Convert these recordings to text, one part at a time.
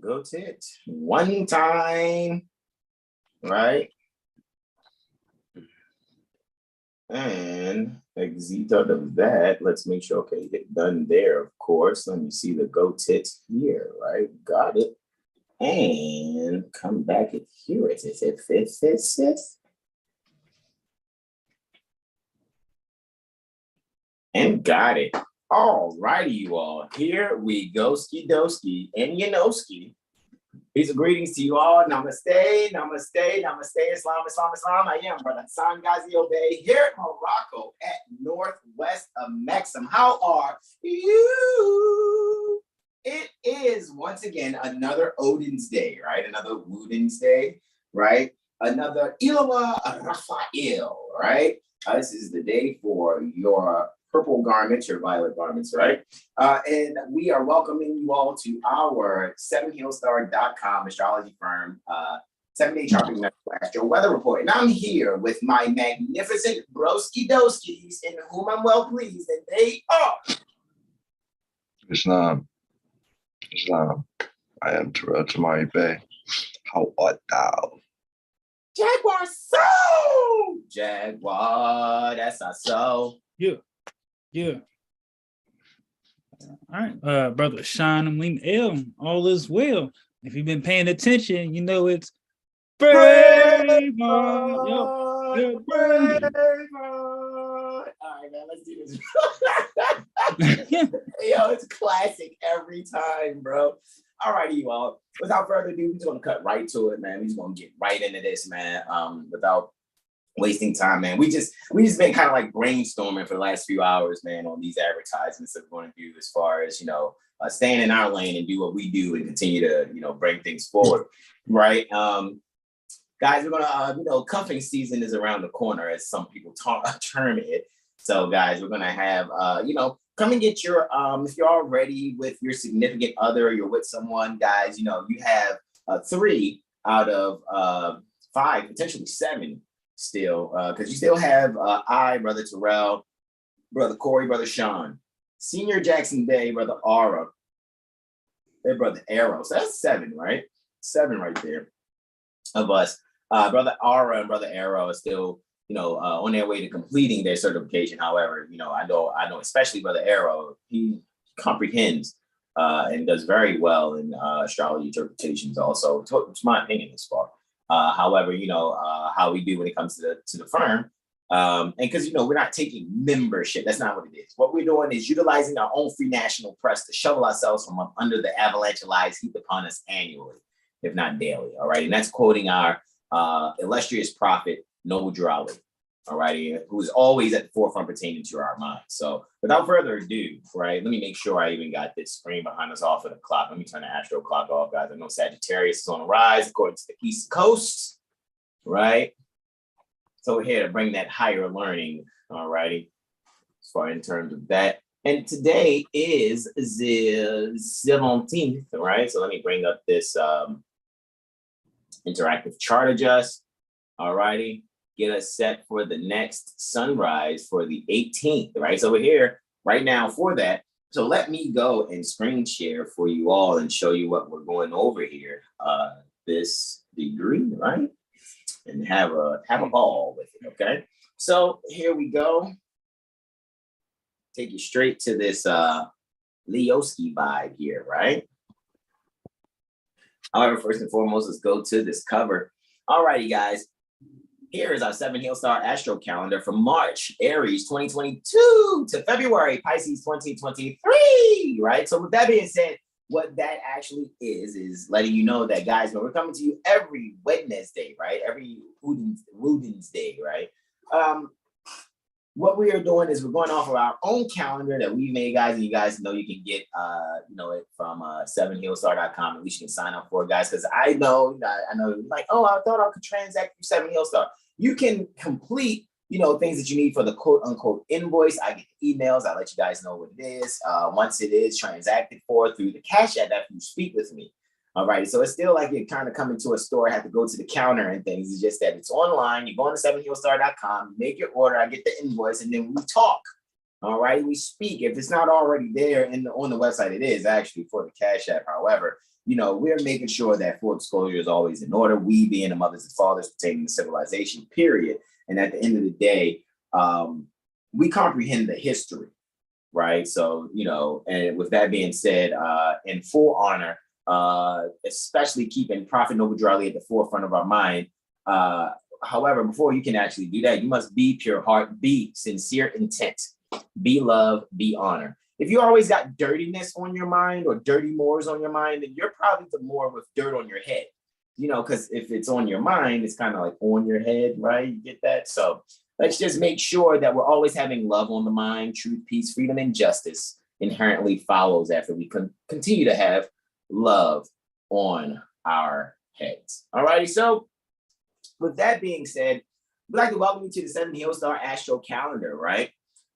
Go tit. One time, right? And exit out of that. Let's make sure, okay, get done there, of course. Let me see the go tit here, right? Got it. And come back and here it is. It fits. And got it. All righty, you all. Here we go, ski doski and Yanoski. Peace and greetings to you all. Namaste, namaste, namaste, Islam, Islam, Islam. I am Brother San Ghazi Obey here at Morocco at northwest of Maxim. How are you? It is once again another Odin's Day, right? Another Woden's Day, right? Another Ilama Raphael, right? This is the day for your purple garments, your violet garments, right? And we are welcoming you all to our 7HealStar.com astrology firm, 7-day shopping astro weather report. And I'm here with my magnificent broski doskies, in whom I'm well pleased, and they are Islam. I am Terrell Tamari Bay. How art thou? Jaguar soul! Jaguar, that's our soul. Yeah. All right, brother Sean, I'm L. All is well. If you've been paying attention, you know it's brave. All right, man, let's do this. Yo, it's classic every time, bro. All righty, you all. Without further ado, we're just gonna cut right to it, man. We're just gonna get right into this, man. Without wasting time, man. We just been kind of like brainstorming for the last few hours, man, on these advertisements that we're going to do as far as, staying in our lane and do what we do and continue to, bring things forward, right? Guys, we're gonna, cuffing season is around the corner, as some people term it. So, guys, we're gonna have, come and get your, if you're already with your significant other, you're with someone, guys, you have 3 out of 5, potentially 7. Still, because you still have I, Brother Terrell, Brother Corey, Brother Sean, Senior Jackson Day, Brother Aura, and Brother Arrow. So that's 7, right? 7 right there of us. Brother Aura and Brother Arrow are still, on their way to completing their certification. However, I know, especially Brother Arrow, he comprehends and does very well in astrology interpretations. Also, it's my opinion this far. However, how we do when it comes to the firm. And because, we're not taking membership. That's not what it is. What we're doing is utilizing our own free national press to shovel ourselves from under the avalanche of lies heaped upon us annually, if not daily. All right. And that's quoting our illustrious prophet, Noble Jurali. All righty, who's always at the forefront pertaining to our minds. So without further ado, right, let me make sure I even got this screen behind us off of the clock. Let me turn the astro clock off, guys. I know Sagittarius is on the rise according to the East Coast, right? So we're here to bring that higher learning, all righty, as far in terms of that. And today is the 17th, right? So let me bring up this interactive chart adjust, all righty. Get us set for the next sunrise for the 18th, right? So we're here right now for that. So let me go and screen share for you all and show you what we're going over here, this degree, right? And have a ball with it, okay? So here we go. Take you straight to this Leoski vibe here, right? However, first and foremost, let's go to this cover. All righty, guys. Here is our 7HealStar Astro calendar from March, Aries 2022 to February, Pisces 2023, right? So with that being said, what that actually is letting you know that, guys, when we're coming to you every Wednesday, right? Every Woden's Day, right? What we are doing is we're going off of our own calendar that we made, guys, and you guys know you can get, it from 7HealStar.com. At least you can sign up for it, guys, because I know, like, oh, I thought I could transact through 7HealStar. You can complete, things that you need for the quote unquote invoice. I get emails. I let you guys know what it is. Once it is transacted for through the Cash App after you speak with me. All right. So it's still like you're kind of coming to a store, have to go to the counter and things. It's just that it's online. You go on to 7HealStar.com, make your order. I get the invoice, and then we talk. All right, we speak. If it's not already there on the website, it is actually for the Cash App. However, we're making sure that full disclosure is always in order. We being the mothers and fathers pertaining to civilization, period. And at the end of the day, we comprehend the history, right? So, and with that being said, in full honor, especially keeping Prophet Noble Drali at the forefront of our mind. However, before you can actually do that, you must be pure heart, be sincere intent. Be love, be honor. If you always got dirtiness on your mind or dirty Moors on your mind, then you're probably the Moor with dirt on your head. Because if it's on your mind, it's kind of like on your head, right? You get that? So let's just make sure that we're always having love on the mind. Truth, peace, freedom, and justice inherently follows after we continue to have love on our heads. All righty. So with that being said, we'd like to welcome you to the 7HealStar Astro calendar, right?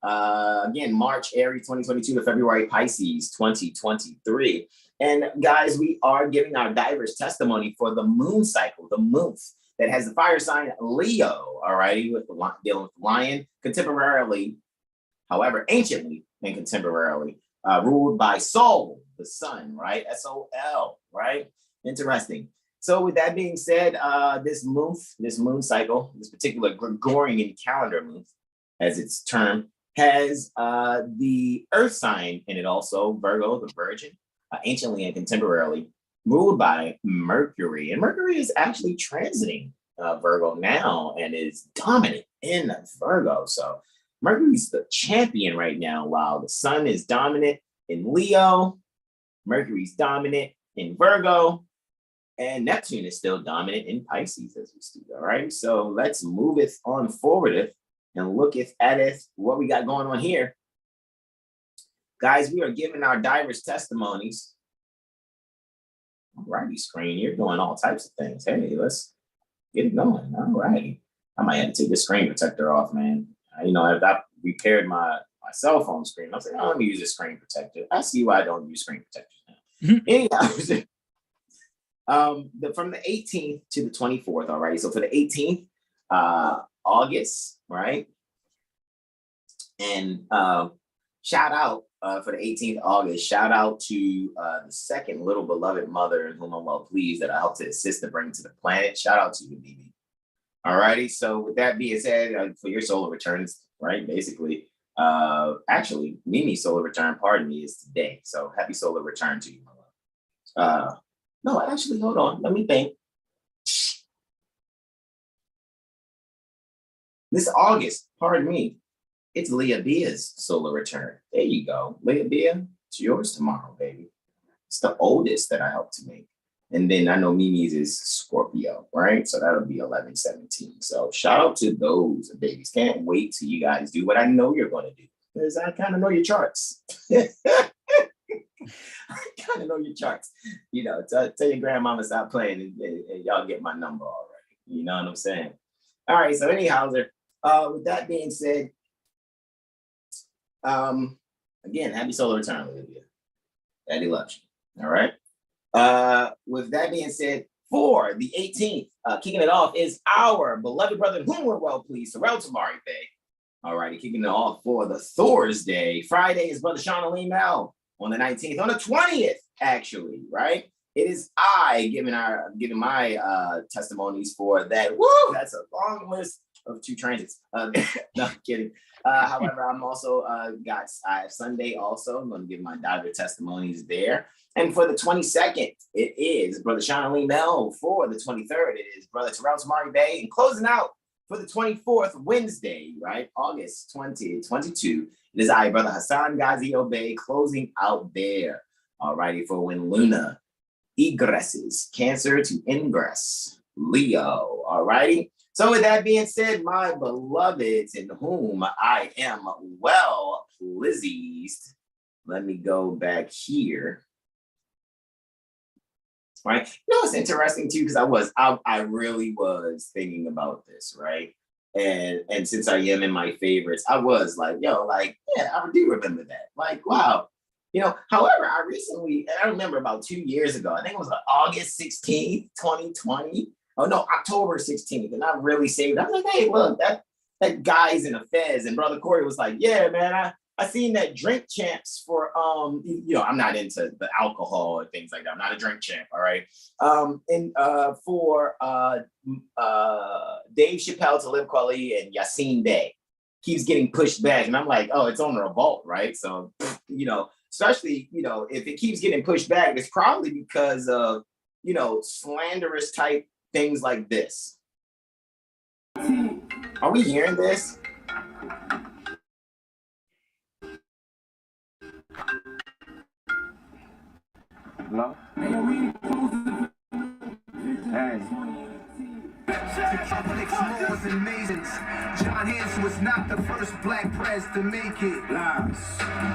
Again, March, Aries 2022 to February, Pisces 2023. And guys, we are giving our diverse testimony for the moon cycle, the month that has the fire sign Leo, all righty, dealing with the lion, contemporarily, however, anciently and contemporarily, ruled by Sol, the sun, right? S-O-L, right? Interesting. So with that being said, this moon cycle, this particular Gregorian calendar month, as it's termed, has the earth sign in it also, Virgo, the Virgin, anciently and contemporarily, ruled by Mercury. And Mercury is actually transiting Virgo now and is dominant in Virgo. So Mercury's the champion right now, while the sun is dominant in Leo, Mercury's dominant in Virgo, and Neptune is still dominant in Pisces as we speak. All right, so let's move it on forward and look at it, what we got going on here. Guys, we are giving our diverse testimonies. All righty, screen, you're doing all types of things. Hey, let's get it going. All righty. I might have to take the screen protector off, man. If I repaired my cell phone screen, I was like, let me use a screen protector. I see why I don't use screen protectors now. Anyhow, from the 18th to the 24th, all right? So for the 18th, August, right? And shout out for the 18th August, shout out to the second little beloved mother in whom I'm well pleased that I helped to assist to bring to the planet. Shout out to you, Mimi. All righty. So with that being said, for your solar returns, right? Basically, actually, Mimi's solar return, pardon me, is today. So happy solar return to you, my love. No, actually, hold on. Let me think. This August, pardon me, it's Leah Bia's solar return. There you go. Leah Bia, it's yours tomorrow, baby. It's the oldest that I helped to make. And then I know Mimi's is Scorpio, right? So that'll be 11/17. So shout out to those babies. Can't wait till you guys do what I know you're going to do, because I kind of know your charts. I kind of know your charts. Tell your grandmama stop playing and y'all get my number already. You know what I'm saying? All right. So anyhow, with that being said, again, happy solar return, Olivia. Daddy loves you. All right. With that being said, for the 18th, kicking it off is our beloved brother, whom we're well pleased, Sorrel Tamari Bay. All righty, kicking it off for the Thursday. Friday is brother Sean Alim on the 19th, on the 20th, actually, right? It is I giving my testimonies for that. Woo, that's a long list of 2 transits. No, I'm kidding. However, I'm also I have Sunday also. I'm going to give my diver testimonies there. And for the 22nd, it is Brother Sean Lee Mel. For the 23rd, it is Brother Terrell Tamari Bay. And closing out for the 24th, Wednesday, right? August 2022. It is I, Brother Hassan Ghazi Obey, closing out there. All righty, for when Lunar egresses, Cancer to ingress, Leo. All righty. So with that being said, my beloveds in whom I am well pleased, let me go back here. Right. It's interesting too, because I really was thinking about this, right? And since I am in my favorites, I was like, yeah, I do remember that. Like, wow. However, I remember about 2 years ago, I think it was August 16th, 2020. Oh no, October 16th. And I really saved it. I was like, hey, look, that guy's in a fez. And Brother Corey was like, yeah, man, I seen that drink champs for I'm not into the alcohol and things like that. I'm not a drink champ, all right. And for Dave Chappelle, Talib Kweli, and Yassine Bey keeps getting pushed back, and I'm like, oh, it's on revolt, right? So especially if it keeps getting pushed back, it's probably because of slanderous type things like this. Are we hearing this? No? Hey. Explorers and masons. John Hanson was not the first black press to make it. Lies.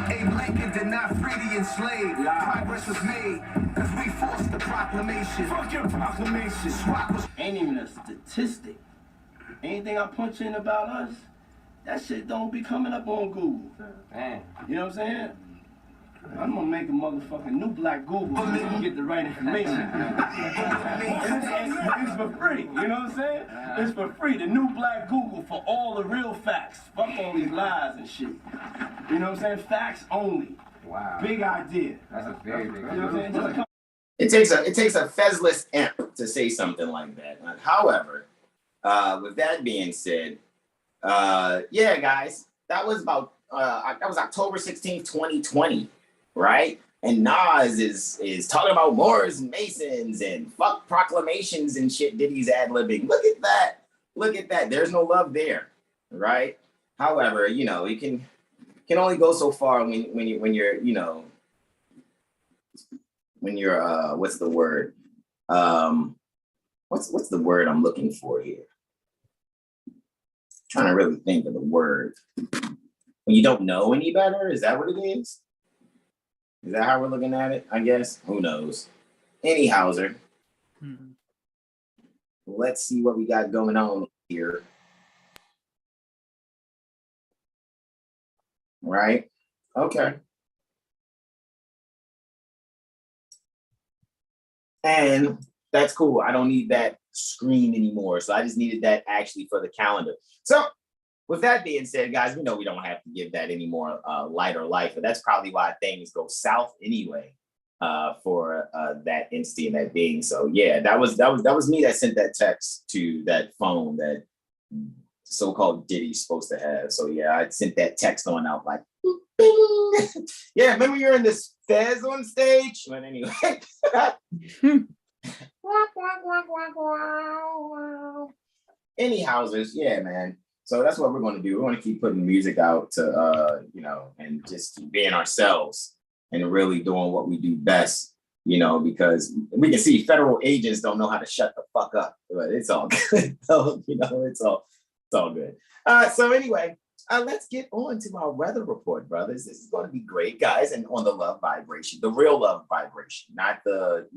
Abe Lincoln did not free the enslaved. Progress was made because we forced the proclamation. Fuck your proclamation. Swap was ain't even a statistic. Anything I punch in about us, that shit don't be coming up on Google. Man. You know what I'm saying? I'm gonna make a motherfucking new black Google so you can get the right information. It's for free, you know what I'm saying? It's for free, the new black Google for all the real facts. Fuck all these lies and shit. You know what I'm saying? Facts only. Wow. Big idea. That's a very big idea. You know what I'm saying? It takes a fezzless imp to say something like that. However, with that being said, yeah, guys, that was October 16th, 2020. Right? And Nas is talking about Moors and Masons and fuck proclamations and shit. Diddy's ad-libbing. Look at that. Look at that. There's no love there. Right? However, it can only go so far when you're what's the word? What's the word I'm looking for here? I'm trying to really think of the word. When you don't know any better, is that what it is? Is that how we're looking at it? I guess. Who knows? Anyhowser. Let's see what we got going on here. Right? Okay. And that's cool. I don't need that screen anymore. So I just needed that actually for the calendar. So with that being said, guys, we know we don't have to give that any more light or life, but that's probably why things go south anyway for that entity and that being. So yeah, that was me that sent that text to that phone that so-called Diddy's supposed to have. So yeah, I sent that text on out like, bing. Yeah, remember you're in this Fez on stage? But anyway. Anyhowsers, yeah, man. So that's what we're going to do. We're going to keep putting music out to, and just keep being ourselves and really doing what we do best, because we can see federal agents don't know how to shut the fuck up, but it's all good. So, it's all good. So anyway, let's get on to our weather report, brothers. This is going to be great, guys. And on the love vibration, the real love vibration, not the,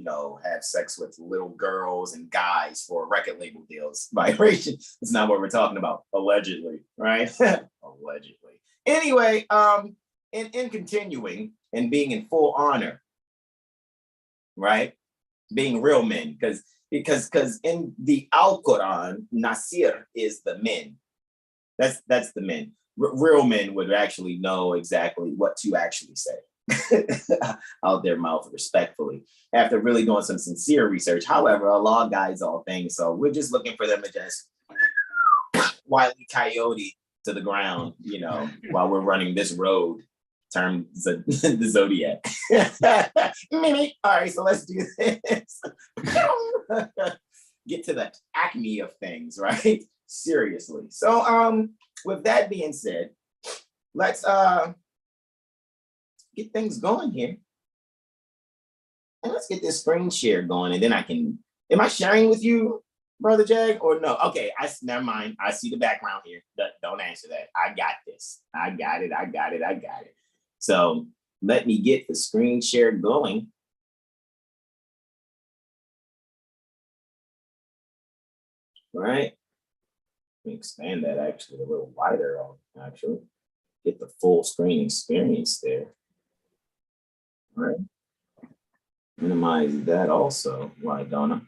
have sex with little girls and guys for record label deals vibration. It's not what we're talking about, allegedly, right? Allegedly. Anyway, in continuing and being in full honor, right? Being real men, because in the Al-Quran, Nasir is the men. That's the men. Real men would actually know exactly what to actually say out their mouth respectfully after really doing some sincere research. However, Allah guides all things. So we're just looking for them to just wildly coyote to the ground, while we're running this road termed the Zodiac. Mimi. All right, so let's do this. Get to the acme of things, right? Seriously. So with that being said, let's get things going here. And let's get this screen share going, and then am I sharing with you, Brother Jag, or no? Okay, never mind. I see the background here. Don't answer that. I got this. I got it. So let me get the screen share going. All right. Let me expand that actually a little wider, actually. Get the full screen experience there. All right. Minimize that also. Why don't I?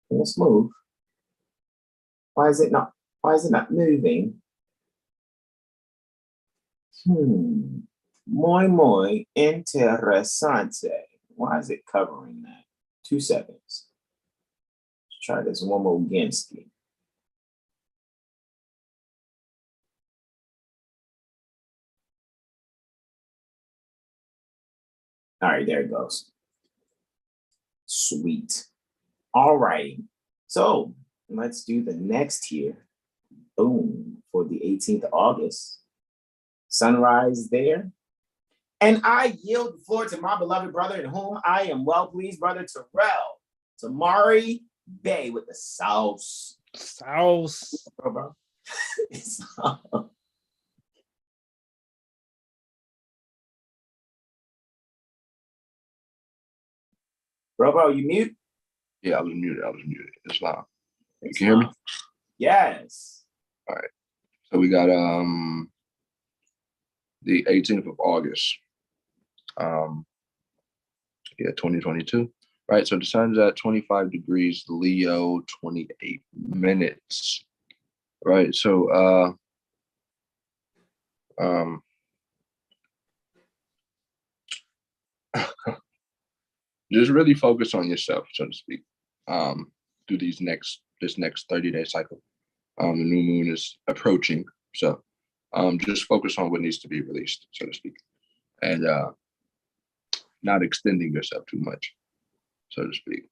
Let's move. Why is it not? Why is it not moving? Muy interesante. Why is it covering that? 2 seconds. Let's try this one more again. All right, there it goes. Sweet. All right. So let's do the next here. Boom. For the 18th of August. Sunrise there. And I yield the floor to my beloved brother, in whom I am well pleased, Brother Terrell. Tamari Bay with the sauce. Sauce. Bro. Bro, you mute? Yeah, I was muted. It's loud. You can hear me? Yes. All right. So we got the 18th of August. 2022. Right. So the sun's at 25 degrees Leo, 28 minutes. Right. So just really focus on yourself, so to speak, through this next 30-day cycle. The new moon is approaching. So just focus on what needs to be released, so to speak, and not extending yourself too much, so to speak.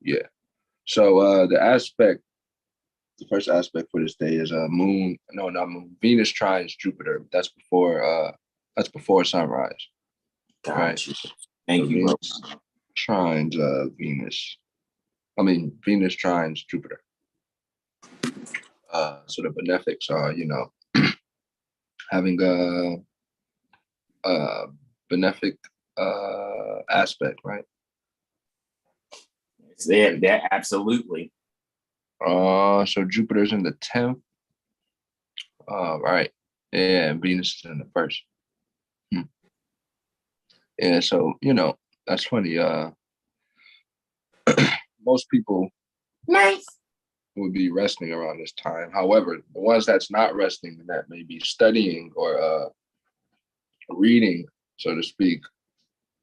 Yeah. So the first aspect for this day is Venus trines Jupiter. That's before sunrise. Gotcha. Right. Thank you, bro. Trines Venus. Venus trines Jupiter. So the benefics are, having a benefic aspect, right? It's there, absolutely. So Jupiter's in the 10th. Right. Yeah, and Venus is in the 1st. Yeah, so that's funny. Most people would be resting around this time. However, the ones that's not resting and that may be studying or reading, so to speak,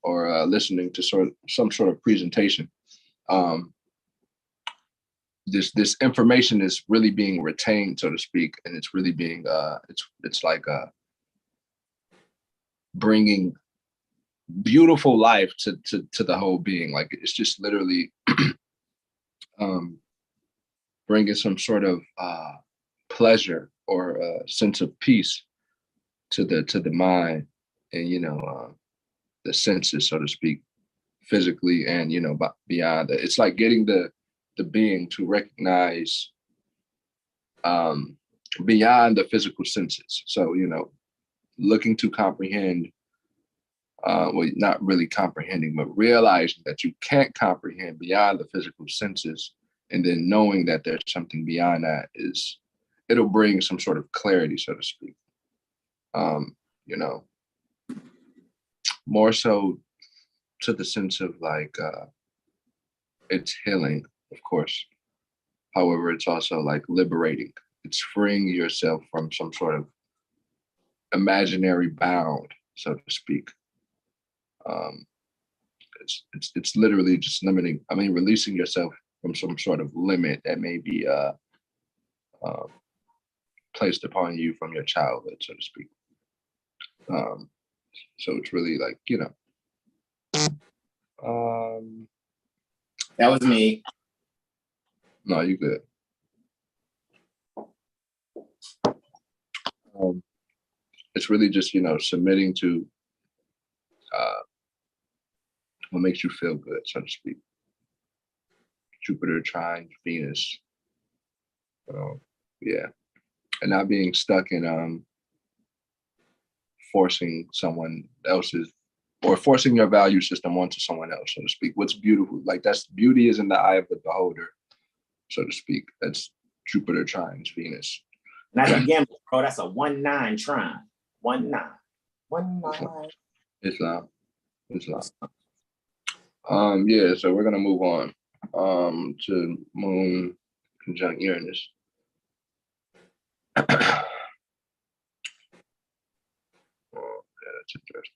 or listening to some sort of presentation, this information is really being retained, so to speak, and it's really being it's like bringing beautiful life to the whole being. Like it's just literally bringing some sort of pleasure or a sense of peace to the mind and the senses, so to speak, physically and beyond it. It's like getting the being to recognize beyond the physical senses. So looking to comprehend. Well, not really comprehending, but realizing that you can't comprehend beyond the physical senses, and then knowing that there's something beyond that it'll bring some sort of clarity, so to speak. More so to the sense of like it's healing, of course. However, it's also like liberating. It's freeing yourself from some sort of imaginary bound, so to speak. It's literally just releasing yourself from some sort of limit that may be placed upon you from your childhood, so to speak. So it's really like, that was me. No, you good. It's really just, submitting to what makes you feel good, so to speak. Jupiter trine Venus. Yeah. And not being stuck in forcing someone else's or forcing your value system onto someone else, so to speak. What's beautiful, like beauty is in the eye of the beholder, so to speak. That's Jupiter trines Venus. That's again, bro, that's a 1-9 trine. 1-9. 1-9. Islam. Yeah, so we're gonna move on to moon conjunct Uranus. Oh, yeah, that's interesting.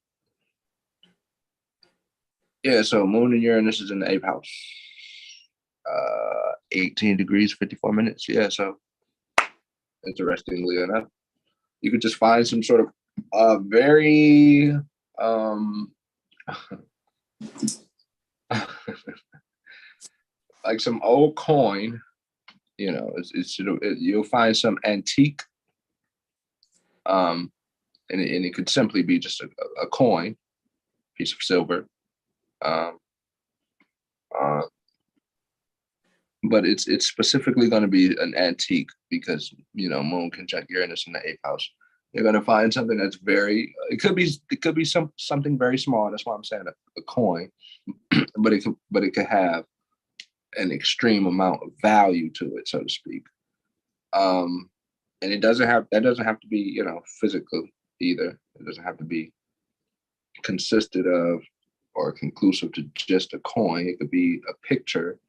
Yeah, so Moon and Uranus is in the 8th house. 18 degrees, 54 minutes. Yeah, so interestingly enough, you could just find some sort of very like some old coin, you know, you'll find some antique, and it could simply be just a coin, piece of silver, but it's specifically going to be an antique because, you know, Moon conjunct Uranus in the 8th house. You're going to find something that's very, it could be something very small. That's why I'm saying a coin, but it could have an extreme amount of value to it, so to speak. And that doesn't have to be, you know, physical either. It doesn't have to be consisted of or conclusive to just a coin. It could be a picture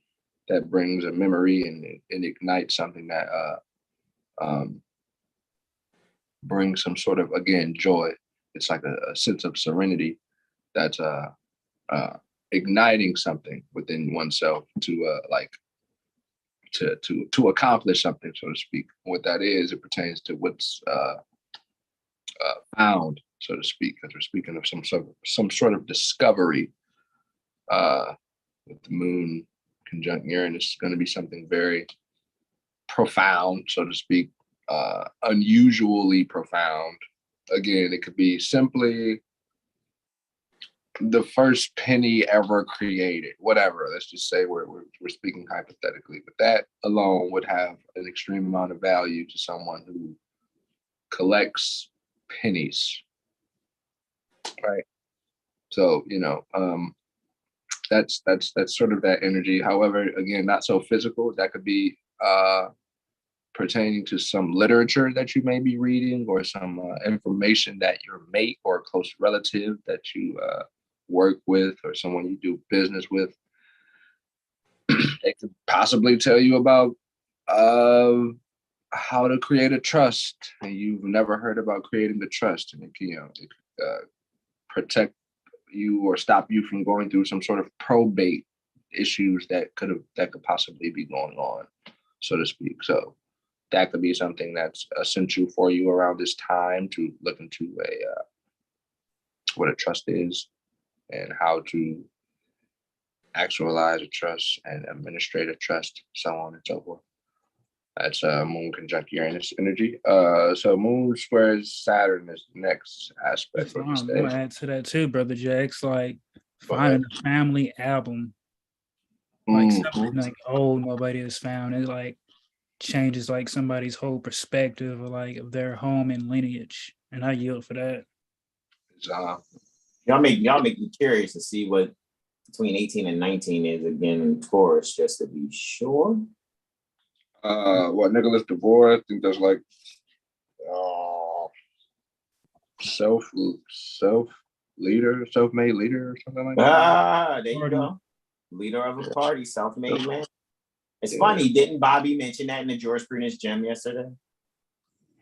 that brings a memory and ignites something that brings some sort of, again, joy. It's like a sense of serenity that's igniting something within oneself to to accomplish something, so to speak. What that is, it pertains to what's found, so to speak, because we're speaking of some sort of discovery. With the Moon conjunct Uranus, is going to be something very profound, so to speak, unusually profound. Again, it could be simply the first penny ever created, whatever. Let's just say we're speaking hypothetically, but that alone would have an extreme amount of value to someone who collects pennies, right? So, you know, that's sort of that energy. However, again, not so physical. That could be pertaining to some literature that you may be reading, or some information that your mate or a close relative that you work with, or someone you do business with, they could possibly tell you about how to create a trust, and you've never heard about creating the trust, and it can, you know, it could protect you or stop you from going through some sort of probate issues that could possibly be going on, so to speak. So that could be something that's essential for you around this time, to look into what a trust is and how to actualize a trust and administrate a trust, so on and so forth. That's Moon conjunct Uranus energy. So Moon squares Saturn is the next aspect for this I'm day. gonna add to that too, brother Jax. Like finding a family album, like something like old nobody has found. It like changes like somebody's whole perspective of like of their home and lineage. And I yield for that. Y'all make me curious to see what between 18 and 19 is again in Taurus, just to be sure. What Nicholas DeVore, I think that's like self-made leader or something like that. There you go. Leader of a party, self-made man. It's funny, didn't Bobby mention that in the jurisprudence gem yesterday?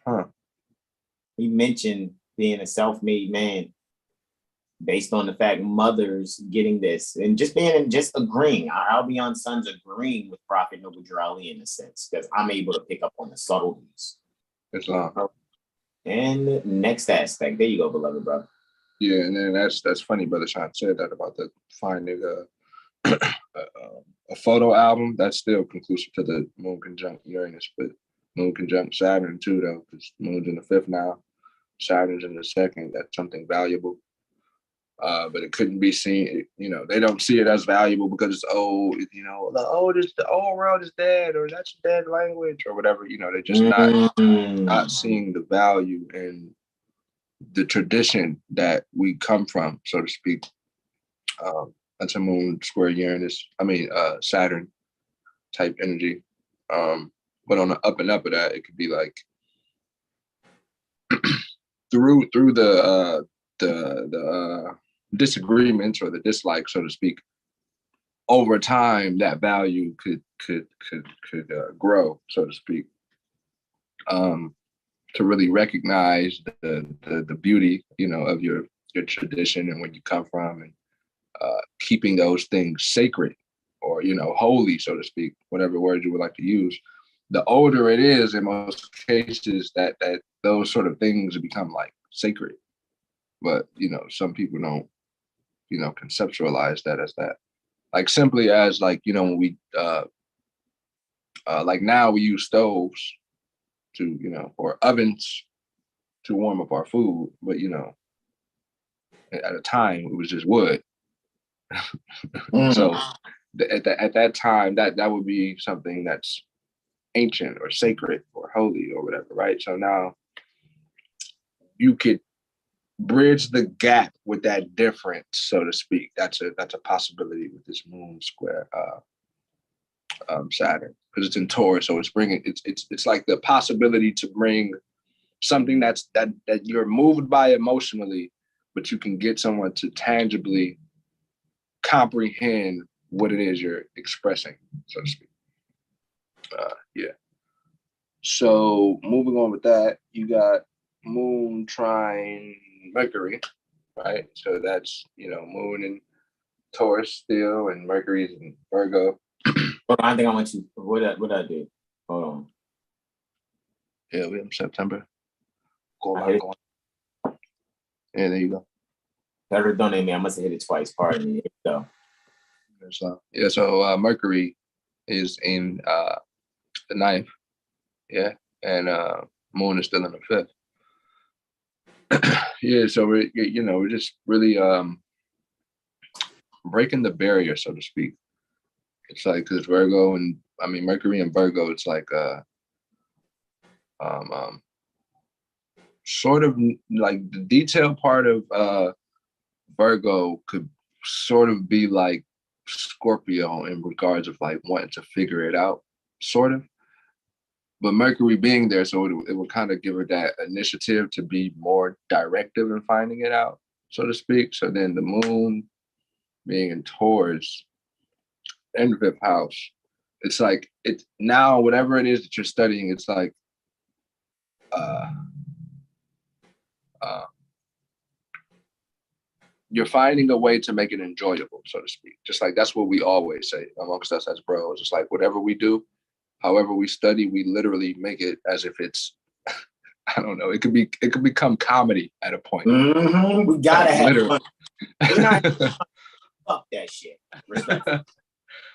Huh. He mentioned being a self-made man based on the fact mothers getting this and just agreeing. Our Albion sons agreeing with Prophet Noble Drali in a sense, because I'm able to pick up on the subtleties. And next aspect, there you go, beloved brother. Yeah, and then that's funny, Brother Sean said that about the finding a photo album. That's still conclusive to the Moon conjunct Uranus, but Moon conjunct Saturn too, though, because Moon's in the 5th now, Saturn's in the 2nd. That's something valuable. But it couldn't be seen, you know, they don't see it as valuable because it's old, you know, the old world is dead, or that's dead language, or whatever, you know, they're just not seeing the value in the tradition that we come from, so to speak. That's a Moon square Uranus, Saturn type energy. But on the up and up of that, it could be like through the disagreements or the dislike, so to speak, over time that value could grow, so to speak. To really recognize the beauty, of your tradition and where you come from, and keeping those things sacred or holy, so to speak, whatever word you would like to use. The older it is, in most cases, that those sort of things become like sacred. But some people don't conceptualize that as that. Like simply as like when we like now we use stoves to or ovens to warm up our food, but at a time it was just wood. So at that time that would be something that's ancient or sacred or holy or whatever, right? So now you could bridge the gap with that difference, so to speak. That's a possibility with this moon square Saturn, because it's in Taurus, so it's like the possibility to bring something that you're moved by emotionally, but you can get someone to tangibly comprehend what it is you're expressing, so to speak. Yeah. So moving on with that, you got Moon trine Mercury, right? So that's Moon in Taurus still, and Mercury is in Virgo. But I think I went to what I did. Hold on. Yeah, we're in September. Yeah, there you go. Never done it, man. I must have hit it twice. Pardon me. So Mercury is in the 9th, yeah, and Moon is still in the 5th. Yeah, so we're just really breaking the barrier, so to speak. It's like, because Virgo and Mercury and Virgo, it's like sort of like the detailed part of Virgo could sort of be like Scorpio in regards of like wanting to figure it out, sort of. But Mercury being there, so it would kind of give her that initiative to be more directive in finding it out, so to speak. So then the Moon being in Taurus in the 5th house, it's like it's now whatever it is that you're studying, it's like you're finding a way to make it enjoyable, so to speak. Just like that's what we always say amongst us as bros. It's like whatever we do, however we study, we literally make it as if it's I don't know. It could become comedy at a point. Mm-hmm. We gotta have fun. We're not fuck that shit. Respect.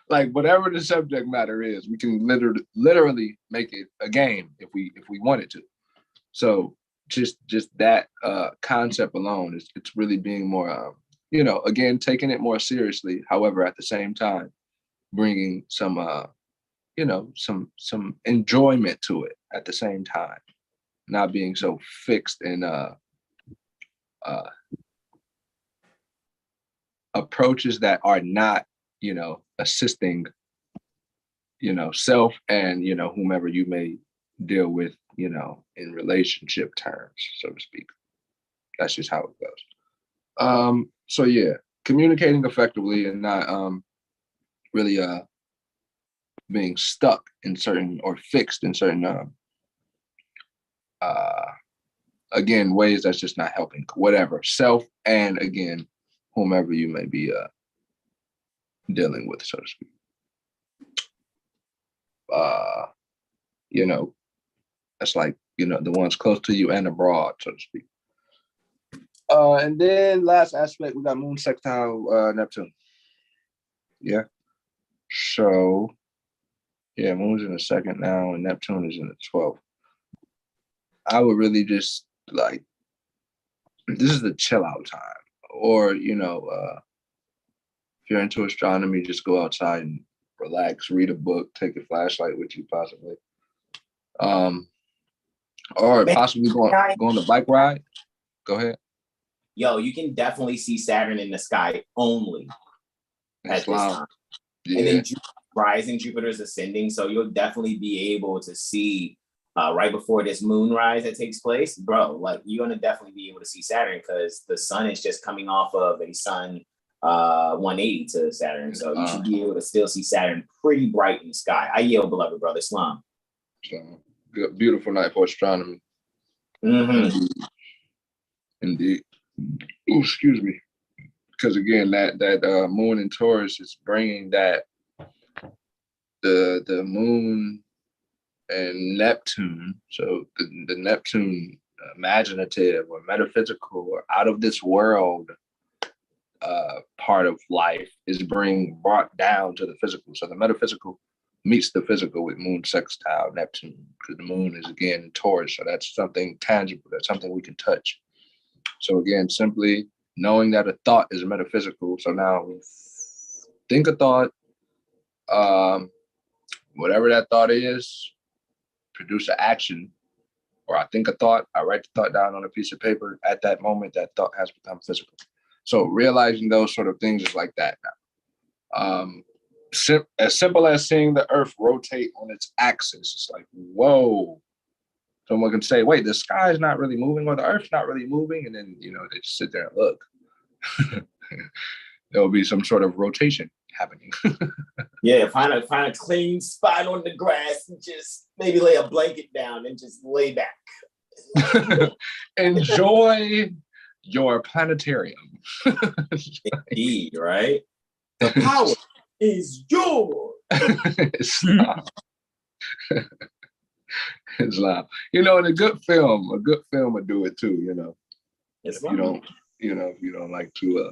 Like whatever the subject matter is, we can literally make it a game if we wanted to. So just that concept alone it's really being more again taking it more seriously. However, at the same time, bringing some some enjoyment to it at the same time, not being so fixed in approaches that are not assisting self and whomever you may deal with in relationship terms, so to speak. That's just how it goes. So yeah, communicating effectively and not really being stuck in certain or fixed in certain again ways that's just not helping whatever self and again whomever you may be dealing with, so to speak. That's like the ones close to you and abroad, so to speak. And then last aspect, we got Moon sextile Neptune. Yeah. So yeah, Moon's in the 2nd now and Neptune is in the 12th. I would really just like, this is the chill out time. Or, if you're into astronomy, just go outside and relax, read a book, take a flashlight with you possibly. Or possibly go on the bike ride. Go ahead. Yo, you can definitely see Saturn in the sky only at this time. Yeah. And then rising, Jupiter's ascending, so you'll definitely be able to see right before this moon rise that takes place, bro. Like you're gonna definitely be able to see Saturn because the sun is just coming off of a sun 180 to Saturn. So you should be able to still see Saturn pretty bright in the sky. I yield, beloved brother Islam. So, good, beautiful night for astronomy. Mm-hmm. Indeed. Ooh, excuse me. Because again, that moon in Taurus is bringing that the moon and Neptune. So the Neptune imaginative or metaphysical or out of this world part of life is brought down to the physical. So the metaphysical meets the physical with moon sextile Neptune, because the moon is again in Taurus. So that's something tangible. That's something we can touch. So again, simply knowing that a thought is metaphysical. So now think a thought, whatever that thought is, produce an action. Or I think a thought, I write the thought down on a piece of paper. At that moment, that thought has become physical. So realizing those sort of things is like that now. As simple as seeing the Earth rotate on its axis. It's like, whoa. Someone can say, wait, the sky is not really moving or the Earth's not really moving. And then, they just sit there and look. There will be some sort of rotation happening. Yeah, find a clean spot on the grass and just maybe lay a blanket down and just lay back. Enjoy your planetarium. Indeed, right? The power is yours. Islam. Islam. In a good film would do it too, If you don't like to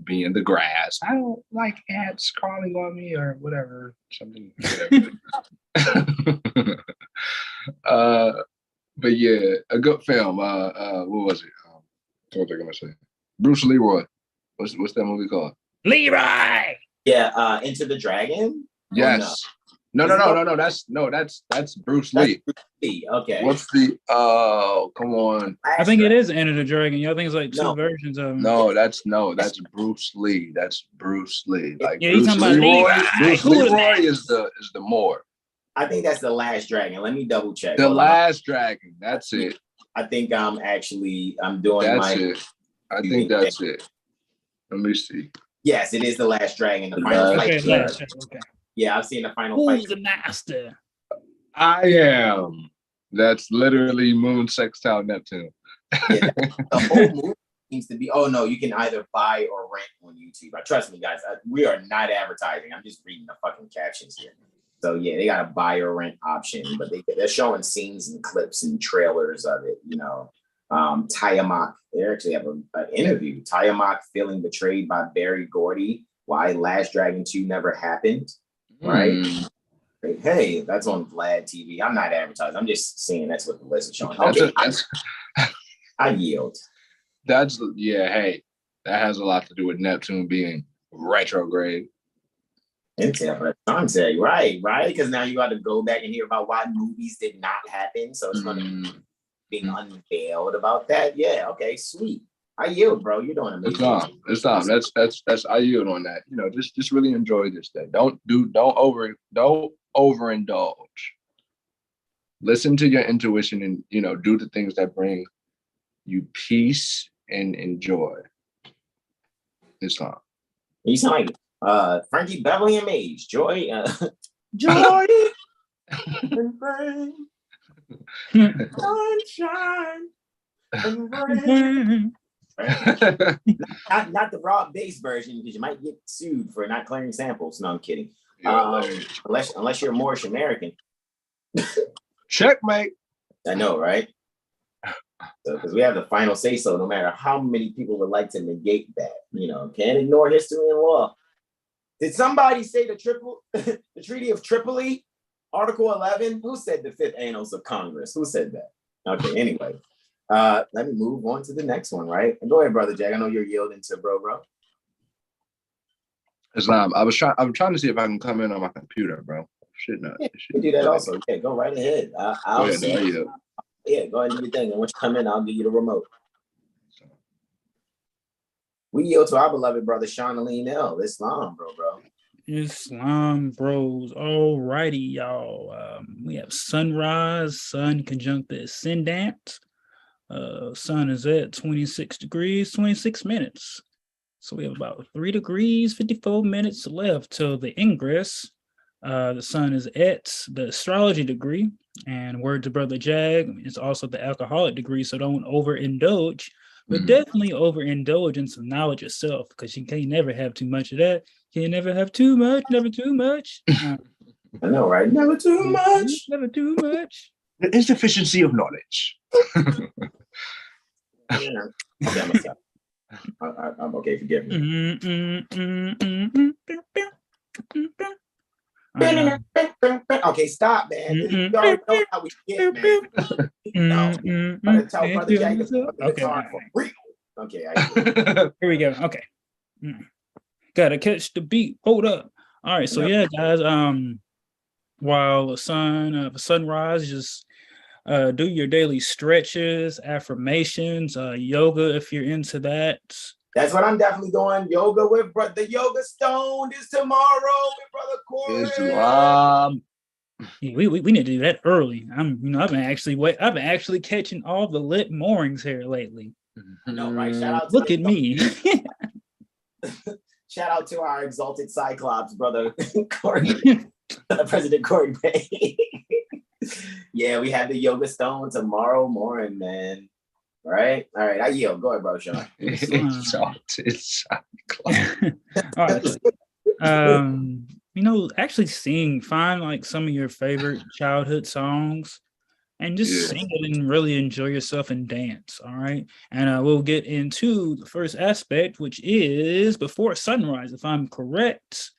be in the grass. I don't like ants crawling on me or whatever. But yeah, a good film. What was it? What was I gonna say? Bruce Leroy. What's that movie called? Leroy. Yeah, Into the Dragon. Yes. No. That's Bruce Lee. Bruce Lee. Okay. What's the? Oh, come on. I think it is Enter the Dragon. Y'all think it's like two No. versions of him. No, that's Bruce Lee. That's Bruce Lee. Like Yeah, Bruce he's talking Leroy. about Bruce Leroy. Leroy is the Moor. I think that's The Last Dragon. Let me double check. The Last Dragon. That's it. I think I'm doing That's my. it. I think that's it. Let me see. Yes, it is The Last Dragon. The final Okay, fight. okay. Yeah, I've seen the final Who's fight. the master? I am. That's literally moon sextile Neptune. Yeah, the whole movie seems to be. Oh no, you can either buy or rent on YouTube. Trust me, guys. We are not advertising. I'm just reading the fucking captions here. So yeah, they got a buy or rent option, but they're showing scenes and clips and trailers of it. Tiamat. They actually have an interview. Tiamat feeling betrayed by Barry Gordy. Why Last Dragon 2 never happened. Right? Hey, that's on Vlad TV. I'm not advertising. I'm just saying that's what the list is showing. Okay, I yield. Hey, that has a lot to do with Neptune being retrograde. Content, right? Because now you got to go back and hear about why movies did not happen. So it's going to be being unveiled about that. Yeah, okay, sweet. I yield, bro. You're doing amazing. It's time. That's I yield on that. Just really enjoy this day. Don't overindulge. Listen to your intuition and do the things that bring you peace and joy. It's time. You sound like Frankie Beverly and Maze. Joy joy and rain. Sunshine and rain. Not the raw bass version, because you might get sued for not clearing samples. No, I'm kidding. Unless you're Moorish American. Checkmate. I know, right? So because we have the final say so, no matter how many people would like to negate that. Can't ignore history and law. Did somebody say the Treaty of Tripoli, Article 11? Who said the fifth annals of Congress? Who said that? Okay, anyway. Let me move on to the next one, right? And go ahead, Brother Jack. I know you're yielding to bro. Islam. I'm trying to see if I can come in on my computer, bro. Shit, no. Yeah, you can do that also. Yeah, go right ahead. I'll see. Yeah, go ahead and do your thing. And once you come in, I'll give you the remote. We yield to our beloved brother Sean Alim L. Islam, bro. Islam bros. Alrighty, y'all. We have sunrise, sun conjunct the ascendant. Sun is at 26 degrees, 26 minutes. So we have about 3 degrees, 54 minutes left till the ingress. The sun is at the astrology degree, and word to Brother Jag, it's also the alcoholic degree, so don't overindulge, but definitely overindulge in some knowledge yourself, because you can never have too much of that. You can never have too much, never too much. I know, right? Never too much. Never too much. The insufficiency of knowledge. Yeah. Okay, I'm okay, forgive me. Okay, stop, man. You already know how we get, man. Tell Brother Jack to put the guitar for real. Okay, here we go. Okay. Gotta catch the beat. Hold up. All right, so yeah, guys. While the sunrise, just do your daily stretches, affirmations, yoga if you're into that. That's what I'm definitely doing. Yoga with the Yoga Stone is tomorrow with Brother Corey. Yeah, we need to do that early. I've been actually catching all the lit mornings here lately. No, right? Shout out. Look at me. Shout out to our exalted Cyclops, Brother Corey, President Corey Bay. Yeah, we have the Yoga Stone tomorrow morning, man. Right? All right, I yield. Go ahead, bro, Sean. All right. Actually find like some of your favorite childhood songs and just sing it and really enjoy yourself and dance. All right. And we'll get into the first aspect, which is before sunrise. If I'm correct,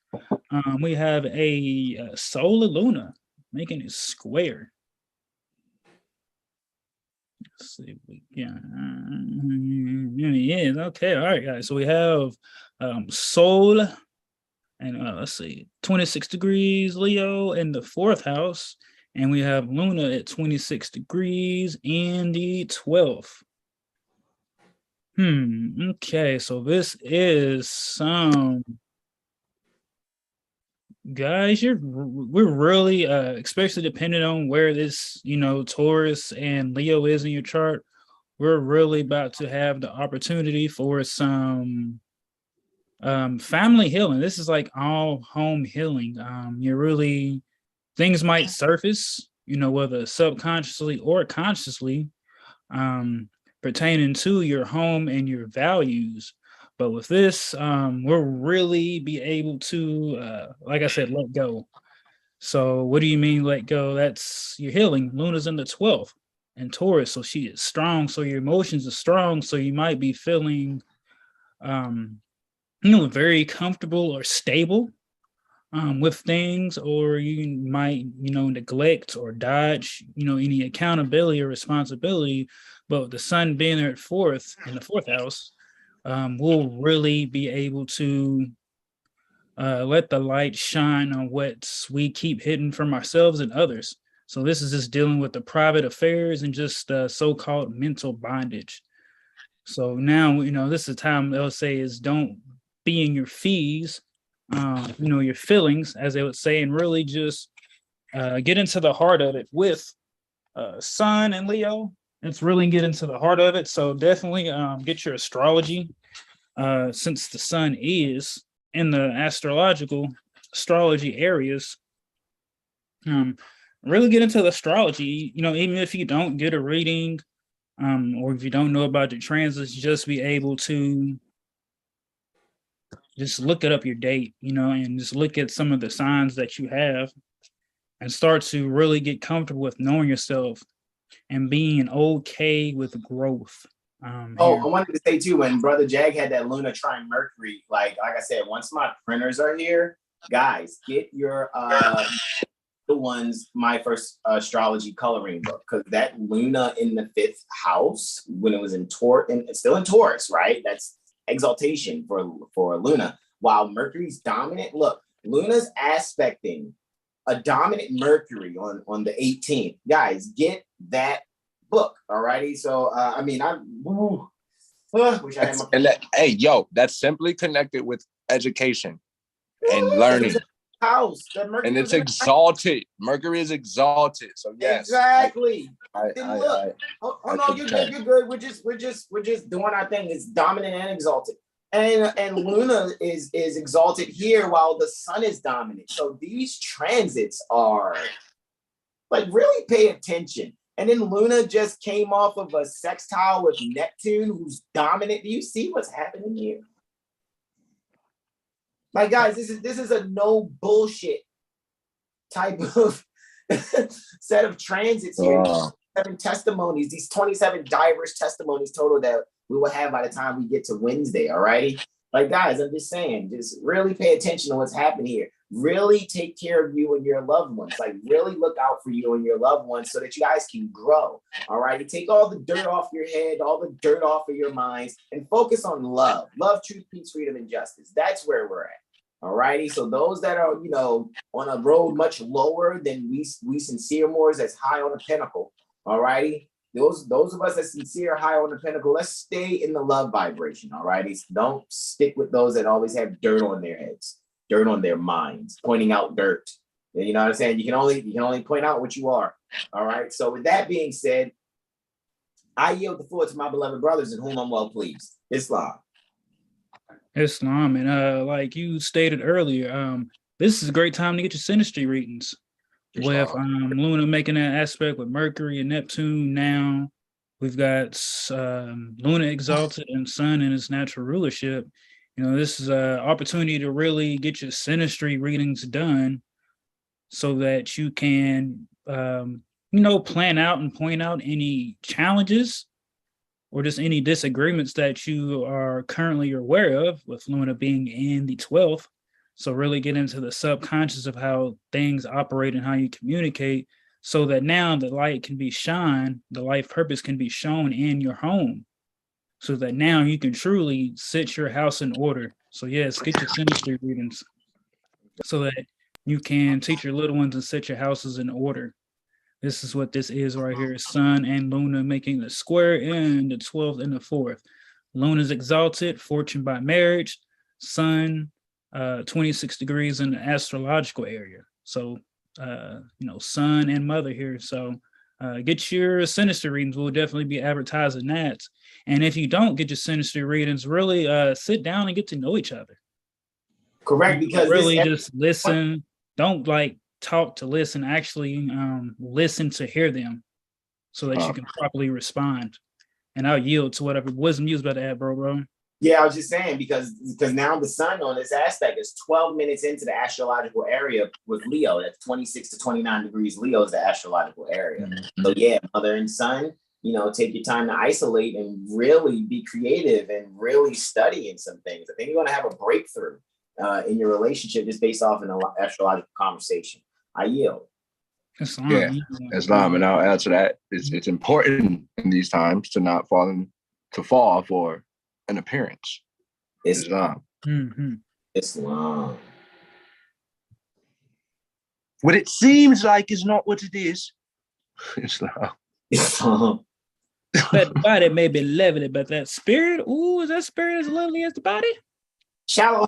we have a solar Luna making it square. Let's see if we can. Yeah, okay. All right, guys. So we have Sol and let's see, 26 degrees Leo in the 4th house, and we have Luna at 26 degrees in the 12th. Okay, so this is some guys, we're really especially depending on where this Taurus and Leo is in your chart, we're really about to have the opportunity for some family healing. This is like all home healing. Things might surface, whether subconsciously or consciously, pertaining to your home and your values. But with this, we'll really be able to, like I said, let go. So what do you mean let go? That's your healing. Luna's in the 12th and Taurus, so she is strong. So your emotions are strong. So you might be feeling, very comfortable or stable with things, or you might, neglect or dodge, any accountability or responsibility. But the sun being there at 4th in the 4th house, we'll really be able to let the light shine on what we keep hidden from ourselves and others. So this is just dealing with the private affairs and just so-called mental bondage. So now, this is the time they'll say is don't be in your fees, your feelings, as they would say, and really just get into the heart of it with Sun and Leo. Let's really get into the heart of it. So definitely get your astrology, since the sun is in the astrology areas. Really get into the astrology, even if you don't get a reading, or if you don't know about the transits, just be able to just look it up your date, and just look at some of the signs that you have and start to really get comfortable with knowing yourself and being okay with growth. I wanted to say too, when Brother Jag had that Luna trine Mercury, like I said, once my printers are here, guys, get your my first astrology coloring book, because that Luna in the 5th house, when it was in Taurus, and it's still in Taurus, right? That's exaltation for Luna. While Mercury's dominant, look, Luna's aspecting a dominant Mercury on the 18th. Guys, get that book, alrighty? So wish I had my that's simply connected with education and learning. House and it's exalted. Mercury is exalted. So yes, exactly. You're good. We're just doing our thing. It's dominant and exalted. And Luna is exalted here while the sun is dominant. So these transits are like, really pay attention. And then Luna just came off of a sextile with Neptune, who's dominant. Do you see what's happening here? Like, guys, this is a no bullshit type of set of transits here. 7 testimonies, these 27 diverse testimonies total that we will have by the time we get to Wednesday. All righty. Like, guys, I'm just saying, just really pay attention to what's happening here. Really take care of you and your loved ones. Like, really look out for you and your loved ones so that you guys can grow. All righty. Take all the dirt off your head, all the dirt off of your minds, and focus on love. Love, truth, peace, freedom, and justice. That's where we're at. All righty. So those that are, on a road much lower than we sincere Moors that's high on the pinnacle. All righty. Those of us that sincere high on the pinnacle, let's stay in the love vibration. All righty. Don't stick with those that always have dirt on their heads, dirt on their minds, pointing out dirt. You know what I'm saying? You can only point out what you are. All right. So with that being said, I yield the floor to my beloved brothers in whom I'm well pleased. Islam. And like you stated earlier, this is a great time to get your synastry readings. With Luna making that aspect with Mercury and Neptune now, we've got Luna exalted and Sun in its natural rulership. This is an opportunity to really get your synastry readings done so that you can, plan out and point out any challenges or just any disagreements that you are currently aware of, with Luna being in the 12th. So really get into the subconscious of how things operate and how you communicate, so that now the light can be shined, the life purpose can be shown in your home, so that now you can truly set your house in order. So yes, get your synastry readings so that you can teach your little ones and set your houses in order. This is what this is right here. Sun and Luna making the square in the 12th and the 4th. Luna's exalted, fortune by marriage. Sun, 26 degrees in the astrological area. So, Sun and Mother here. So get your synastry readings. We'll definitely be advertising that. And if you don't get your synastry readings, really sit down and get to know each other. Correct. Because really just listen. Don't talk to listen, actually listen to hear them so that you can properly respond. And I'll yield to whatever wisdom you was about to add, bro. Yeah, I was just saying, because now the sun on this aspect is 12 minutes into the astrological area with Leo. That's 26 to 29 degrees Leo is the astrological area. Mm-hmm. So yeah, Mother and Sun, take your time to isolate and really be creative and really study in some things. I think you're going to have a breakthrough in your relationship just based off an astrological conversation. I yield. Islam. Yeah, Islam. And I'll add to that, it's important in these times to not fall for an appearance. Islam. Mm-hmm. Islam. What it seems like is not what it is. Islam. Islam. That body may be lovely, but that spirit, is that spirit as lovely as the body? Shallow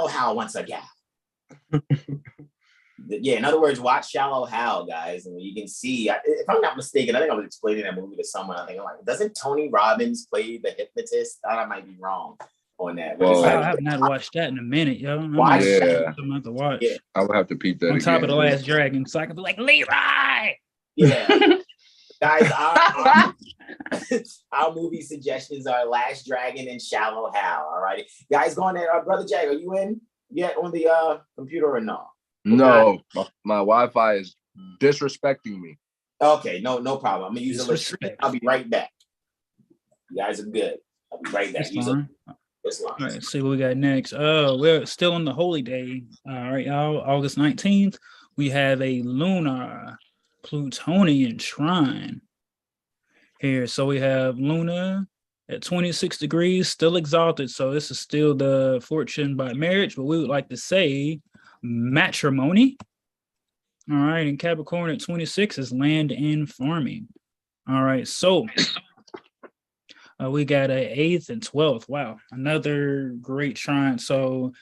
Hal once again. Yeah, in other words, watch Shallow Hal, guys, and you can see. If I'm not mistaken, I think I was explaining that movie to someone. I think I'm like, doesn't Tony Robbins play the hypnotist? I might be wrong on that. But I have not watched that in a minute, yo. I'm about to watch. Yeah. I would have to peep that on top of The Last Dragon, so I can be like, Leroy. Yeah. Guys, our movie suggestions are Last Dragon and Shallow Hal. All right, guys, going there. Brother Jay, are you in yet on the computer or no? No, my Wi-Fi is disrespecting me. Okay, no problem. I'm gonna use it. I'll be right back. You guys are good. I'll be right back. All right, see what we got next. We're still on the holy day. All right, y'all. August 19th, we have a lunar Plutonian trine here. So we have Luna at 26 degrees, still exalted. So this is still the fortune by marriage, but we would like to say matrimony. All right, and Capricorn at 26 is land and farming. All right, so we got a 8th and 12th. Wow, another great trine. So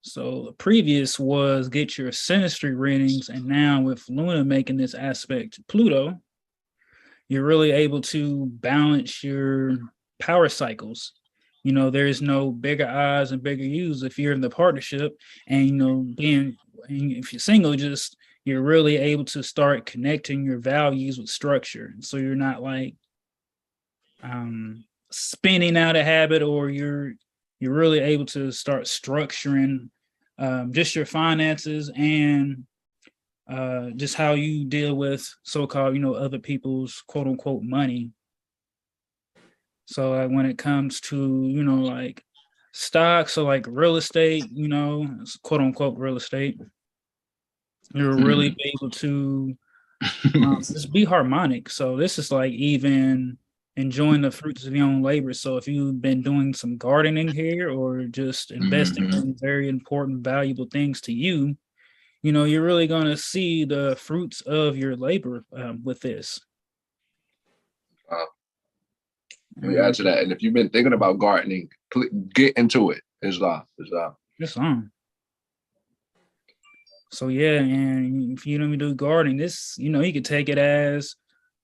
So the previous was get your Synastry readings, and now with Luna making this aspect to Pluto, you're really able to balance your power cycles. You know, there's no bigger eyes and bigger U's if you're in the partnership, and you know, if you're single, just you're really able to start connecting your values with structure. So you're not like spinning out of habit, or you're really able to start structuring just your finances and just how you deal with so-called, you know, other people's quote unquote money. So like when it comes to, you know, like stocks or like real estate, you know, quote unquote real estate, you're really able to just be harmonic. So this is like even enjoying the fruits of your own labor. So if you've been doing some gardening here or just investing in very important, valuable things to you, you know, you're really going to see the fruits of your labor with this. Add to that. And if you've been thinking about gardening, get into it. It's on. So yeah, and if you don't do gardening, this, you know, you could take it as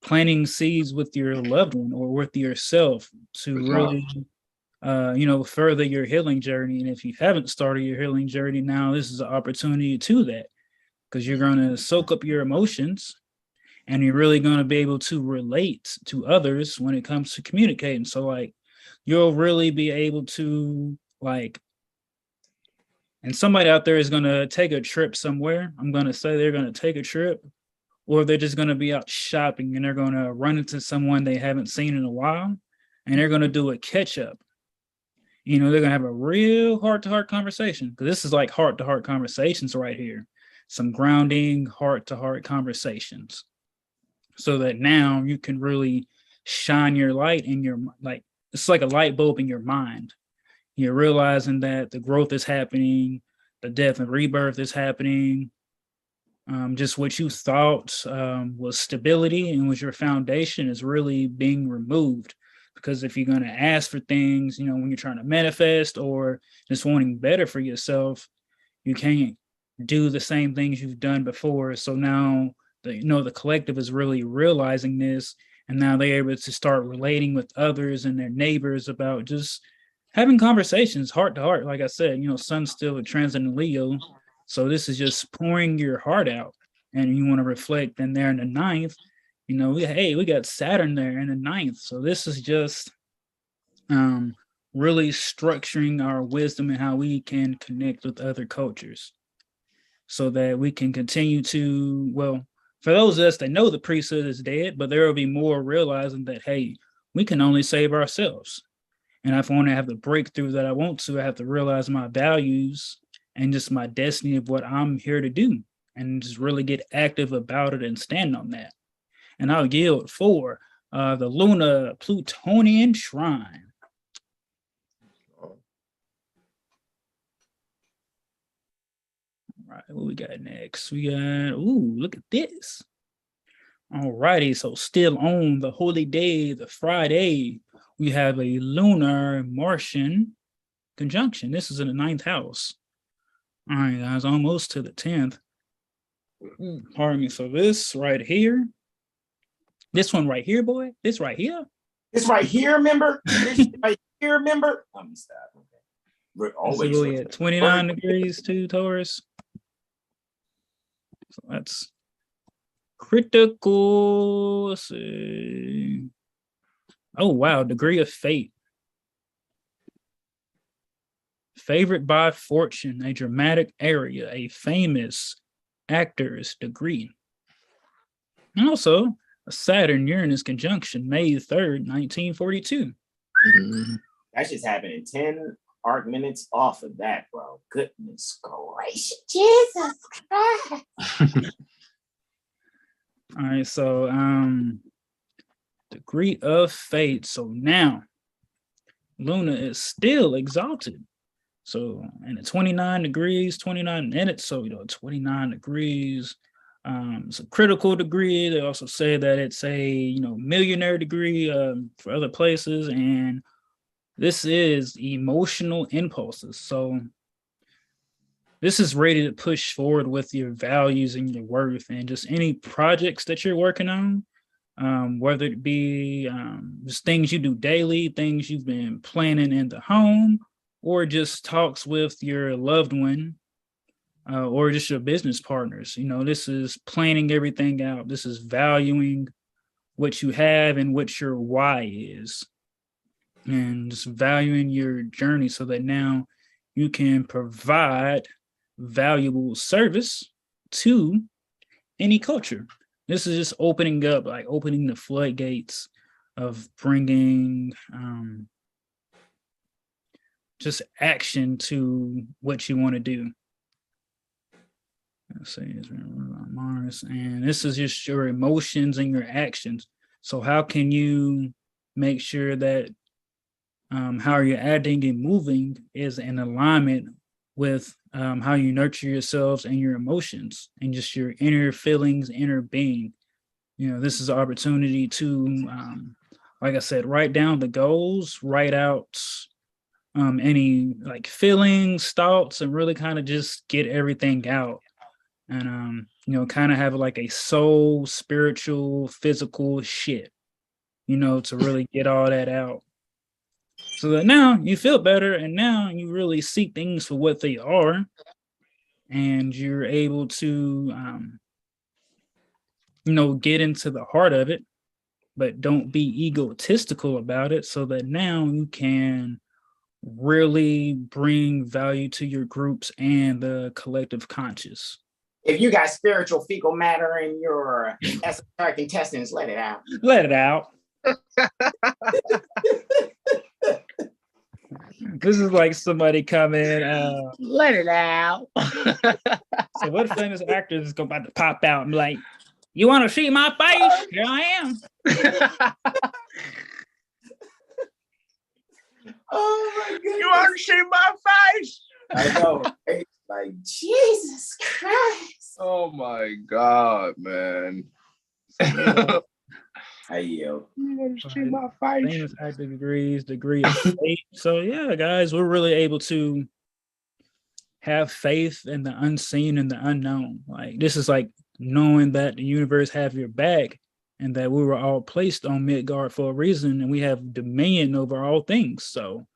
planting seeds with your loved one or with yourself to really, you know, further your healing journey. And if you haven't started your healing journey now, this is an opportunity to that, because you're going to soak up your emotions and you're really going to be able to relate to others when it comes to communicating. So like, you'll really be able to like, and somebody out there is going to take a trip somewhere. I'm going to say they're going to take a trip, or they're just going to be out shopping and they're going to run into someone they haven't seen in a while, and they're going to do a catch up. You know, they're going to have a real heart-to-heart conversation, because this is like heart-to-heart conversations right here. Some grounding heart-to-heart conversations, so that now you can really shine your light in your, like, it's like a light bulb in your mind. You're realizing that the growth is happening, the death and rebirth is happening. Just what you thought was stability and was your foundation is really being removed. Because if you're going to ask for things, you know, when you're trying to manifest or just wanting better for yourself, you can't do the same things you've done before. So now, the collective is really realizing this, and now they're able to start relating with others and their neighbors about just having conversations heart to heart. Like I said, you know, Sun's still a transit in Leo. So this is just pouring your heart out, and you want to reflect. And there in the 9th, you know, we got Saturn there in the 9th. So this is just really structuring our wisdom and how we can connect with other cultures, so that we can continue to, well, for those of us that know the priesthood is dead, but there will be more realizing that, hey, we can only save ourselves. And if I want to have the breakthrough that I want to, I have to realize my values and just my destiny of what I'm here to do, and just really get active about it and stand on that. And I'll yield for the Lunar Plutonian Shrine. All right, what we got next? We got, look at this. All righty, so still on the holy day, the Friday, we have a lunar Martian conjunction. This is in the 9th house. All right, guys, almost to the 10th. Pardon me. So this right here, this one right here, boy, this right here. This right here, remember? This right here, remember? Let me stop. Okay. We're always really at 29 degrees to Taurus. So that's critical. Let's see. Oh, wow. Degree of fate. Favored by fortune, a dramatic area, a famous actor's degree. And also a Saturn-Uranus conjunction, May 3rd, 1942. That just happened in 10 arc minutes off of that, bro. Goodness gracious. Jesus Christ. All right, so degree of fate. So now Luna is still exalted. So and at 29 degrees, 29 minutes. So 29 degrees. It's a critical degree. They also say that it's a millionaire degree for other places, and this is emotional impulses. So this is ready to push forward with your values and your worth and just any projects that you're working on, whether it be just things you do daily, things you've been planning in the home, or just talks with your loved one, or just your business partners. You know, this is planning everything out. This is valuing what you have and what your why is, and just valuing your journey so that now you can provide valuable service to any culture. This is just opening up, like opening the floodgates of bringing just action to what you want to do. Let's see, it's Mars, and this is just your emotions and your actions. So how can you make sure that how you're acting and moving is in alignment with how you nurture yourselves and your emotions and just your inner feelings, inner being? You know, this is an opportunity to, like I said, write down the goals, write out any like feelings, thoughts, and really kind of just get everything out. And, you know, kind of have like a soul, spiritual, physical shit, you know, to really get all that out. So that now you feel better and now you really see things for what they are. And you're able to, you know, get into the heart of it, but don't be egotistical about it, so that now you can really bring value to your groups and the collective conscious. If you got spiritual fecal matter in your esoteric intestines, let it out. Let it out. This is like somebody coming. Let it out. So what famous actor is about to pop out and be like, "You want to see my face? Here I am." Oh my goodness. You want to see my face? I know. Right? Like, Jesus Christ. Oh my God, man. I yield. You want to see my face? Famous actor degree of faith. So yeah, guys, we're really able to have faith in the unseen and the unknown. Like, this is like knowing that the universe have your back and that we were all placed on Midgard for a reason and we have dominion over all things. So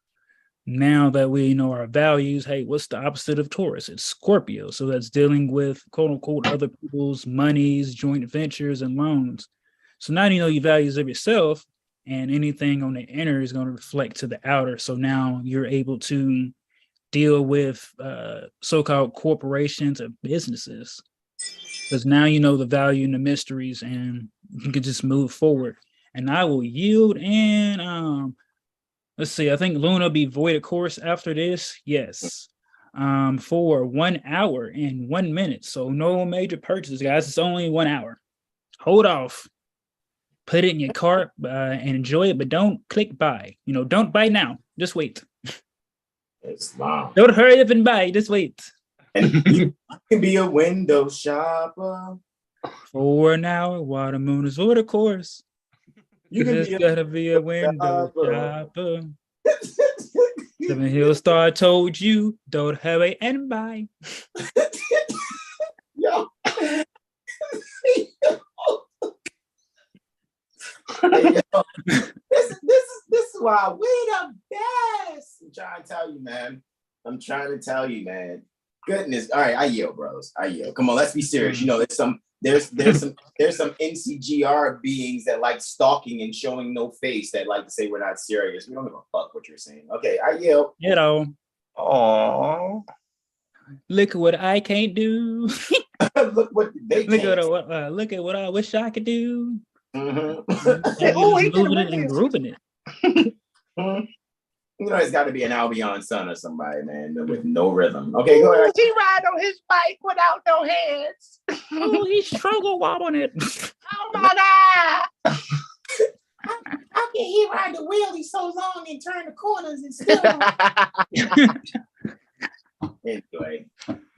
now that we know our values, hey, what's the opposite of Taurus? It's Scorpio. So that's dealing with quote unquote other people's monies, joint ventures, and loans. So now you know your values of yourself, and anything on the inner is going to reflect to the outer. So now you're able to deal with so-called corporations and businesses, because now you know the value and the mysteries, and you can just move forward. And I will yield. And let's see, I think Luna will be void of course after this. Yes. For 1 hour and 1 minute. So no major purchases, guys. It's only 1 hour. Hold off. Put it in your cart and enjoy it, but don't click buy. You know, don't buy now. Just wait. It's long. Don't hurry up and buy. Just wait. And you can be a window shopper. For an hour while the moon is void of course. You can Just be gotta be a window shopper. shopper. 7HealStar told you, don't hurry and buy. Yo. Hey, yo. This is why we the best. I'm trying to tell you, man. Goodness. All right, I yield, bros. I yield. Come on, let's be serious. You know, there's some NCGR beings that like stalking and showing no face that like to say we're not serious. We don't give a fuck what you're saying. Okay, I yield. You know. Oh, Look at what I can't do. Look what they Look at what I wish I could do. Mm-hmm. Oh, he's moving it and grooving it. Mm-hmm. You know, it's got to be an Albion son or somebody, man, with no rhythm. Okay, go ahead. he ride on his bike without no hands. Oh, he's struggle wobbling it. Oh my God. How can he ride the wheelie so long and turn the corners and still? Anyway,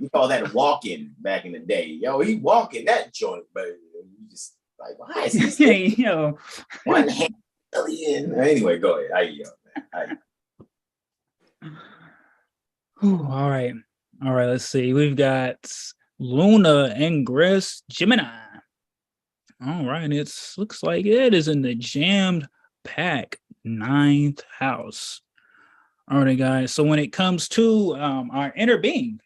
we call that walking back in the day. Yo, he walking that joint, but you just like, why is he Yo. one hand alien? Anyway, go ahead. I yell, man. All right. All right, let's see. We've got Luna Ingress Gemini. All right, looks like it is in the jammed pack 9th house. All right, guys. So when it comes to our inner being,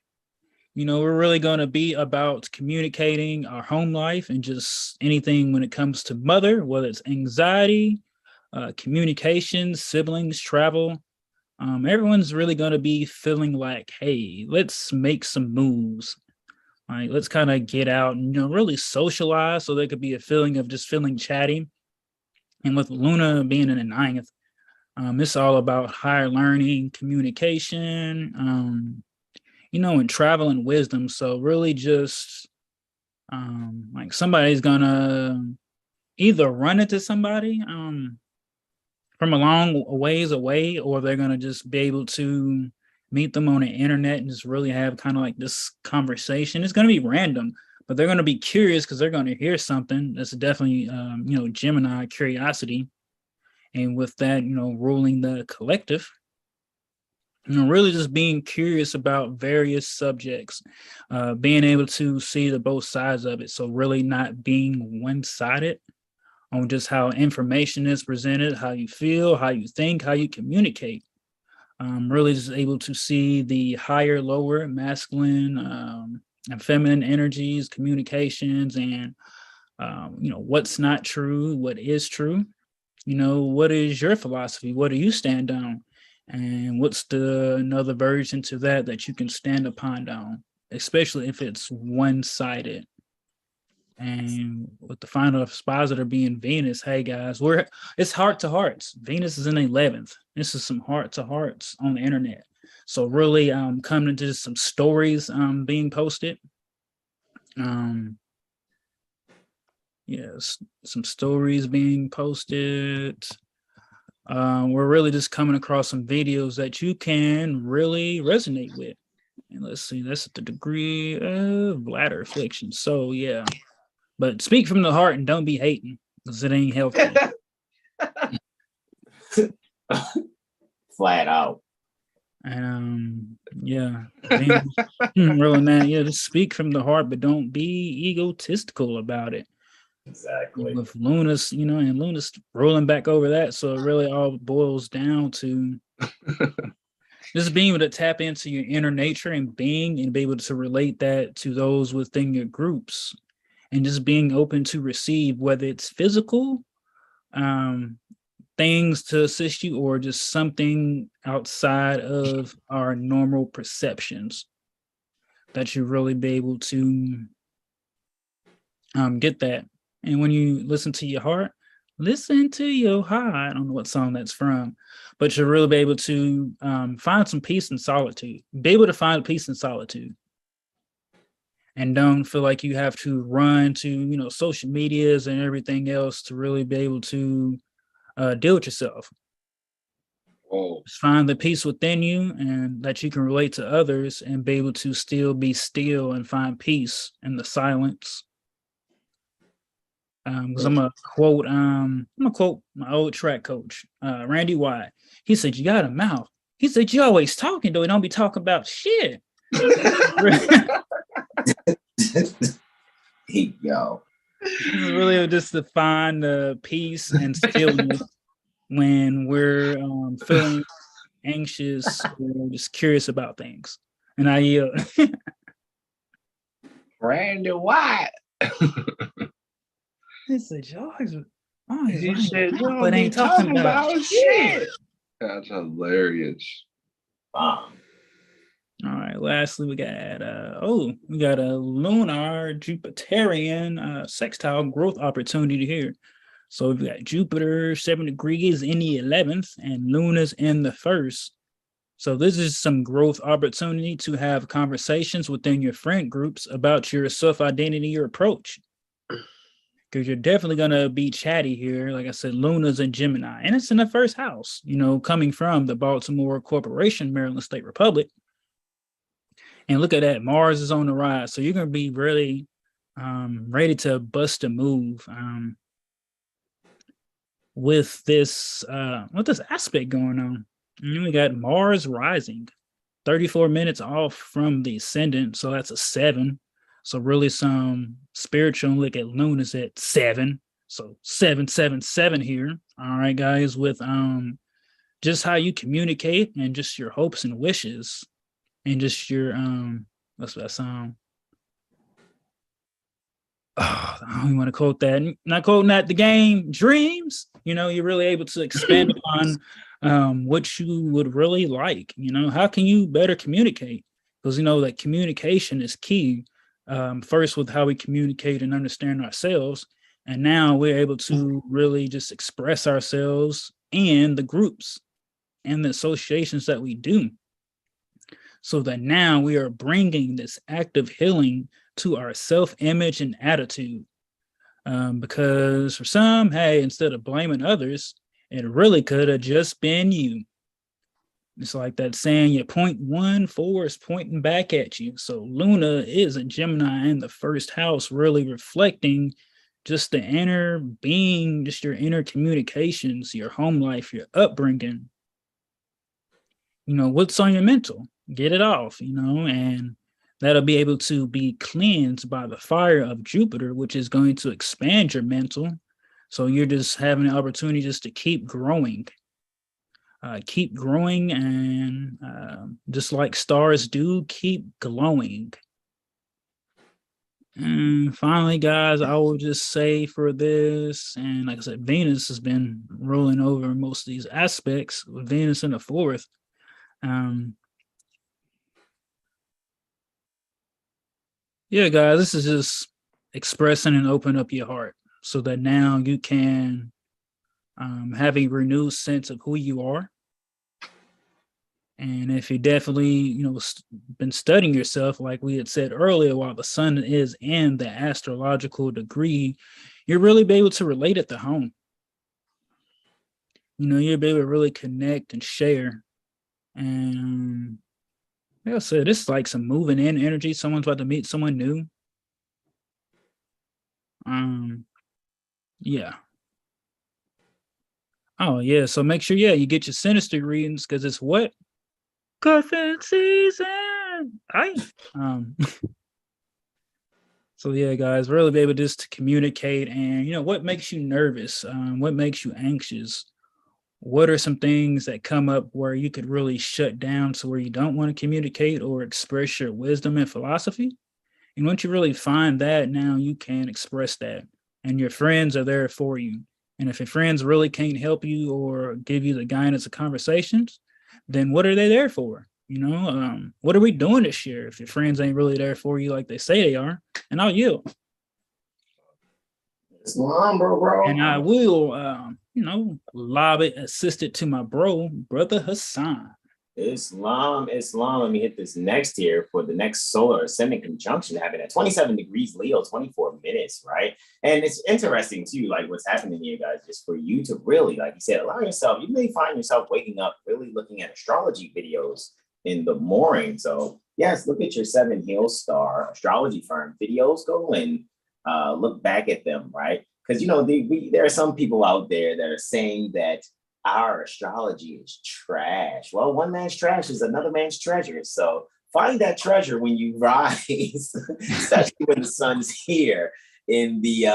we're really going to be about communicating our home life and just anything when it comes to mother, whether it's anxiety, communication, siblings, travel. Everyone's really going to be feeling like, hey, let's make some moves. Like, let's kind of get out and, really socialize. So there could be a feeling of just feeling chatty. And with Luna being in the 9th, it's all about higher learning, communication, and travel and wisdom. So really just like somebody's gonna either run into somebody from a long ways away, or they're gonna just be able to meet them on the internet and just really have kind of like this conversation. It's gonna be random, but they're gonna be curious because they're gonna hear something that's definitely Gemini curiosity. And with that, ruling the collective, really just being curious about various subjects, being able to see the both sides of it. So really not being one-sided on just how information is presented, how you feel, how you think, how you communicate. Really just able to see the higher, lower, masculine, and feminine energies, communications, and what's not true, what is true. What is your philosophy? What do you stand on? And what's another version to that you can stand upon on, especially if it's one-sided. And with the final expositor being Venus, hey guys, it's heart to hearts. Venus is in the 11th. This is some heart to hearts on the internet. So really coming into some stories being posted. Yes, some stories being posted. We're really just coming across some videos that you can really resonate with. And let's see, that's the degree of bladder affliction. So yeah, but speak from the heart and don't be hating because it ain't healthy. Flat out. And yeah, really, man, yeah, just speak from the heart, but don't be egotistical about it. Exactly. With Luna's, and Luna's rolling back over that. So it really all boils down to just being able to tap into your inner nature and be able to relate that to those within your groups, and just being open to receive, whether it's physical things to assist you or just something outside of our normal perceptions, that you really be able to get that. And when you listen to your heart, listen to your heart. I don't know what song that's from, but you'll really be able to find some peace and solitude. Be able to find peace and solitude. And don't feel like you have to run to, social medias and everything else to really be able to deal with yourself. Whoa. Just find the peace within you and that you can relate to others and be able to still be still and find peace in the silence. Because I'm gonna quote my old track coach, Randy White. He said, "You got a mouth." He said, "You always talking though. You don't be talking about shit." Yo. Really just to find the peace and stillness when we're feeling anxious or just curious about things. And I yield. Randy White. He said, "George, He said, but ain't talking about shit." That's hilarious. Wow. All right. Lastly, we got a lunar Jupiterian sextile growth opportunity here. So we've got Jupiter 7 degrees in the 11th and Luna's in the 1st. So this is some growth opportunity to have conversations within your friend groups about your self-identity or approach. Because you're definitely going to be chatty here. Like I said, Luna's in Gemini, and it's in the 1st house, coming from the Baltimore Corporation, Maryland State Republic. And look at that, Mars is on the rise. So you're going to be really ready to bust a move with this aspect going on. And then we got Mars rising. 34 minutes off from the ascendant, so that's a 7. So really some spiritual look at Lunar is at 7. So 777 here. All right, guys, with just how you communicate and just your hopes and wishes and just your what's that song? Oh, I don't even want to quote that. Not quoting that the game dreams. You're really able to expand upon what you would really like. How can you better communicate? Because that communication is key. First with how we communicate and understand ourselves, and now we're able to really just express ourselves in the groups and the associations that we do, so that now we are bringing this active healing to our self-image and attitude. Because for some, hey, instead of blaming others, it really could have just been you. It's like that saying, your 0.14 is pointing back at you. So Luna is a Gemini in the first house, really reflecting just the inner being, just your inner communications, your home life, your upbringing. What's on your mental? Get it off, and that'll be able to be cleansed by the fire of Jupiter, which is going to expand your mental. So you're just having the opportunity just to keep growing. And just like stars do, keep glowing. And finally, guys, I will just say for this, and like I said, Venus has been rolling over most of these aspects, with Venus in the 4th. Yeah, guys, this is just expressing and open up your heart so that now you can have a renewed sense of who you are. And if you definitely, been studying yourself, like we had said earlier, while the sun is in the astrological degree, you'll really be able to relate it to home. You'll be able to really connect and share. And like I said, this is like some moving in energy. Someone's about to meet someone new. Yeah. Oh, yeah. So make sure, you get your Synastry readings, because it's what? Cuffing season. So yeah, guys, really be able just to communicate, and what makes you nervous? What makes you anxious? What are some things that come up where you could really shut down to where you don't want to communicate or express your wisdom and philosophy? And once you really find that, now you can express that, and your friends are there for you. And if your friends really can't help you or give you the guidance of conversations, then what are they there for? What are we doing this year if your friends ain't really there for you like they say they are? And I'll yield. Islam, bro. And I will, lob it, assist it to my brother Hassan. Islam. Let me hit this next here for the next solar ascendant conjunction happening at 27 degrees Leo, 24 minutes, right? And it's interesting too, like what's happening here, guys, just for you to really, like you said, allow yourself, you may find yourself waking up really looking at astrology videos in the morning. So yes, look at your 7HealStar Astrology Firm videos. Go and look back at them, right? Because there are some people out there that are saying that our astrology is trash. Well, one man's trash is another man's treasure. So find that treasure when you rise, especially when the sun's here in the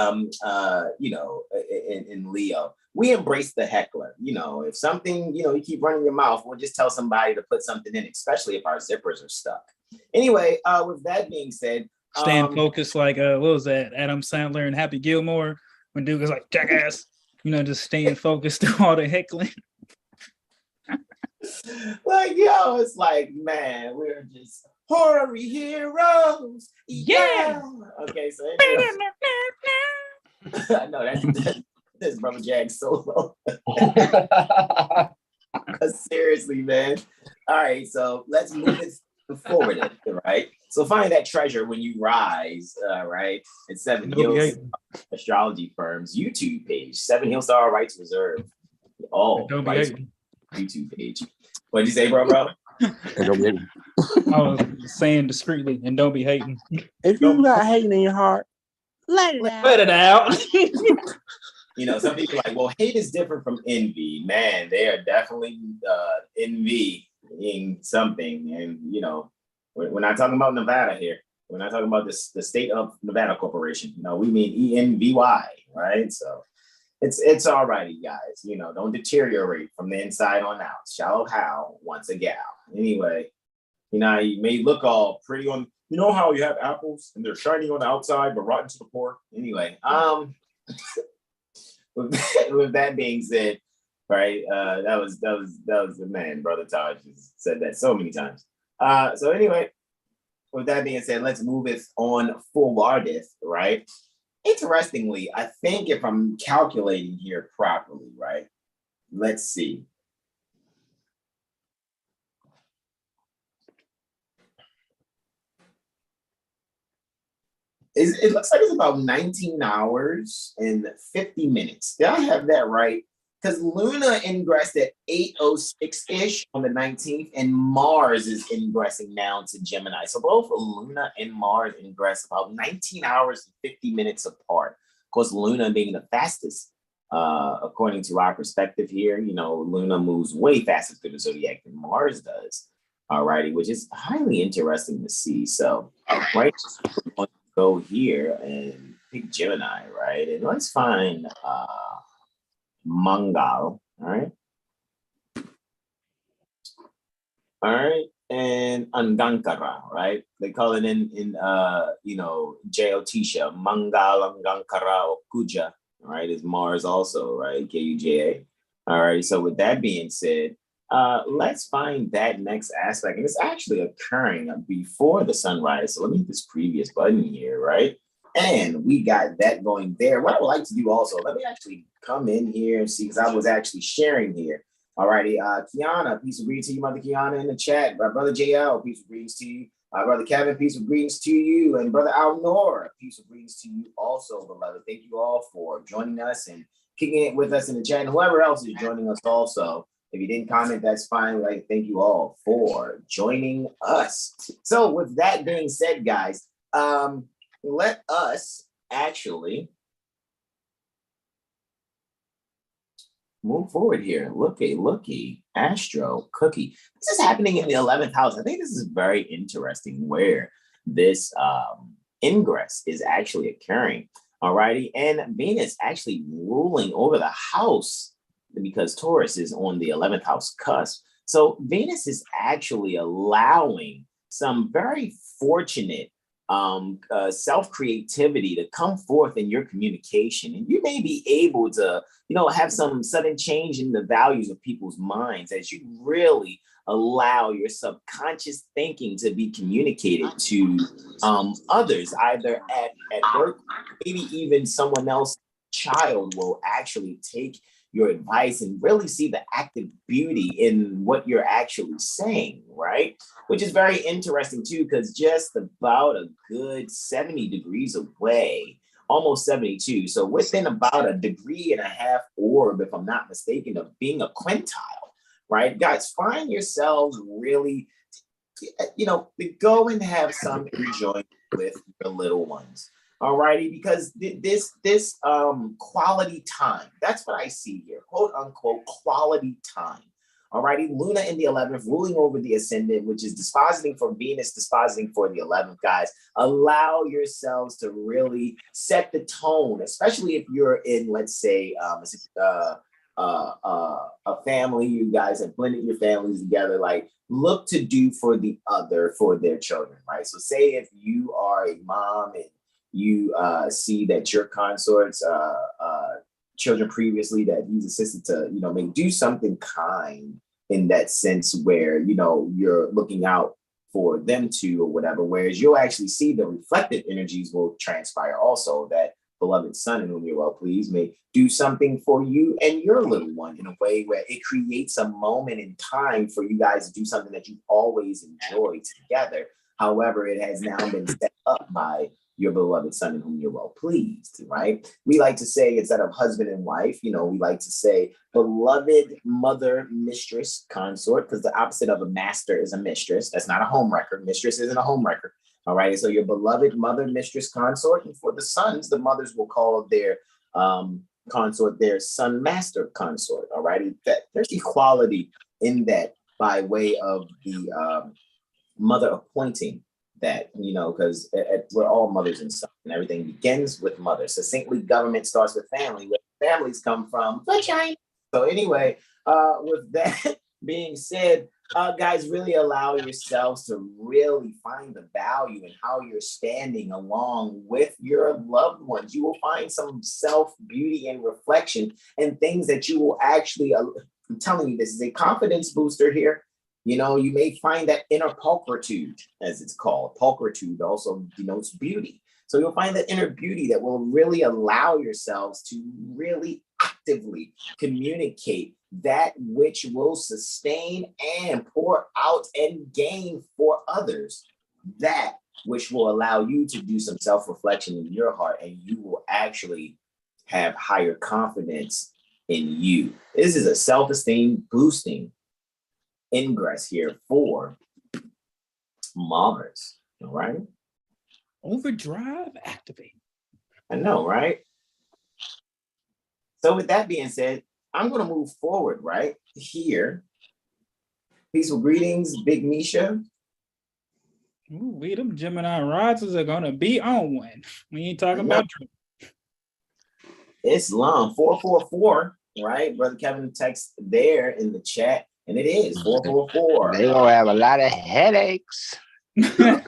in Leo. We embrace the heckler. If something, you keep running your mouth, we'll just tell somebody to put something in, especially if our zippers are stuck. Anyway, with that being said, staying focused, like what was that? Adam Sandler and Happy Gilmore, when dude was like, jackass. Just staying focused through all the heckling. It's like, man, we're just horror heroes. Yeah. Okay, so I know that's Brother Jack's solo. Seriously, man. All right, so let's move it forward, right? So find that treasure when you rise, right? At 7HealStar Astrology Firm's YouTube page, 7HealStar Rights Reserve. Rights YouTube page. What did you say, bro? I was saying discreetly, and don't be hating. If you got hating in your heart, let it out. Some people are like, well, hate is different from envy. Man, they are definitely envy. in something. And, you know, we're not talking about Nevada here. We're not talking about the state of Nevada Corporation. You know, we mean ENVY, right? So it's all righty, guys. You know, don't deteriorate from the inside on out. Shallow how once a gal. Anyway, you know, you may look all pretty on, you know how you have apples and they're shiny on the outside but rotten to the core. Anyway, with that being said, right? That was the man, Brother Taj has said that so many times. So anyway, with that being said, let's move it on forwardeth, right? Interestingly, I think if I'm calculating here properly, right? Let's see. It looks like it's about 19 hours and 50 minutes. Did I have that right? Because Luna ingressed at 8:06-ish on the 19th, and Mars is ingressing now to Gemini. So both Luna and Mars ingress about 19 hours and 50 minutes apart. Of course, Luna being the fastest, according to our perspective here, you know, Luna moves way faster through the zodiac than Mars does. Alrighty, which is highly interesting to see. So, right, we're going to go here and pick Gemini, right? And let's find Mangal, all right? All right, and Angankara, right? They call it in you know, Jyotisha, Mangal, Angankara, or Kuja, right? Is Mars also, right? Kuja. All right, so with that being said, let's find that next aspect. And it's actually occurring before the sunrise. So let me hit this previous button here, right? And we got that going there. What I would like to do also, let me actually come in here and see, because I was actually sharing here. All righty, Kiana, peace of greetings to you, Mother Kiana in the chat. Brother JL, peace of greetings to you. Brother Kevin, peace of greetings to you. And Brother Al-Noor, peace of greetings to you also, beloved. Thank you all for joining us and kicking it with us in the chat. And whoever else is joining us also. If you didn't comment, that's fine. Like, thank you all for joining us. So with that being said, guys, let us actually move forward here. Looky, Astro Cookie. This is happening in the 11th house. I think this is very interesting where this ingress is actually occurring. Alrighty, and Venus actually ruling over the house, because Taurus is on the 11th house cusp. So Venus is actually allowing some very fortunate self-creativity to come forth in your communication. And you may be able to, you know, have some sudden change in the values of people's minds as you really allow your subconscious thinking to be communicated to others, either at work, maybe even someone else's child will actually take your advice and really see the active beauty in what you're actually saying, right? Which is very interesting too, because just about a good 70 degrees away, almost 72. So within about a degree and a half orb, if I'm not mistaken, of being a quintile, right? Guys, find yourselves really, you know, go and have some enjoyment with your little ones. Alrighty, because this quality time, that's what I see here, quote unquote quality time. Alrighty, Luna in the 11th, ruling over the ascendant, which is dispositing for Venus, dispositing for the 11th, guys. Allow yourselves to really set the tone, especially if you're in, let's say, a family. You guys have blended your families together. Like, look to do for the other, for their children, right? So, say if you are a mom and you see that your consort's children previously that he's assisted to, you know, maybe do something kind in that sense where, you know, you're looking out for them to or whatever, whereas you'll actually see the reflected energies will transpire also that beloved son in whom you're well pleased may do something for you and your little one in a way where it creates a moment in time for you guys to do something that you've always enjoyed together. However, it has now been set up by your beloved son in whom you're well pleased, right? We like to say, instead of husband and wife, you know, we like to say beloved mother, mistress, consort, because the opposite of a master is a mistress. That's not a home wrecker. Mistress isn't a home wrecker. All right. So your beloved mother, mistress, consort. And for the sons, the mothers will call their consort their son, master, consort. All righty. There's equality in that by way of the mother appointing that, you know, because we're all mothers and sons, and everything begins with mother. Succinctly, government starts with family, where families come from vagina. So anyway, with that being said, guys, really allow yourselves to really find the value in how you're standing along with your loved ones. You will find some self-beauty and reflection and things that you will actually, I'm telling you, this is a confidence booster here. You know, you may find that inner pulchritude, as it's called. Pulchritude also denotes beauty. So you'll find that inner beauty that will really allow yourselves to really actively communicate that which will sustain and pour out and gain for others. That which will allow you to do some self-reflection in your heart, and you will actually have higher confidence in you. This is a self-esteem boosting ingress here for Mars. All right. Overdrive activate. I know, right? So with that being said, I'm going to move forward right here. Peaceful greetings, Big Misha. Ooh, them Gemini risers are going to be on one. We ain't talking about Islam 444, right? Brother Kevin text there in the chat, and it is 444. They gonna have a lot of headaches. Drink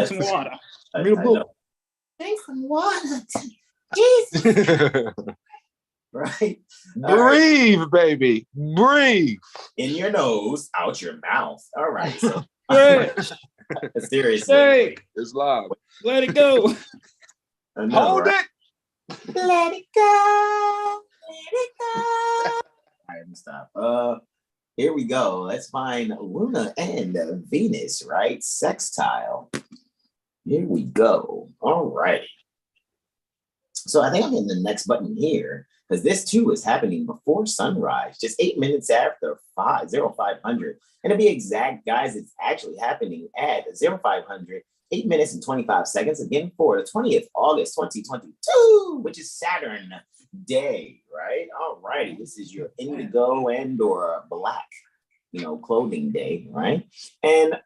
some water. Read a book. Drink some water. Jesus. Right? Breathe, baby. Breathe. In your nose, out your mouth. All right. So Hey, seriously. hey, It's live. let it go. I know, Hold right? it. Let it go. Let it go. All right, let me stop. Here we go. Let's find Luna and Venus, right? Sextile. Here we go. All right. So I think I'm hitting the next button here, because this too is happening before sunrise, just 8 minutes after 0500. And to be exact, guys, it's actually happening at 0500, 8 minutes and 25 seconds, again for the 20th August 2022, which is Saturn day, right? All righty, this is your indigo and or black, you know, clothing day, right? And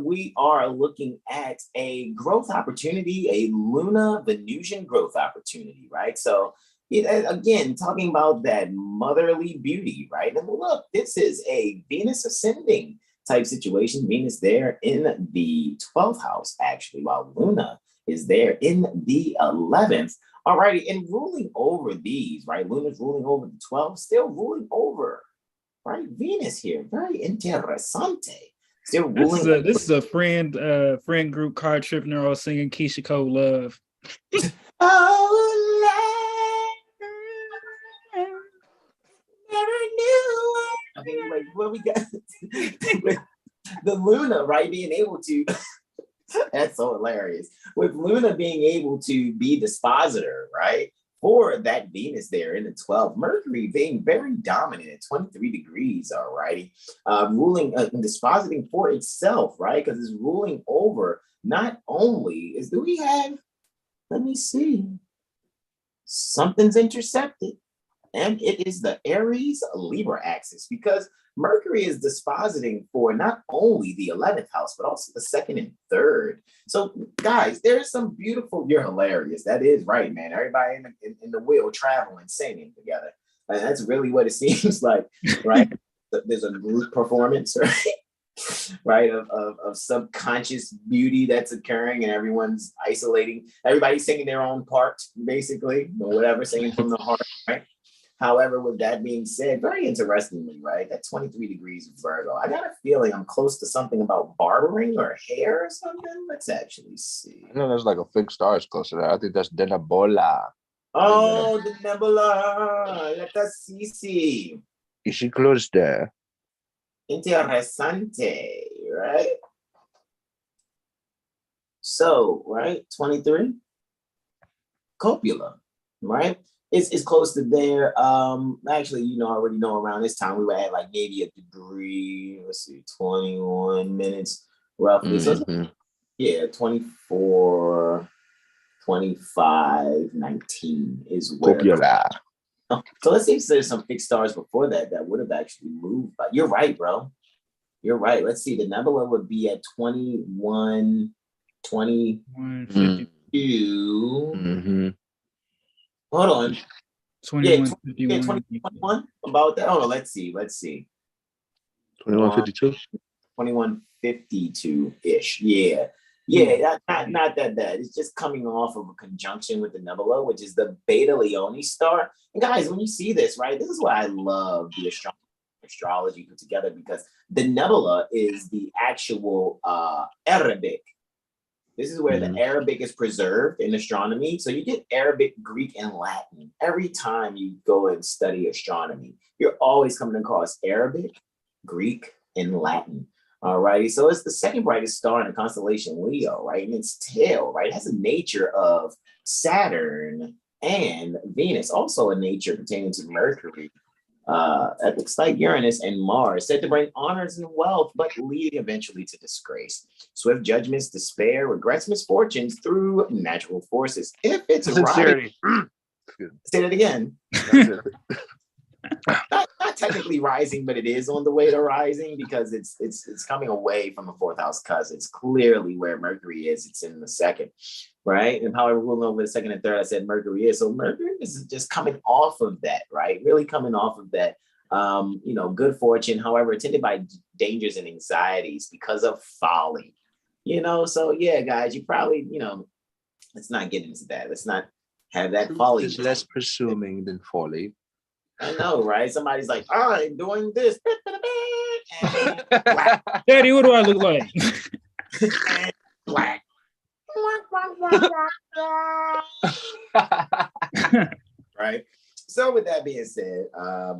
we are looking at a growth opportunity, a Luna Venusian growth opportunity, right? So again, talking about that motherly beauty, right? And look, this is a Venus ascending type situation. Venus there in the 12th house, actually, while Luna is there in the 11th. All righty, and ruling over these, right? Luna's ruling over the 12th, still ruling over, right? Venus here, very interessante. Still ruling. This is a friend group card trip neuro singing Keisha Cole Love. Oh, never knew. Okay, like what we got with the Luna, right? Being able to. That's so hilarious. With Luna being able to be dispositor, right? For that Venus there in the 12th, Mercury being very dominant at 23 degrees, all righty, ruling and dispositing for itself, right? Because it's ruling over not only is, do we have, let me see, something's intercepted, and it is the Aries Libra axis, because Mercury is dispositing for not only the 11th house, but also the 2nd and 3rd. So, guys, there's some beautiful, you're hilarious. That is right, man. Everybody in the wheel traveling, singing together. And that's really what it seems like, right? There's a group performance, right? Right, of subconscious beauty that's occurring, and everyone's isolating. Everybody's singing their own part, basically, or whatever, singing from the heart, right? However, with that being said, very interestingly, right, that 23 degrees of Virgo, I got a feeling I'm close to something about barbering or hair or something. Let's actually see. I know there's like a fixed star is close to that. I think that's Denabola. Oh, the nebula. Let us see. Is she close there? Interessante, right? So, right, 23. Copula, right? It's close to there. Actually, you know, I already know around this time we were at like maybe a degree. Let's see, 21 minutes roughly. Mm-hmm. So yeah, 24, 25, 19 is where. Copula. So let's see if there's some fixed stars before that that would have actually moved. But you're right, bro. You're right. Let's see. The nebula would be at 21, 22. Mm-hmm. Hold on. 21, Yeah, 2021. About that. Hold on. Let's see. 2152. 2152-ish. Yeah. Yeah, not that bad. It's just coming off of a conjunction with the nebula, which is the Beta Leone star. And guys, when you see this, right, this is why I love the astrology put together, because the nebula is the actual Arabic. This is where the Arabic is preserved in astronomy. So you get Arabic, Greek, and Latin. Every time you go and study astronomy, you're always coming across Arabic, Greek, and Latin. Alrighty, so it's the second brightest star in the constellation Leo, right? And its tail, right, it has a nature of Saturn and Venus, also a nature pertaining to Mercury. It looks like Uranus and Mars, said to bring honors and wealth, but leading eventually to disgrace. Swift judgments, despair, regrets, misfortunes through natural forces. If it's right, say that again. Not technically rising, but it is on the way to rising, because it's coming away from the fourth house, because it's clearly where Mercury is. It's in the second, right? And however, we'll know where the second and third, I said Mercury is. So Mercury is just coming off of that, right? Really coming off of that. Good fortune, however, attended by dangers and anxieties because of folly. So yeah, guys, you probably, let's not get into that. Let's not have that folly. It's less presuming than folly. I know, right? Somebody's like, I'm doing this. And Daddy, what do I look like? and black. Right? So with that being said,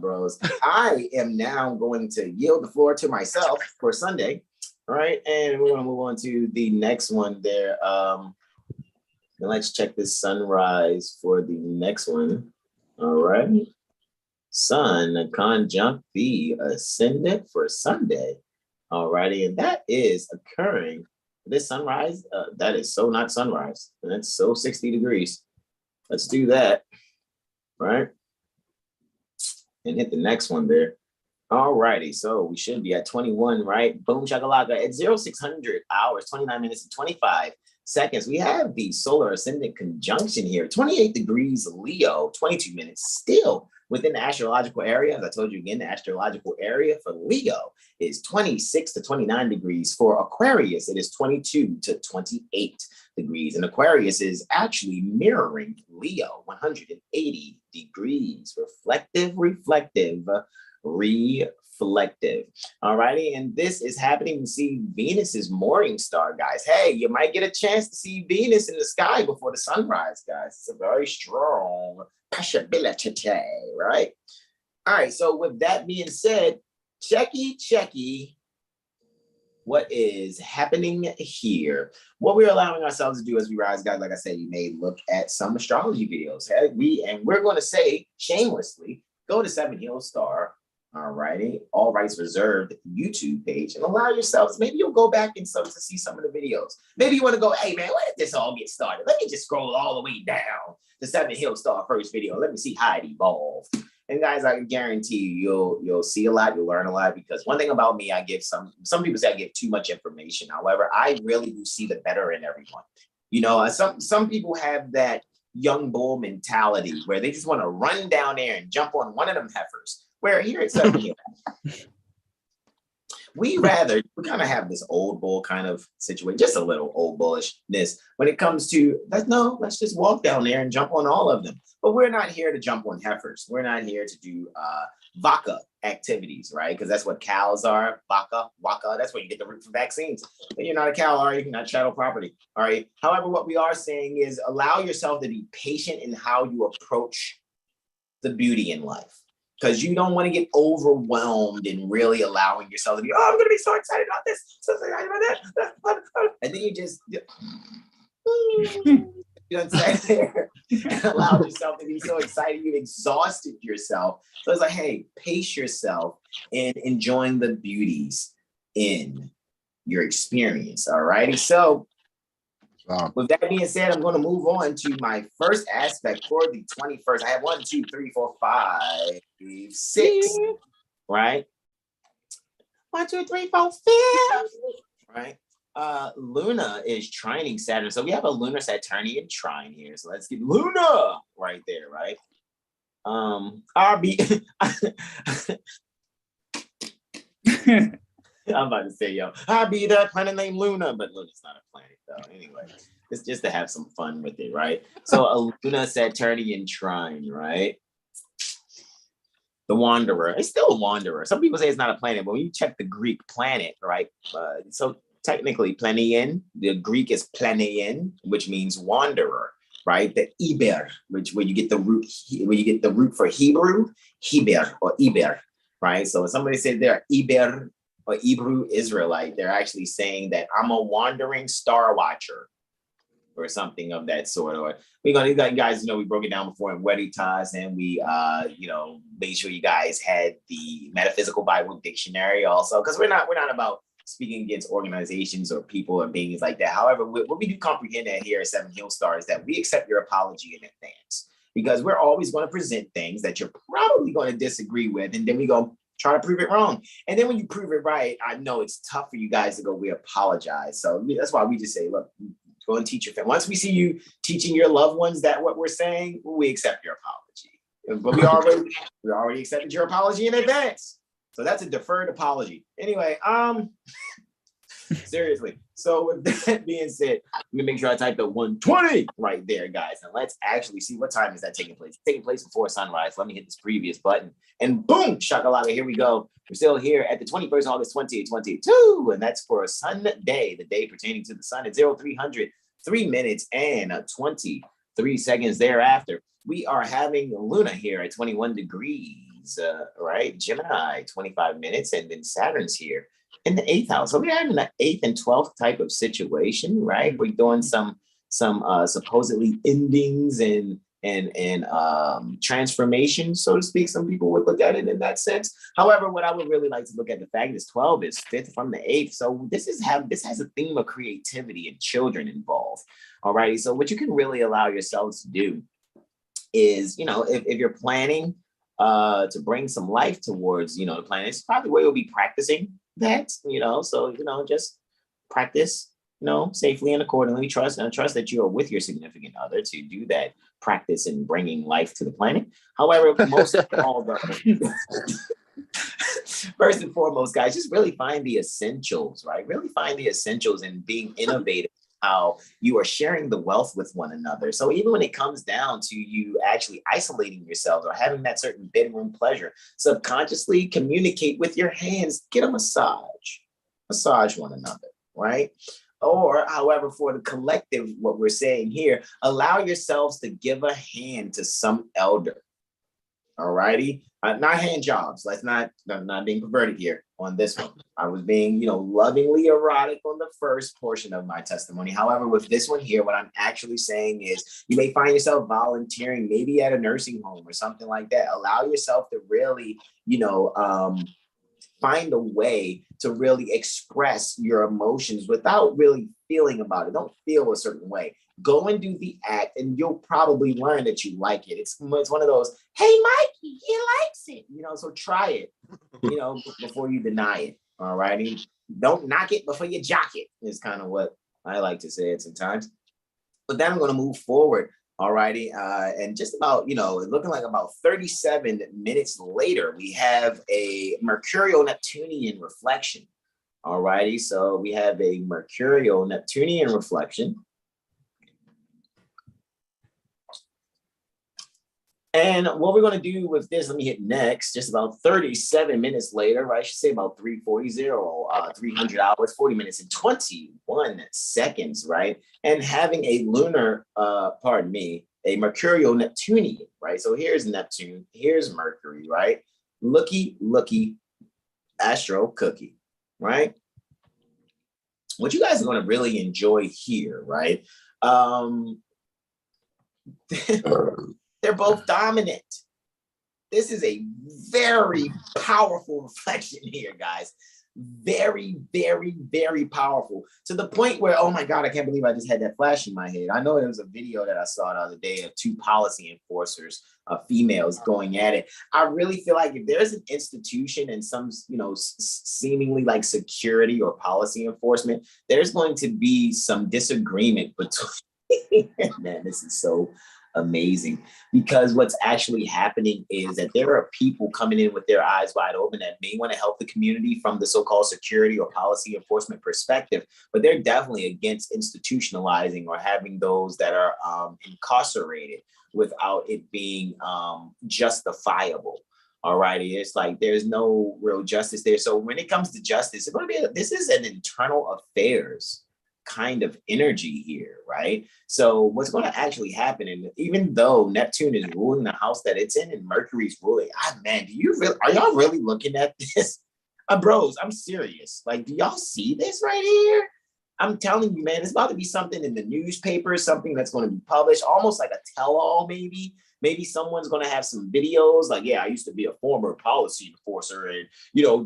bros, I am now going to yield the floor to myself for Sunday. All right. And we're going to move on to the next one there. Let's check this sunrise for the next one. All right. Sun conjunct the ascendant for Sunday. Alrighty, and that is occurring. This sunrise, that is so not sunrise. And that's so 60 degrees. Let's do that. Right? And hit the next one there. Alrighty, so we should be at 21, right? Boom shakalaka at 0600 hours, 29 minutes and 25 seconds. We have the solar ascendant conjunction here, 28 degrees Leo, 22 minutes still within the astrological area. As I told you again, the astrological area for Leo is 26 to 29 degrees. For Aquarius, it is 22 to 28 degrees. And Aquarius is actually mirroring Leo, 180 degrees. Reflective. All righty, and this is happening to see Venus's morning star, guys. Hey, you might get a chance to see Venus in the sky before the sunrise, guys. It's a very strong possibility, right? All right, so with that being said, checky, what is happening here? What we're allowing ourselves to do as we rise, guys, like I said, you may look at some astrology videos. We're going to say shamelessly, go to 7HealStar. All righty, all rights reserved YouTube page, and allow yourselves, maybe you'll go back and to see some of the videos. Maybe you want to go, hey man, where did this all get started? Let me just scroll all the way down to 7HealStar first video. Let me see how it evolved. And guys, I guarantee you'll see a lot, you'll learn a lot, because one thing about me, I give some people say I give too much information. However, I really do see the better in everyone. Some people have that young bull mentality where they just want to run down there and jump on one of them heifers. Where here at 7 Hill, we kind of have this old bull kind of situation, just a little old bullishness when it comes to, let's just walk down there and jump on all of them. But we're not here to jump on heifers. We're not here to do vaca activities, right? Because that's what cows are, vaca, that's where you get the root for vaccines. And you're not a cow, are you? You're not chattel property, all right? However, what we are saying is allow yourself to be patient in how you approach the beauty in life. Because you don't want to get overwhelmed and really allowing yourself to be, I'm going to be so excited about this, so excited about that. And then you just, and allow yourself to be so excited, you've exhausted yourself. So it's like, hey, pace yourself in enjoying the beauties in your experience. All righty. So With that being said, I'm going to move on to my first aspect for the 21st. I have 1, 2, 3, 4, 5, 6, right? 1, 2, 3, 4, 5, right? Luna is trining Saturn. So we have a lunar Saturnian trine here. So let's get Luna right there, right? RB. I'm about to say, yo, I'll be that planet named Luna, but Luna's not a planet, though. Anyway, it's just to have some fun with it, right? So a Luna Saturnian trine, right? The Wanderer. It's still a Wanderer. Some people say it's not a planet, but when you check the Greek planet, right? So technically, Planian, the Greek is Planian, which means wanderer, right? The Iber, which where you get the root for Hebrew, Heber or Iber, right? So when somebody said they're Iber or Hebrew Israelite, they're actually saying that I'm a wandering star watcher or something of that sort. Or we're gonna, guys, we broke it down before in Veritas, and we made sure you guys had the Metaphysical Bible Dictionary also, because we're not about speaking against organizations or people or beings like that. However, what we do comprehend that here at 7HealStar is that we accept your apology in advance, because we're always going to present things that you're probably going to disagree with, and then we go try to prove it wrong. And then when you prove it right, I know it's tough for you guys to go, we apologize. So that's why we just say, look, go and teach your family. Once we see you teaching your loved ones that what we're saying, we accept your apology. But we already accepted your apology in advance. So that's a deferred apology. Anyway, seriously. So with that being said, let me make sure I type the 120 right there, guys. And let's actually see what time is that taking place. It's taking place before sunrise. Let me hit this previous button. And boom, shakalaka, here we go. We're still here at the 21st August 2022. And that's for a Sunday, the day pertaining to the sun at 0300, 3 minutes and 23 seconds thereafter. We are having Luna here at 21 degrees, right? Gemini, 25 minutes, and then Saturn's here in the 8th house. So we're having an 8th and 12th type of situation, right? We're doing some supposedly endings and transformation, so to speak. Some people would look at it in that sense. However, what I would really like to look at, the fact is 12 is 5th from the 8th. So this has a theme of creativity and children involved. All righty. So what you can really allow yourselves to do is, if you're planning to bring some life towards, the planet, it's probably where you'll be practicing that, so, just practice, safely and accordingly. Trust that you are with your significant other to do that practice in bringing life to the planet. However, most of all, first and foremost, guys, just really find the essentials, right? Really find the essentials in being innovative, how you are sharing the wealth with one another. So even when it comes down to you actually isolating yourselves or having that certain bedroom pleasure, subconsciously communicate with your hands, get a massage one another, right? Or, however, for the collective, what we're saying here, allow yourselves to give a hand to some elder. All righty. Not hand jobs. I'm not being perverted here on this one. I was being, lovingly erotic on the first portion of my testimony. However, with this one here, what I'm actually saying is you may find yourself volunteering, maybe at a nursing home or something like that. Allow yourself to really, find a way to really express your emotions without really feeling about it. Don't feel a certain way. Go and do the act, and you'll probably learn that you like it. It's one of those, hey, Mikey, he likes it. So try it, before you deny it. All righty. Don't knock it before you jock it, is kind of what I like to say it sometimes. But then I'm going to move forward. All righty. And just about, looking like about 37 minutes later, we have a Mercurial Neptunian reflection. All righty. So we have a Mercurial Neptunian reflection. And what we're going to do with this, let me hit next, just about 37 minutes later, right? I should say about 300 hours, 40 minutes and 21 seconds, right? And having a lunar, a Mercurial Neptunian, right? So here's Neptune, here's Mercury, right? Looky, Astro cookie, right? What you guys are going to really enjoy here, right? They're both dominant. This is a very powerful reflection here, guys. very, very, very powerful, to the point where, oh my God, I can't believe I just had that flash in my head. I know there was a video that I saw the other day of two policy enforcers, females going at it. I really feel like if there's an institution and some, seemingly like security or policy enforcement, there's going to be some disagreement between, man, this is so amazing, because what's actually happening is that there are people coming in with their eyes wide open that may want to help the community from the so-called security or policy enforcement perspective, but they're definitely against institutionalizing or having those that are incarcerated without it being justifiable. All righty, it's like there's no real justice there. So when it comes to justice, it's going to be this is an internal affairs kind of energy here, right? So what's going to actually happen, and even though Neptune is ruling the house that it's in and Mercury's ruling, man, are y'all really looking at this? Bros, I'm serious. Like, do y'all see this right here? I'm telling you, man, it's about to be something in the newspaper, something that's going to be published, almost like a tell-all maybe. Maybe someone's going to have some videos like, yeah, I used to be a former policy enforcer, and,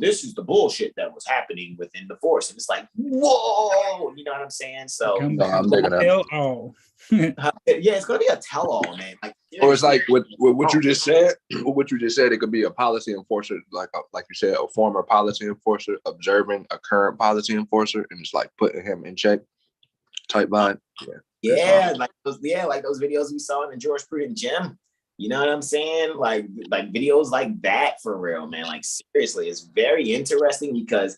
this is the bullshit that was happening within the force. And it's like, whoa, you know what I'm saying? So, tell-all. Yeah, it's going to be a tell-all, man. Like, or it's like what you just said. What you just said, it could be a policy enforcer, like you said, a former policy enforcer observing a current policy enforcer, and it's like putting him in check type vibe. Yeah, like those videos we saw in the George Prudent gym. You know what I'm saying? Like videos like that, for real, man. Like, seriously, it's very interesting because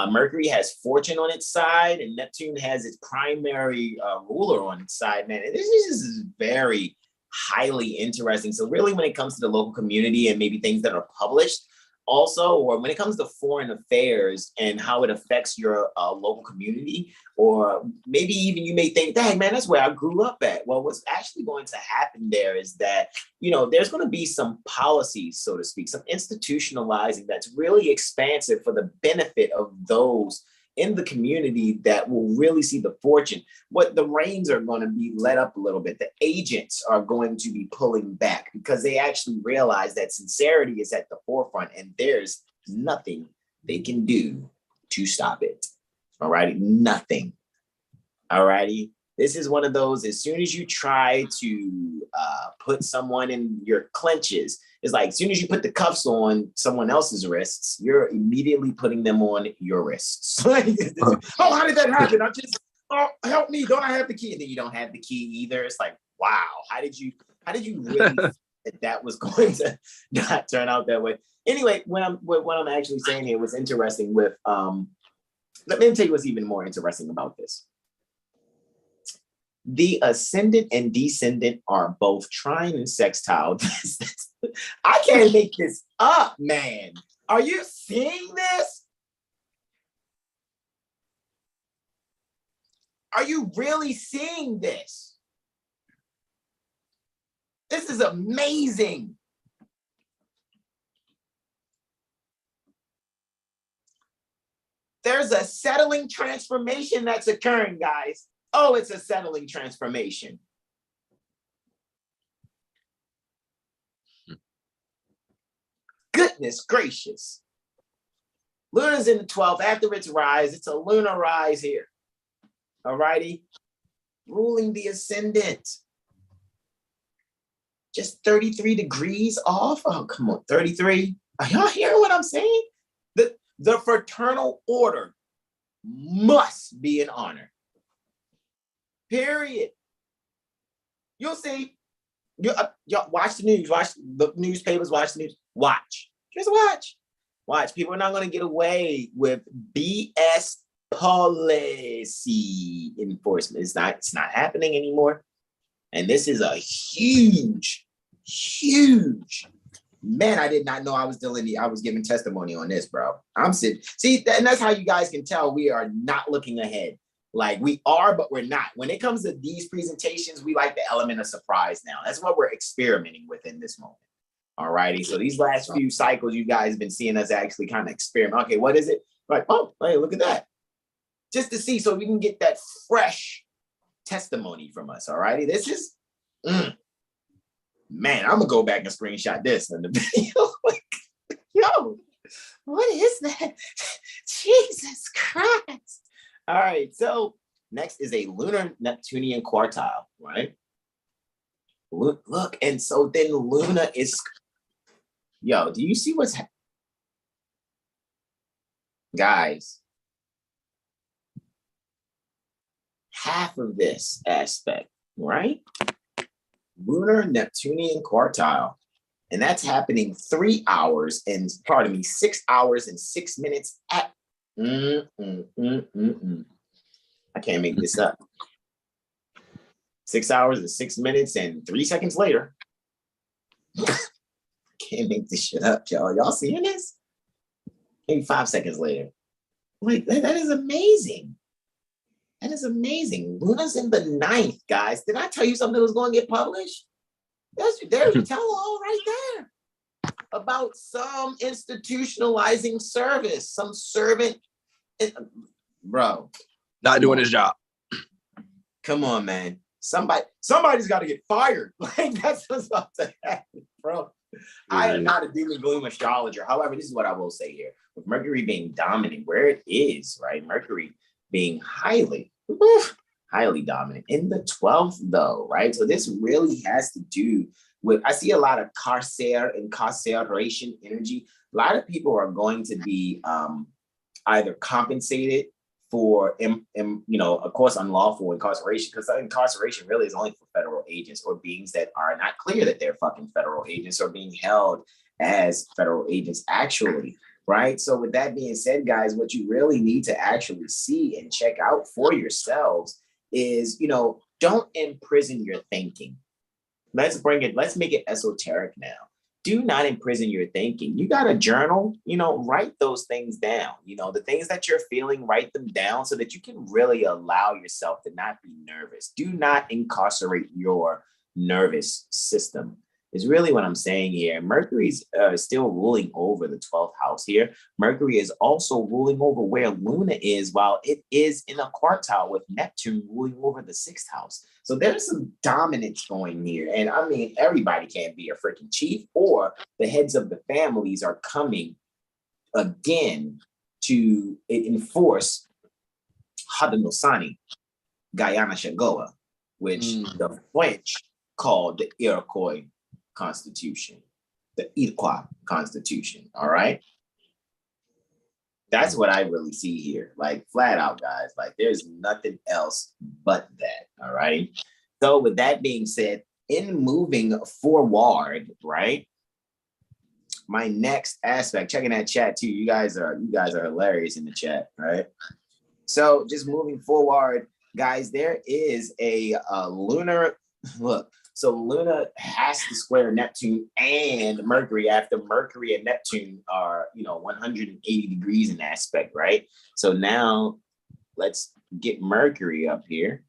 Mercury has fortune on its side and Neptune has its primary ruler on its side, man. And this is very highly interesting. So really, when it comes to the local community and maybe things that are published also, or when it comes to foreign affairs and how it affects your local community, or maybe even you may think, dang, man, that's where I grew up at. Well, what's actually going to happen there is that, there's going to be some policies, so to speak, some institutionalizing that's really expansive for the benefit of those in the community that will really see the fortune. What the reins are going to be let up a little bit. The agents are going to be pulling back because they actually realize that sincerity is at the forefront and there's nothing they can do to stop it. All righty, nothing. All righty. This is one of those, as soon as you try to put someone in your clenches, it's like, as soon as you put the cuffs on someone else's wrists, you're immediately putting them on your wrists. How did that happen? Help me. Don't I have the key? And then you don't have the key either. It's like, wow. How did you really think that was going to not turn out that way? Anyway, what I'm actually saying here was interesting with, let me tell you what's even more interesting about this. The ascendant and descendant are both trine and sextile. I can't make this up, man. Are you seeing this? Are you really seeing this? This is amazing. There's a settling transformation that's occurring, guys. Oh, it's a settling transformation. Goodness gracious. Lunar's in the 12th. After its rise, it's a lunar rise here. All righty. Ruling the ascendant. Just 33 degrees off. Oh, come on, 33. Are y'all hearing what I'm saying? The fraternal order must be in honor. Period. You'll see. Y'all watch the news. Watch the newspapers. Watch the news. Watch. Just watch. Watch. People are not going to get away with BS policy enforcement. It's not happening anymore. And this is a huge, man, I did not know I was giving testimony on this, bro. I'm sitting. See, and that's how you guys can tell we are not looking ahead. Like, we are, but we're not. When it comes to these presentations, we like the element of surprise now. That's what we're experimenting with in this moment. All righty. So these last few cycles, you guys have been seeing us actually kind of experiment. Okay, what is it? Like, oh, hey, look at that. Just to see, so we can get that fresh testimony from us. All righty. This is, man, I'm going to go back and screenshot this in the video. Like, yo, what is that? Jesus Christ. All right, so next is a lunar Neptunian quartile, right? Look, and so then Luna is, yo, do you see what's happening? Guys, half of this aspect, right? Lunar Neptunian quartile. And that's happening 3 hours and, 6 hours and 6 minutes at, I can't make this up. 6 hours and 6 minutes and 3 seconds later. Can't make this shit up, y'all. Y'all seeing this? Maybe 5 seconds later. Like, that is amazing. That is amazing. Luna's in the 9th, guys. Did I tell you something that was going to get published? There's your tell-all right there about some institutionalizing service, some servant. Bro. Not doing his job. Come on, man. Somebody's got to get fired. Like, that's what's about to happen, bro. I am not a doom and gloom astrologer. However, this is what I will say here. With Mercury being dominant, where it is, right? Mercury being highly dominant in the 12th, though, right? So this really has to do with, I see a lot of carcer and carceration energy. A lot of people are going to be either compensated for, of course, unlawful incarceration, because incarceration really is only for federal agents or beings that are not clear that they're fucking federal agents or being held as federal agents actually, right? So with that being said, guys, what you really need to actually see and check out for yourselves is, don't imprison your thinking. Let's make it esoteric now. Do not imprison your thinking. You got a journal, write those things down. The things that you're feeling, write them down so that you can really allow yourself to not be nervous. Do not incarcerate your nervous system. Is really what I'm saying here. Mercury's still ruling over the 12th house here. Mercury is also ruling over where Luna is, while it is in a quartile with Neptune ruling over the 6th house. So there's some dominance going here. And I mean, everybody can't be a freaking chief, or the heads of the families are coming again to enforce Haudenosaunee, Guyana Shagoa, which the French called the Iroquois Constitution, the Iroquois Constitution. All right. That's what I really see here. Like, flat out, guys. Like, there's nothing else but that. All right. So with that being said, in moving forward, right? My next aspect, checking that chat too. You guys are hilarious in the chat, right? So just moving forward, guys, there is a lunar look. So Luna has to square Neptune and Mercury after Mercury and Neptune are, 180 degrees in aspect, right? So now let's get Mercury up here.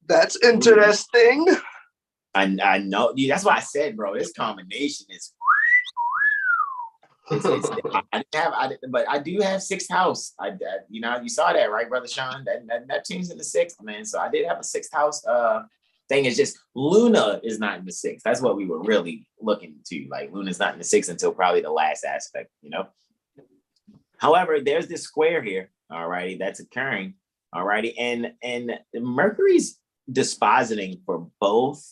That's interesting. I know. Dude, that's why I said, bro, this combination is. But I do have 6th house. You saw that, right, Brother Sean? That Neptune's in the 6th, man. So I did have a 6th house. Thing is just Luna is not in the 6th. That's what we were really looking to. Like, Luna's not in the 6th until probably the last aspect, However, there's this square here, alrighty, that's occurring, alrighty, and Mercury's dispositing for both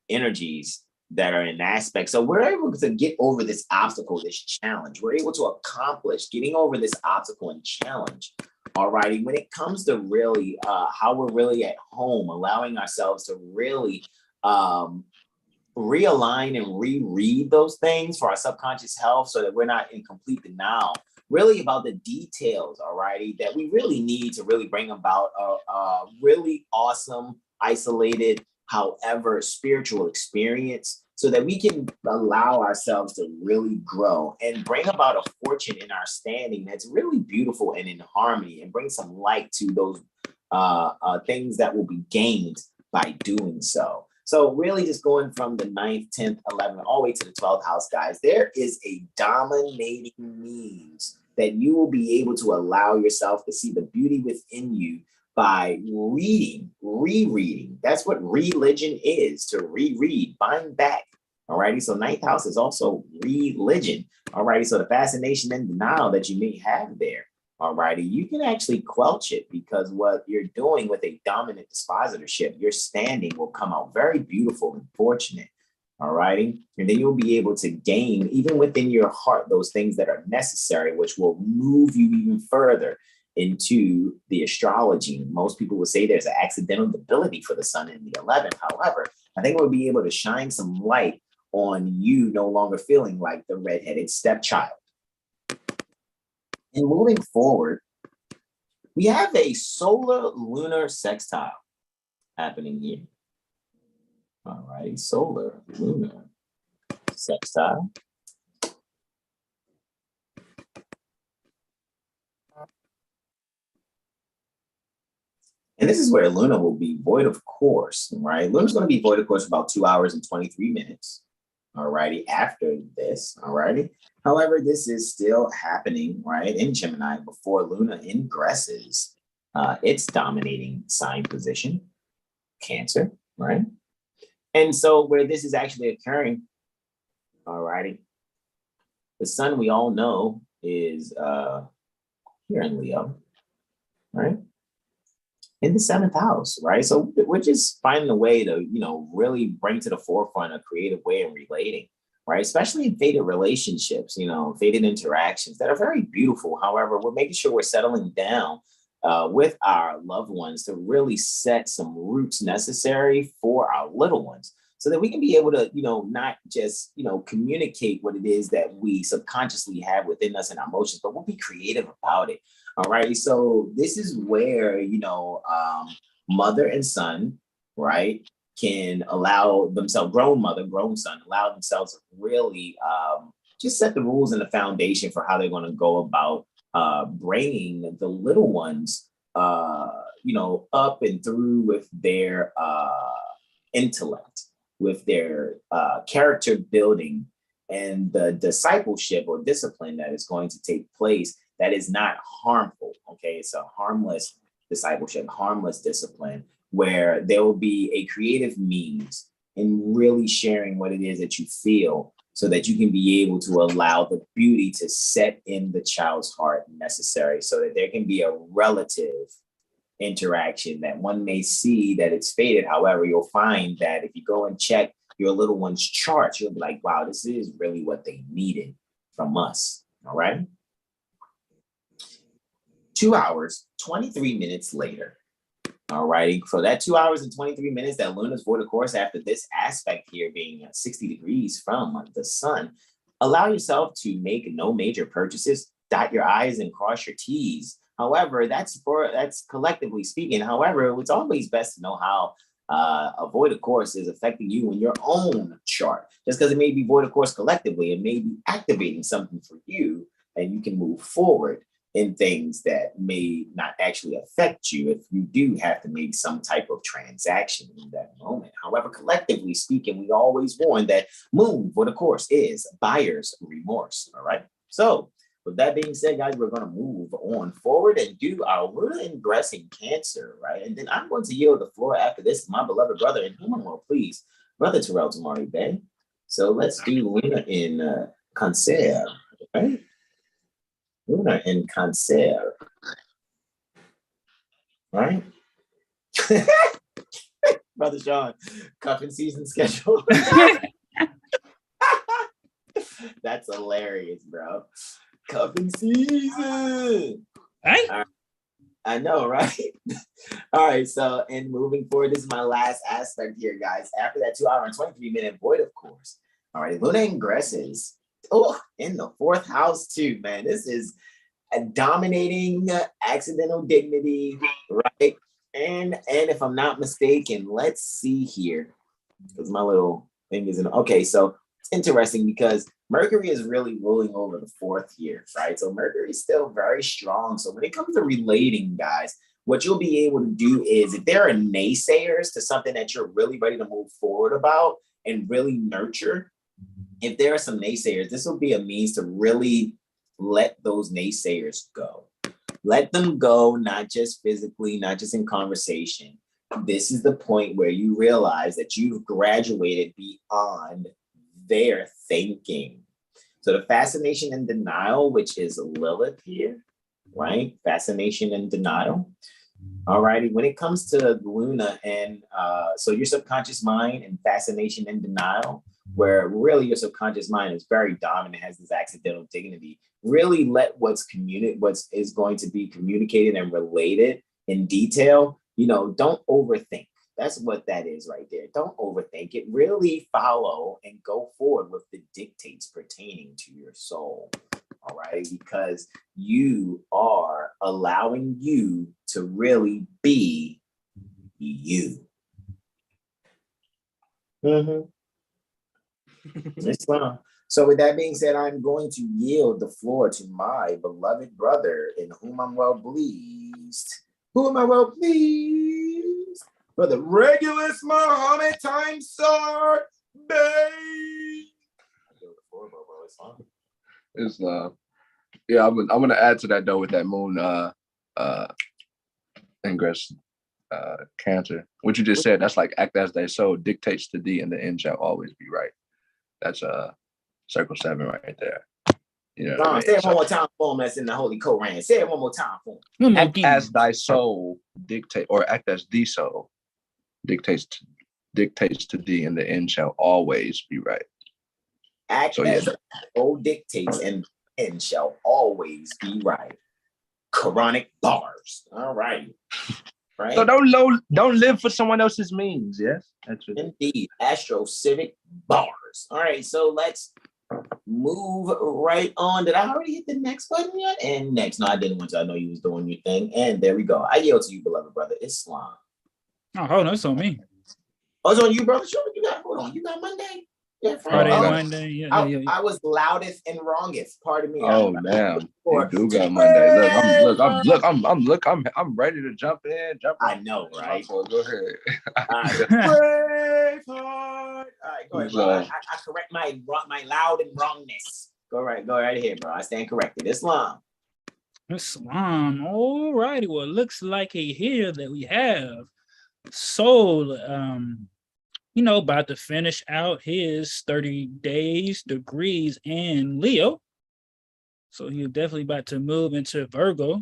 energies that are in aspect. So we're able to get over this obstacle, this challenge. We're able to accomplish getting over this obstacle and challenge. Alrighty, when it comes to really how we're really at home, allowing ourselves to really realign and reread those things for our subconscious health so that we're not in complete denial, really about the details, alrighty, that we really need to really bring about a really awesome, isolated, however, spiritual experience so that we can allow ourselves to really grow and bring about a fortune in our standing that's really beautiful and in harmony, and bring some light to those things that will be gained by doing so. So really just going from the 9th, 10th, 11th, all the way to the 12th house, guys, there is a dominating means that you will be able to allow yourself to see the beauty within you by reading, rereading. That's what religion is, to reread, buying back Alrighty, so ninth house is also religion. Alrighty, so the fascination and denial that you may have there. Alrighty, you can actually quelch it because what you're doing with a dominant dispositorship, your standing will come out very beautiful and fortunate. Alrighty, and then you'll be able to gain, even within your heart, those things that are necessary, which will move you even further into the astrology. Most people would say there's an accidental debility for the sun in the 11th. However, I think we'll be able to shine some light on you no longer feeling like the redheaded stepchild. And moving forward, we have a solar lunar sextile happening here. All right, solar lunar sextile. And this is where Luna will be void of course, right? Luna's going to be void of course for about 2 hours and 23 minutes. All righty, after this, all righty. However, this is still happening, right, in Gemini before Luna ingresses its dominating sign position, Cancer, right? And so where this is actually occurring, all righty, the sun we all know is here in Leo, right? In the 7th house, right? So we're just finding a way to, really bring to the forefront a creative way of relating, right? Especially in fated relationships, fated interactions that are very beautiful. However, we're making sure we're settling down with our loved ones to really set some roots necessary for our little ones so that we can be able to, not just, communicate what it is that we subconsciously have within us and our emotions, but we'll be creative about it. All right. So this is where, mother and son, right, can allow themselves, grown mother, grown son, allow themselves to really just set the rules and the foundation for how they're going to go about bringing the little ones, up and through with their intellect, with their character building and the discipleship or discipline that is going to take place that is not harmful. Okay, it's a harmless discipleship, harmless discipline, where there will be a creative means in really sharing what it is that you feel so that you can be able to allow the beauty to set in the child's heart necessary so that there can be a relative interaction that one may see that it's fated. However, you'll find that if you go and check your little one's chart, you'll be like, wow, this is really what they needed from us. All right. 2 hours, 23 minutes later. All righty. So that 2 hours and 23 minutes that Luna's void of course after this aspect here being 60 degrees from the sun, allow yourself to make no major purchases, dot your I's and cross your T's. However, that's collectively speaking. However, it's always best to know how a void of course is affecting you in your own chart. Just because it may be void of course collectively, it may be activating something for you and you can move forward in things that may not actually affect you if you do have to make some type of transaction in that moment. However, collectively speaking, we always warn that moon, void of course, is buyer's remorse. All right. So with that being said, guys, we're going to move on forward and do our Luna ingressing Cancer, right? And then I'm going to yield the floor after this to my beloved brother, and whom will please, Brother Terrell Tamari Bay. So let's do Luna in Cancer, right? Luna in Cancer, right? Brother Sean, cuffing season schedule. That's hilarious, bro. Cuffing season. Hey. Right. I know, right? All right, so and moving forward, this is my last aspect here, guys. After that 2 hour and 23 minute void, of course. All right, Luna ingresses. Oh, in the 4th house too, man. This is a dominating accidental dignity, right? And if I'm not mistaken, let's see here, because my little thing isn't okay. So it's interesting because Mercury is really ruling over the 4th here, right? So Mercury is still very strong. So when it comes to relating, guys, what you'll be able to do is if there are naysayers to something that you're really ready to move forward about and really nurture, if there are some naysayers, this will be a means to really let those naysayers go. Let them go, not just physically, not just in conversation. This is the point where you realize that you've graduated beyond their thinking. So the fascination and denial, which is Lilith here, right? Fascination and denial. All righty. When it comes to Luna and so your subconscious mind and fascination and denial, where really your subconscious mind is very dominant, has this accidental dignity. Really let what's is going to be communicated and related in detail. You know, don't overthink. That's what that is right there. Don't overthink it. Really follow and go forward with the dictates pertaining to your soul. All right, because you are allowing you to really be you. So with that being said, I'm going to yield the floor to my beloved brother in whom I'm well pleased. Who am I well pleased? Brother Regulus Muhammad Time Star Bay. It's yeah, I'm gonna add to that though with that moon ingress Cancer. What you just said, that's like act as thy soul dictates to thee, and the end shall always be right. That's circle 7 right there. You know, say it one more time for him. That's in the Holy Koran. Say it one more time for him. Act as thy soul dictate, or act as the soul dictates to thee, and the end shall always be right. Act as the soul dictates, and the end shall always be right. Quranic bars. All right. Right. So don't live for someone else's means. Yes, that's it. Indeed, AstroCivic bars. All right, so let's move right on. Did I already hit the next button yet? And next, no, I didn't want you. I know you was doing your thing, and there we go. I yield to you, beloved brother Islam. Oh, hold on, it's on me. Oh, it's on you, brother. Sure, you got. Hold on, you got Monday. Yeah, Friday, Monday. Yeah. I was loudest and wrongest. Pardon me. Oh man, you do got Monday. Look, I'm ready to jump in. I know, right? Go ahead. All right, all right, go ahead, bro. I correct my loud and wrongness. Go right ahead, bro. I stand corrected. Islam. All righty. Well, it looks like here that we have Soul. About to finish out his 30 days degrees in Leo. So he's definitely about to move into Virgo.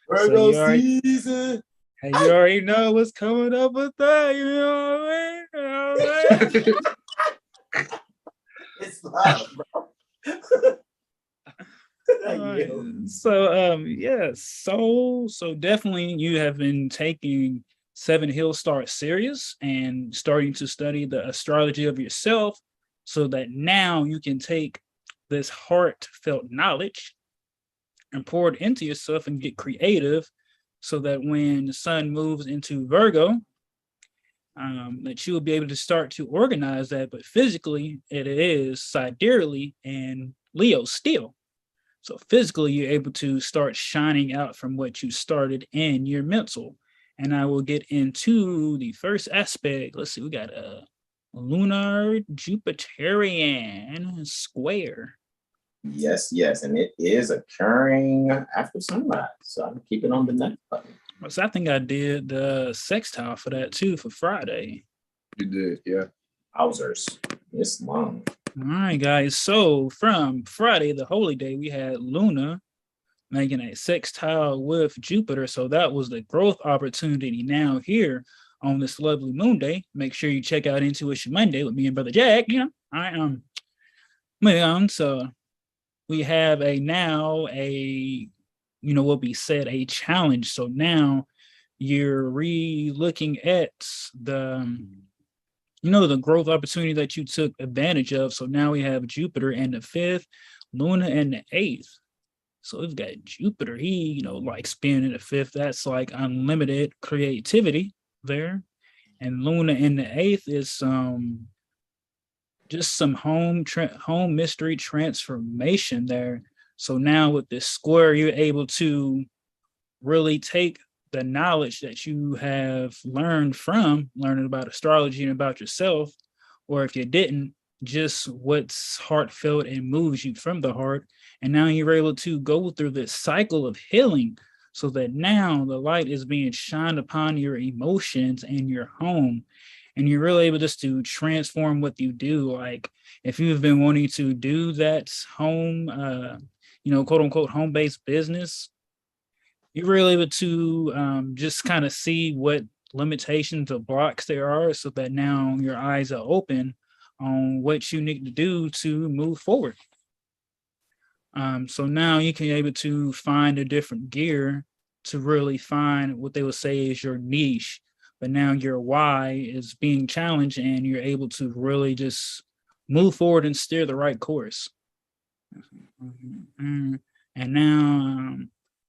Virgo season. And you already know what's coming up with that, you know what I mean? It's love, bro. So definitely you have been taking 7HealStar serious and starting to study the astrology of yourself, so that now you can take this heartfelt knowledge and pour it into yourself and get creative, so that when the sun moves into Virgo, that you will be able to start to organize that. But physically, it is sidereally and Leo still. So physically, you're able to start shining out from what you started in your mental. And I will get into the first aspect. Let's see, we got a Lunar Jupiterian square. Yes, and it is occurring after sunrise. So I'm keeping on the next button. So I think I did the sextile for that too for Friday. You did, yeah. Wowzers. It's long. All right, guys. So from Friday, the holy day, we had Luna making a sextile with Jupiter. So that was the growth opportunity. Now here on this lovely moon day, make sure you check out Intuition Monday with me and Brother Jack. Moving on. So we have a challenge. So now you're re-looking at the growth opportunity that you took advantage of. So now we have Jupiter in the 5th, Luna in the 8th. So we've got Jupiter, he, likes being in the 5th. That's like unlimited creativity there. And Luna in the 8th is just some home mystery transformation there. So now with this square, you're able to really take the knowledge that you have learning about astrology and about yourself, or if you didn't, just what's heartfelt and moves you from the heart. And now you're able to go through this cycle of healing, so that now the light is being shined upon your emotions and your home. and you're really able just to transform what you do. Like if you've been wanting to do that home, quote unquote, home-based business, you're really able to just kind of see what limitations or blocks there are, so that now your eyes are open on what you need to do to move forward. So now you can be able to find a different gear to really find what they would say is your niche, but now your why is being challenged and you're able to really just move forward and steer the right course. And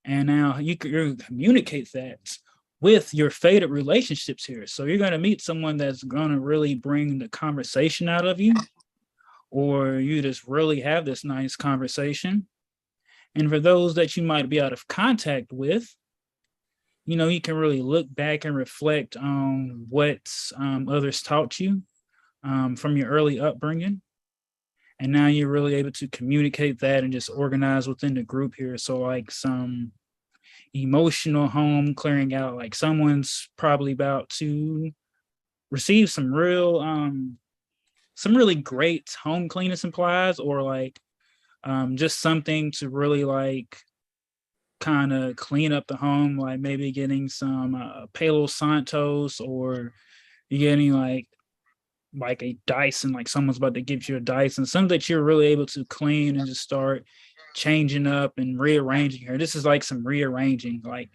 now you can communicate that with your fated relationships here. So you're going to meet someone that's going to really bring the conversation out of you, or you just really have this nice conversation. And for those that you might be out of contact with, you can really look back and reflect on what others taught you from your early upbringing. And now you're really able to communicate that and just organize within the group here. So like some emotional home clearing out, like someone's probably about to receive some really great home cleaning supplies, or like just something to really like kind of clean up the home, like maybe getting some Palo Santos, or you're getting like a Dyson, like someone's about to give you a Dyson, something that you're really able to clean and just start changing up and rearranging here. This is like some rearranging, like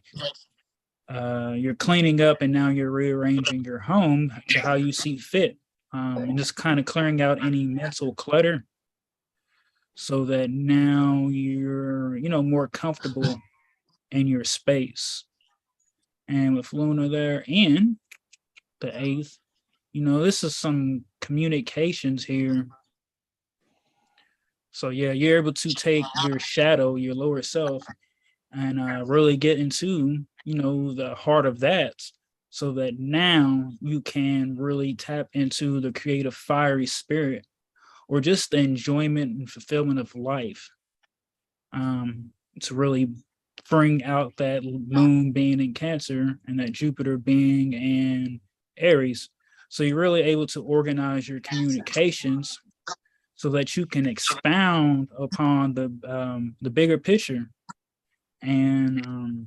you're cleaning up and now you're rearranging your home to how you see fit, and just kind of clearing out any mental clutter, so that now you're more comfortable in your space. And with Lunar there in the 8th, this is some communications here. So yeah, you're able to take your shadow, your lower self, and really get into, the heart of that, so that now you can really tap into the creative fiery spirit, or just the enjoyment and fulfillment of life, to really bring out that moon being in Cancer and that Jupiter being in Aries. So you're really able to organize your communications so that you can expound upon the bigger picture, and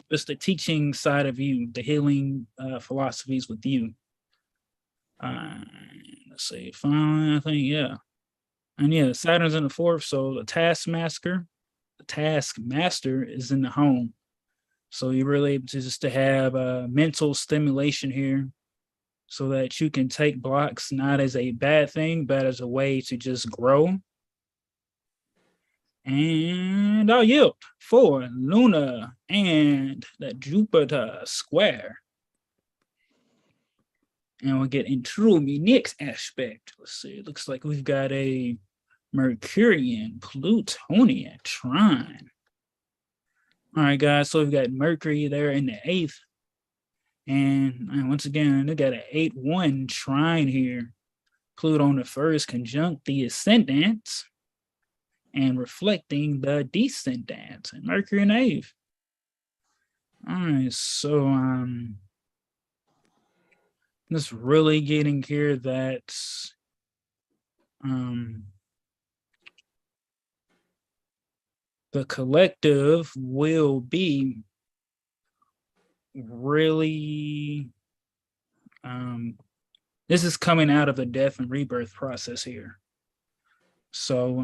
just the teaching side of you, the healing philosophies with you. Let's see, finally, I think, yeah. And yeah, Saturn's in the 4th, so the taskmaster is in the home. So you're really able to just to have mental stimulation here, so that you can take blocks not as a bad thing, but as a way to just grow. And I'll yield for Luna and the Jupiter square. And we'll get into the next aspect. Let's see, it looks like we've got a Mercurian Plutonian trine. All right, guys, so we've got Mercury there in the 8th. And once again, they got an 8-1 trine here. Pluto on the 1st, conjunct the ascendant and reflecting the descendant, and Mercury in the 8th. All right, so just really getting here that the collective will be really this is coming out of the death and rebirth process here. So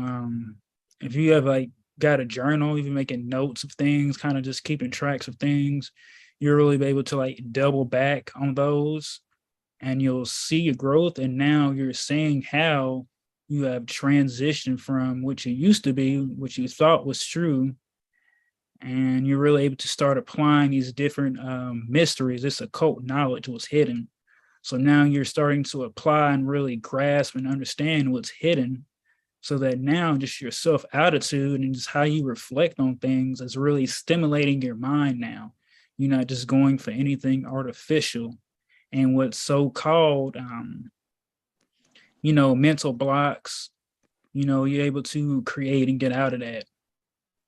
if you have like got a journal, even making notes of things, kind of just keeping tracks of things, you'll really be able to like double back on those, and you'll see your growth. And now you're seeing how you have transitioned from what you used to be, what you thought was true, and you're really able to start applying these different mysteries. This occult knowledge was hidden. So now you're starting to apply and really grasp and understand what's hidden, so that now just your self-attitude and just how you reflect on things is really stimulating your mind now. You're not just going for anything artificial. And what's so-called, mental blocks, you're able to create and get out of that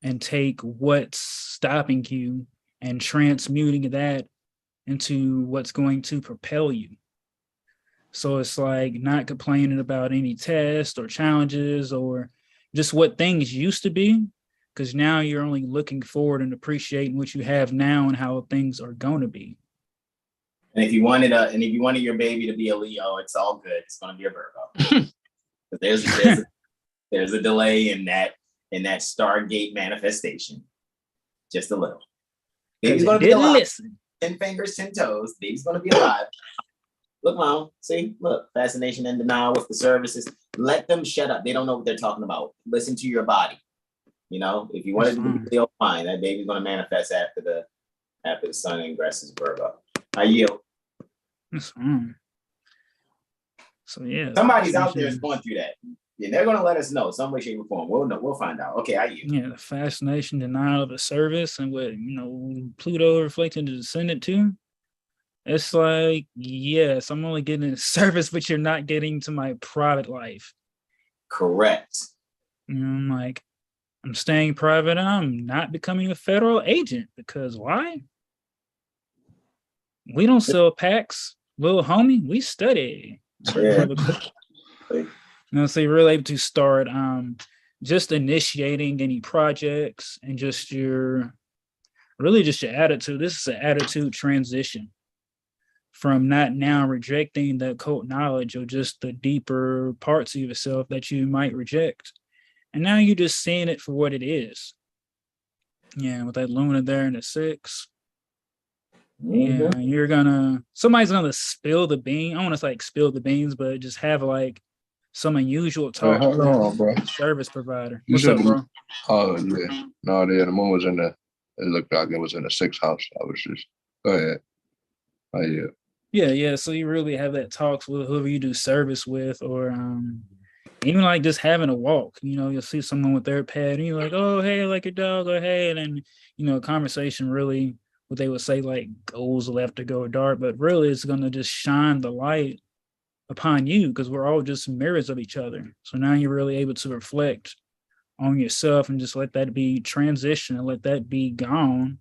and take what's stopping you and transmuting that into what's going to propel you. So it's like not complaining about any tests or challenges or just what things used to be, because now you're only looking forward and appreciating what you have now and how things are going to be. And if you wanted your baby to be a Leo, it's all good. It's going to be a Virgo. But there's a delay in that Stargate manifestation. Just a little. Baby's going to be alive. Listen. 10 fingers, 10 toes. Baby's going to be alive. Look, Mom. See? Look. Fascination and denial with the services. Let them shut up. They don't know what they're talking about. Listen to your body. You know, if you want it to be Leo, fine. That baby's going to manifest after the sun ingresses Virgo. I yield. So yeah. Somebody's out there is going through that. Yeah, they're going to let us know some way, shape, or form. We'll know. We'll find out. Okay, I yield. Yeah, the fascination, denial of the service, and what Pluto reflecting the descendant too. It's like, yes, I'm only getting a service, but you're not getting to my private life. Correct. I'm like, I'm staying private and I'm not becoming a federal agent because why? We don't sell packs, little homie. We study. Yeah. So you're really able to start just initiating any projects and just your attitude. This is an attitude transition from not now rejecting the occult knowledge or just the deeper parts of yourself that you might reject. And now you're just seeing it for what it is. Yeah, with that Lunar there in the 6. Yeah, somebody's gonna spill the bean. I want to like spill the beans, but just have like some unusual talk hold on, bro. Service provider. You What's up, bro? Oh yeah. No, the moon was in it looked like it was in the 6th house. I was just go ahead. Oh yeah. Yeah. So you really have that talks with whoever you do service with, or even like just having a walk. You'll see someone with their pet and you're like, oh hey, I like your dog, or hey, and then conversation really, what they would say, like goes left or go dark, but really it's going to just shine the light upon you because we're all just mirrors of each other. So now you're really able to reflect on yourself and just let that be transition and let that be gone,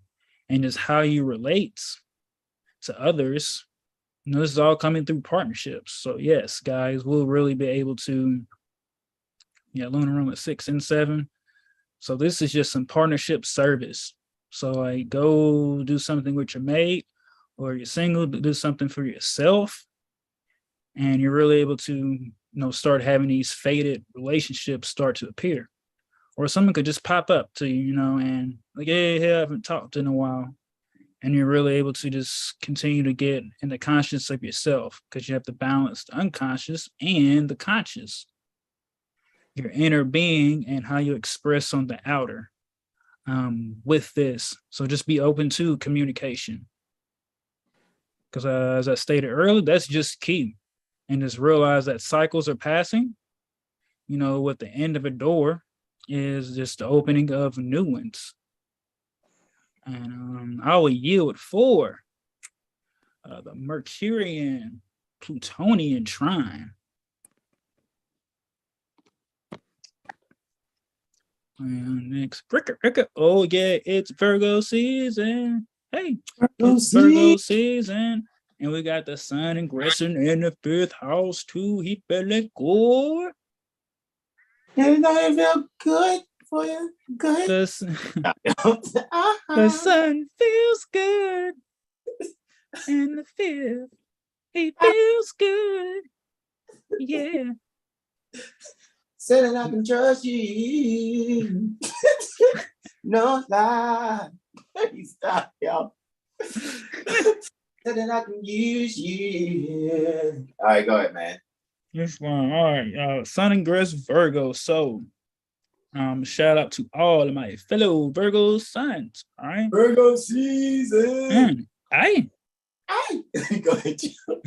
and just how you relate to others. This is all coming through partnerships. So yes, guys, we'll really be able to, Lunar room at 6 and 7. So this is just some partnership service. So like go do something with your mate, or you're single, do something for yourself. And you're really able to, start having these faded relationships start to appear. Or someone could just pop up to you, and like, hey, I haven't talked in a while. And you're really able to just continue to get in the conscience of yourself, because you have to balance the unconscious and the conscious. Your inner being and how you express on the outer. With this. So just be open to communication. Because as I stated earlier, that's just key. And just realize that cycles are passing. With the end of a door is just the opening of new ones. And I will yield for the Mercurian Plutonian trine. And next, Ricker. Oh yeah, it's Virgo season. Hey, it's Virgo season, and we got the sun ingressing in the 5th house too. He better go. Everybody feel good for you. Good. The sun feels good, and the 5th, he feels good. Yeah. So that I can trust you. No lie. Stop, y'all. So that I can use you. All right, go ahead, man. This one. All right. Sun ingress Virgo. So shout out to all of my fellow Virgo sons. All right. Virgo season. Aye. Go ahead, Joe.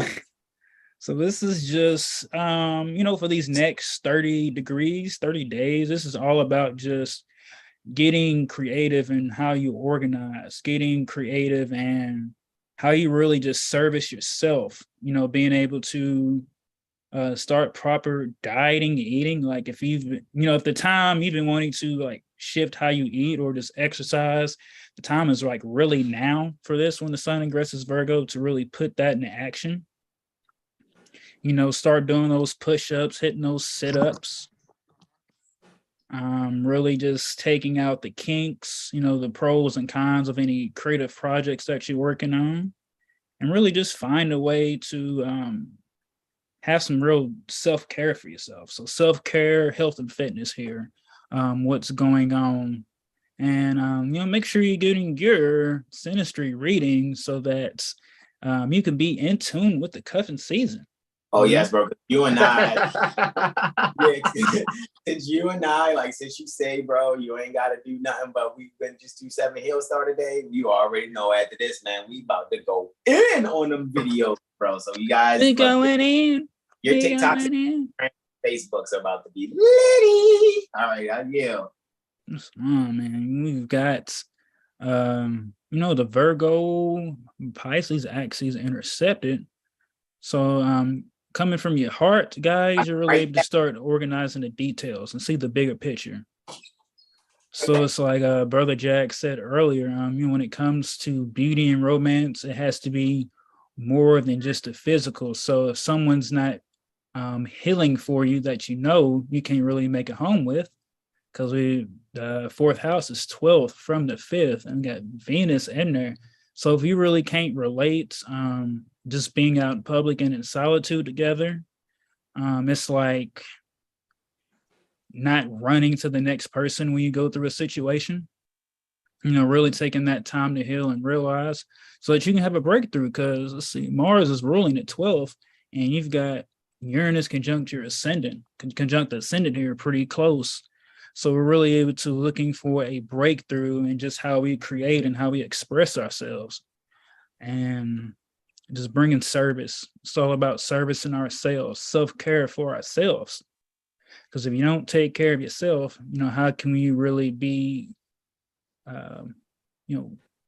So this is just, for these next 30 days, this is all about just getting creative in how you organize, getting creative and how you really just service yourself, being able to start proper dieting, eating. Like if if the time you've been wanting to like shift how you eat or just exercise, the time is like really now for this when the sun ingresses Virgo to really put that into action. start doing those push-ups, hitting those sit-ups. Really just taking out the kinks, the pros and cons of any creative projects that you're working on, and really just find a way to have some real self-care for yourself. So self-care, health and fitness here, what's going on. And, make sure you're getting your Synastry reading so that you can be in tune with the cuffing season. Oh, yes, bro. You and I, since you say, bro, you ain't got to do nothing, but we've been just do 7HealStar today. You already know after this, man, we about to go in on them videos, bro. So you guys, we going in. Your TikToks and Facebooks are about to be litty. All right, yeah. Oh man, we've got the Virgo Pisces axis intercepted. So coming from your heart, guys, you're really able to start organizing the details and see the bigger picture. So it's like Brother Jack said earlier, when it comes to beauty and romance, it has to be more than just the physical. So if someone's not healing for you that you can't really make a home with, because the fourth house is 12th from the 5th and got Venus in there. So if you really can't relate, just being out in public and in solitude together, it's like not running to the next person when you go through a situation, really taking that time to heal and realize so that you can have a breakthrough. Because let's see, Mars is ruling at 12th and you've got Uranus conjunct your ascendant, conjunct the ascendant here pretty close. So we're really able to looking for a breakthrough in just how we create and how we express ourselves, and just bringing service. It's all about servicing ourselves, self-care for ourselves. Because if you don't take care of yourself, how can we really be,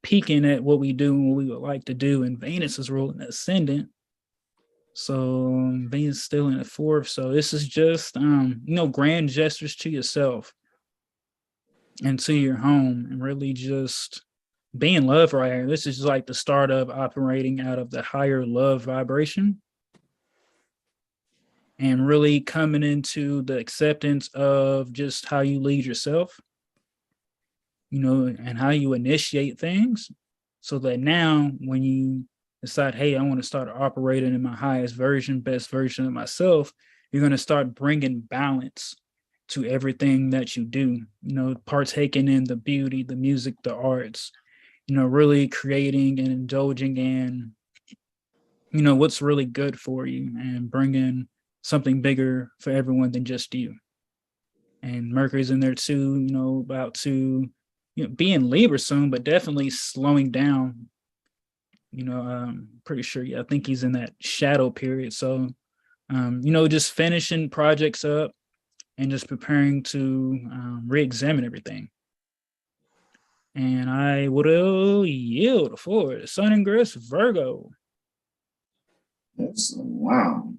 peaking at what we do and what we would like to do? And Venus is ruling the ascendant. So Venus still in the 4th. So this is just, grand gestures to yourself and to your home, and really just being love right here. This is like the start of operating out of the higher love vibration and really coming into the acceptance of just how you lead yourself, and how you initiate things, so that now when you decide, hey, I want to start operating in my highest version, best version of myself, you're going to start bringing balance to everything that you do, partaking in the beauty, the music, the arts, really creating and indulging in, what's really good for you, and bringing something bigger for everyone than just you. And Mercury's in there too, about to, be in Libra soon, but definitely slowing down. Pretty sure, I think he's in that shadow period. So, just finishing projects up and just preparing to re-examine everything. And I will yield for Sun Ingress Virgo. Wow.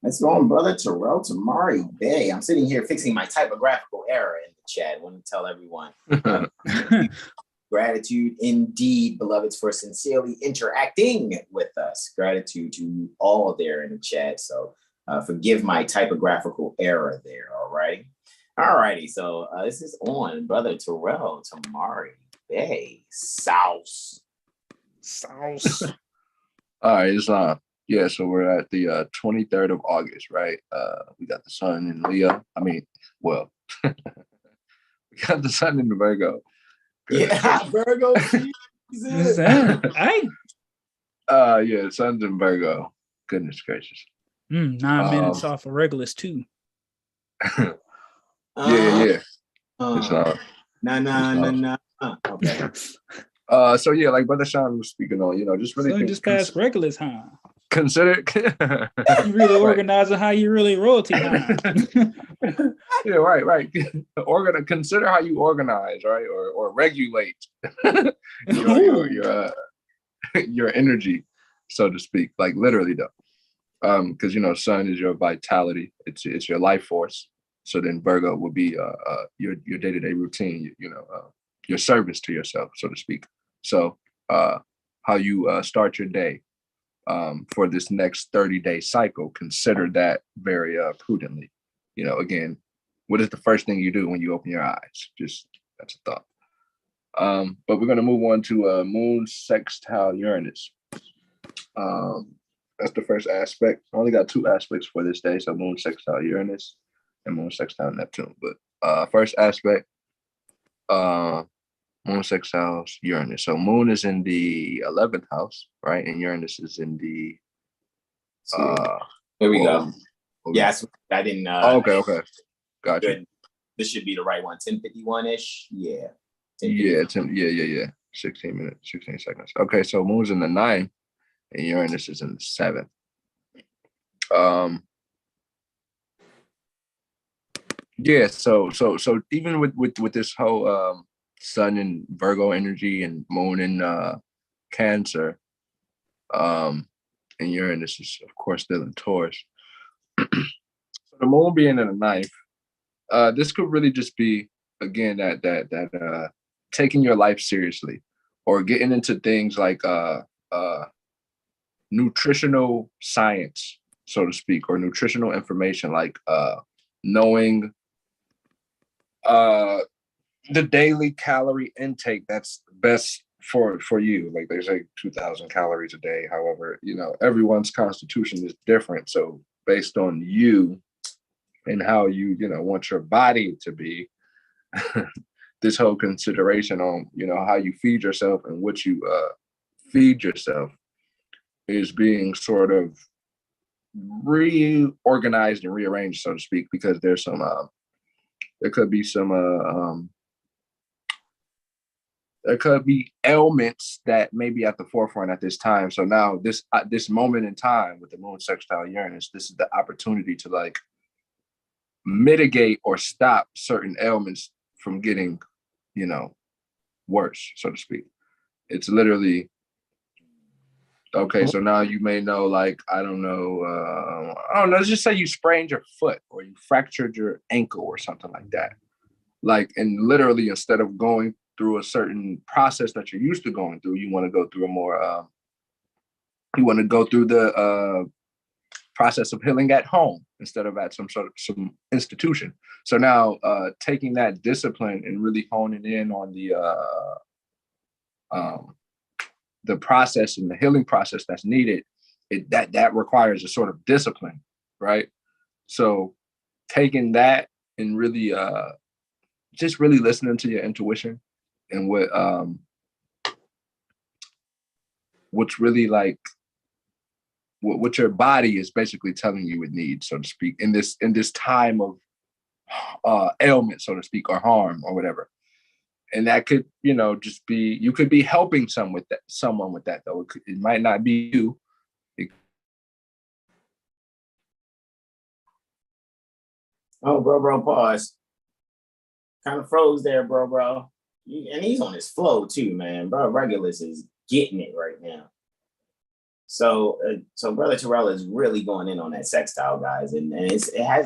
Let's go on, brother Terrell Tamari Bay. I'm sitting here fixing my typographical error in the chat. I want to tell everyone. Gratitude indeed, beloveds, for sincerely interacting with us. Gratitude to all there in the chat. So forgive my typographical error there, all right? All righty, so this is on Brother Terrell Tamari Bay. Sauce. All right, it's so we're at the 23rd of August, right? We got the sun in Leo. We got the sun in the Virgo. Yeah, Virgo season. Yeah, sun's in Virgo. Goodness gracious. 9 minutes off of Regulus too. Yeah. Okay. So yeah, like Brother Sean was speaking on, just really just past Regulus, huh? Consider you really organizing how you really royalty, huh? Yeah, right. Consider how you organize, right, or regulate your energy, so to speak, like literally though, because sun is your vitality, it's your life force. So then Virgo will be your day-to-day routine, your service to yourself, so to speak. So how you start your day, for this next 30-day cycle, consider that very prudently. You know, again, what is the first thing you do when you open your eyes? Just that's a thought. But we're going to move on to Moon Sextile Uranus. That's the first aspect. I only got 2 aspects for this day. So Moon Sextile Uranus and Moon Sextile Neptune. But first aspect, Moon Sextiles Uranus. So Moon is in the 11th house, right? And Uranus is in the here we go. Yes, I didn't okay. Gotcha. Good. This should be the right one. 10:51-ish. Yeah. 10:51. 16 minutes, 16 seconds. Okay, so Moon's in the 9th and Uranus is in the 7th. Yeah, so even with this whole Sun in Virgo energy and Moon in Cancer, and Uranus is of course still in Taurus. So the Moon being in the 9th, this could really just be, again, that taking your life seriously, or getting into things like nutritional science, so to speak, or nutritional information, like knowing the daily calorie intake that's best for you. Like they say 2,000 calories a day. However, you know, everyone's constitution is different. So based on you and how you want your body to be, this whole consideration on, how you feed yourself and what you feed yourself is being sort of reorganized and rearranged, so to speak, because there's some there could be some there could be ailments that may be at the forefront at this time. So now this moment in time with the Moon Sextile Uranus, this is the opportunity to like mitigate or stop certain ailments from getting, worse, so to speak. It's literally, okay, so now you may know, like, I don't know, let's just say you sprained your foot or you fractured your ankle or something like that. Like, and literally instead of going through a certain process that you're used to going through, you want to go through a more, you want to go through the process of healing at home instead of at some institution. So now taking that discipline and really honing in on the process and the healing process that's needed, that requires a sort of discipline, right? So taking that and really just really listening to your intuition and what's really like what your body is basically telling you it needs, so to speak, in this time of ailment, so to speak, or harm or whatever. And that could, just be, you could be helping someone with that though. It might not be you. Oh, bro, pause. Kind of froze there, bro. And he's on his flow too, man. Bro, Regulus is getting it right now. So Brother Terrell is really going in on that sextile, guys, and it has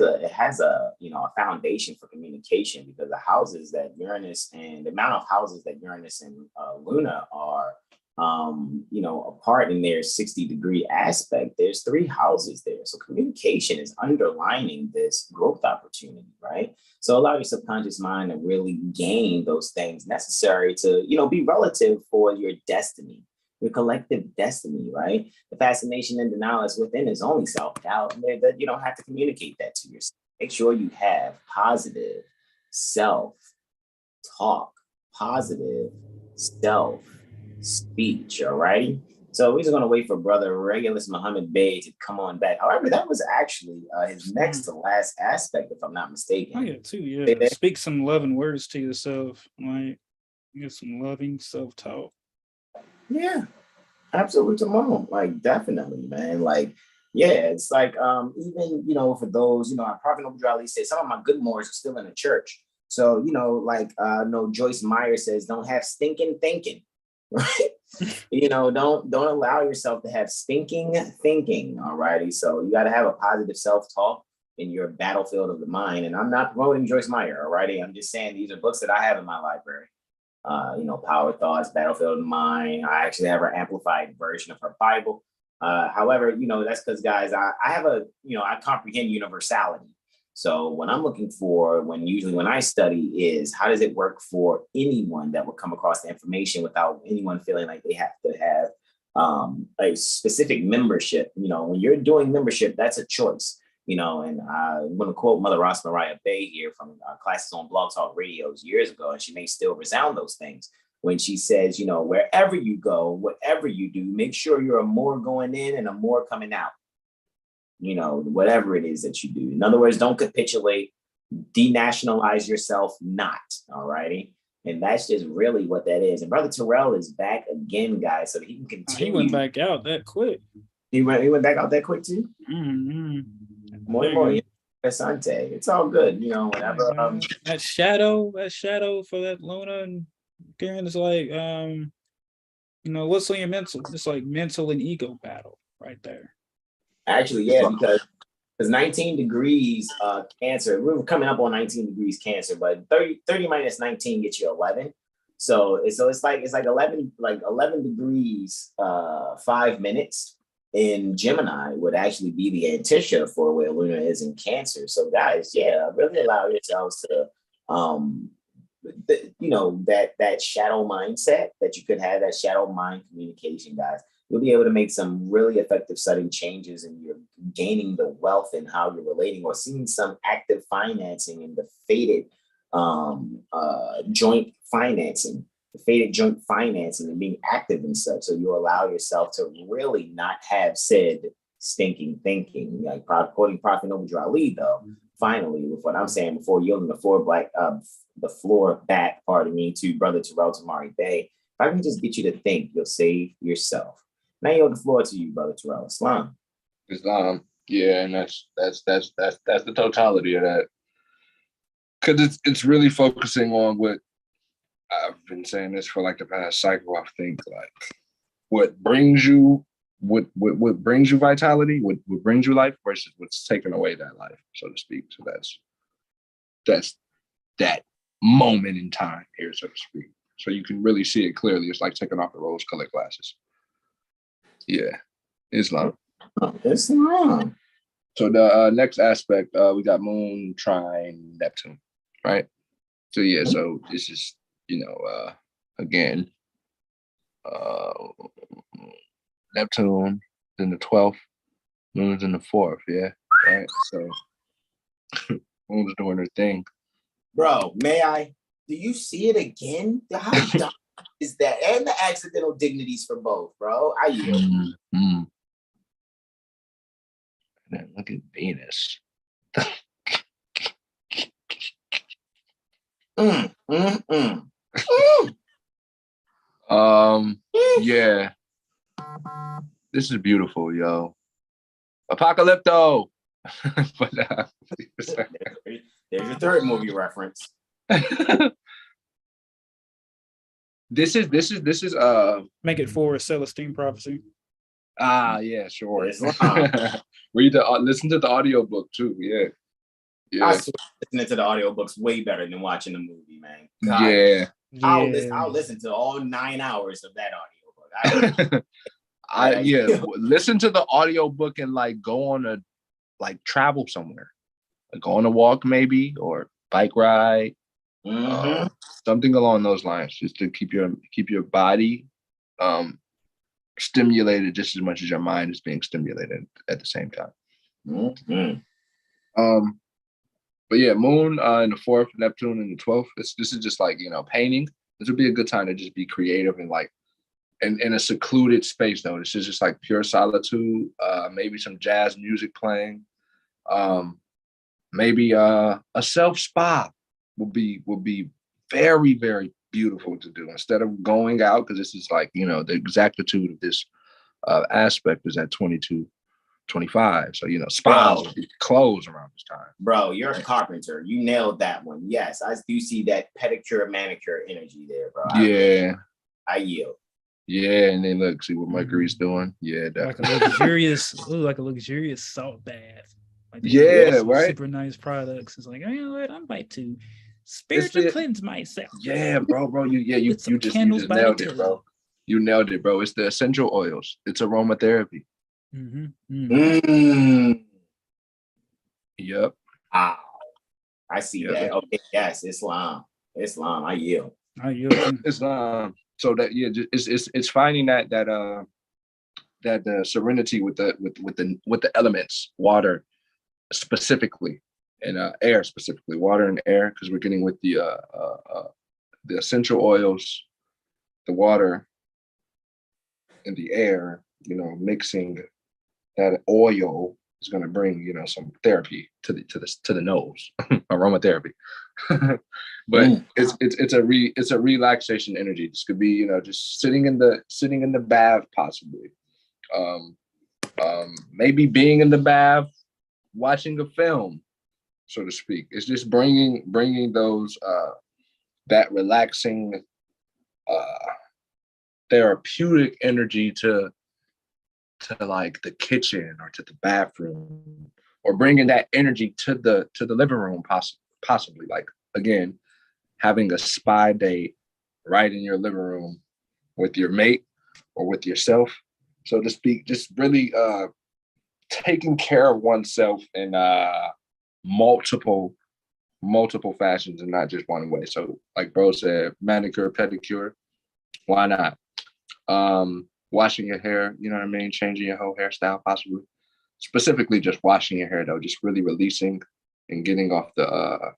a a foundation for communication, because the houses that Uranus and the amount of houses that Uranus and Luna are apart in their 60-degree aspect, there's 3 houses there. So communication is underlining this growth opportunity, right? So allow your subconscious mind to really gain those things necessary to be relative for your destiny. Your collective destiny, right? The fascination and denial is within is only self-doubt. You don't have to communicate that to yourself. Make sure you have positive self-talk, positive self-speech, all righty? So we're just going to wait for Brother Regulus Muhammad Bey to come on back. However, that was actually his next to last aspect, if I'm not mistaken. Oh, yeah, too, yeah. Speak some loving words to yourself. Like, get some loving self-talk. Yeah, absolutely, Timon. Like, definitely, man. Like, yeah, it's like even for those, Prophet Noble Ali said some of my good Moors are still in the church. So Joyce Meyer says, don't have stinking thinking, right? Don't allow yourself to have stinking thinking. All righty. So you got to have a positive self-talk in your battlefield of the mind. And I'm not promoting Joyce Meyer. All righty. I'm just saying these are books that I have in my library. Power Thoughts, Battlefield of the Mind. I actually have her amplified version of her Bible. However, that's because, guys, I have I comprehend universality. So what I'm looking for when I study is how does it work for anyone that will come across the information without anyone feeling like they have to have a specific membership. When you're doing membership, that's a choice. And I'm going to quote Mother Ross Mariah Bay here from classes on Blog Talk Radios years ago, and she may still resound those things when she says, wherever you go, whatever you do, make sure you're a Moor going in and a Moor coming out. Whatever it is that you do. In other words, don't capitulate, denationalize yourself, not. All righty. And that's just really what that is. And Brother Terrell is back again, guys, so that he can continue. He went back out that quick. He went back out that quick too. Mm-hmm. More. That's ante. It's all good. Whenever that shadow for that Luna and Karen is like what's on your mental? It's like mental and ego battle right there. Actually, yeah, because 19 degrees Cancer, we're coming up on 19 degrees Cancer, but 30 minus 19 gets you 11. So it's like 11 degrees 5 minutes in Gemini would actually be the antithesis for where Lunar is in Cancer. So guys, yeah, really allow yourselves to that shadow mindset that you could have, that shadow mind communication, guys. You'll be able to make some really effective sudden changes, and you're gaining the wealth in how you're relating, or seeing some active financing in the fated joint financing, and being active and such. So you allow yourself to really not have said stinking thinking, like quoting Prophet Noble Ali, though. Finally, with what I'm saying before yielding the floor back, to Brother Terrell Tamari Bay, if I can just get you to think, you'll save yourself. Now I yield the floor to you, Brother Terrell. Islam, yeah, and that's the totality of that. Because it's really focusing on what I've been saying this for like the past cycle. I think like what brings you vitality, what brings you life versus what's taking away that life, so to speak. So that's that moment in time here, so to speak. So you can really see it clearly. It's like taking off the rose-colored glasses. Yeah, Islam. Islam. So the next aspect, we got Moon trine Neptune, right? So yeah, so this is again, Neptune in the 12th, Moon's in the 4th, yeah, right. So Moon's doing her thing. Bro, may I? Do you see it again? How dumb is that? And the accidental dignities for both, bro. I yield. Mm-hmm. Man, look at Venus. Yeah. This is beautiful, yo. Apocalypto. But there's your third movie reference. This is Make it for a Celestine prophecy. Yeah, sure. Listen to the audiobook too. Yeah. I swear, listening to the audiobooks way better than watching the movie, man. God, yeah. I'll listen to all 9 hours of that audiobook. Listen to the audiobook and like go on a travel somewhere. Like go on a walk maybe, or bike ride. Something along those lines, just to keep your body stimulated just as much as your mind is being stimulated at the same time. But yeah, Moon in the 4th, Neptune in the 12th. This is just like, painting. This would be a good time to just be creative and like in a secluded space though. This is just like pure solitude, maybe some jazz music playing. Maybe a self spa would be very, very beautiful to do instead of going out, because this is like, the exactitude of this aspect is at 22-25. So, spas will be closed around this time. Bro, you're a carpenter. You nailed that one. Yes, I do see that pedicure, manicure energy there, bro. I yield. Yeah, and then look, see what Mercury's doing. Yeah, definitely. Like a luxurious salt bath. Like right. Super nice products. It's like, you know what? I'm about to spiritually cleanse myself. Yeah, bro. You just nailed it, bro. You nailed it, bro. It's the essential oils. It's aromatherapy. Yep. Wow. I see that. Okay, yes, Islam. I yield. Islam. So that it's finding that serenity with the elements, water specifically, and air specifically, water and air, because we're getting with the essential oils, the water, and the air. Mixing that oil is going to bring some therapy to the nose, aromatherapy. But it's a relaxation energy. This could be just sitting in the bath, possibly. Maybe being in the bath, watching a film, so to speak. It's just bringing those that relaxing, therapeutic energy to like the kitchen or to the bathroom, or bringing that energy to the living room, possibly. Like, again, having a spa date right in your living room with your mate or with yourself, so to speak. Just really taking care of oneself in multiple fashions and not just one way. So like bro said, manicure, pedicure, why not? Washing your hair, you know what I mean? Changing your whole hairstyle, possibly. Specifically just washing your hair though, just really releasing and getting off the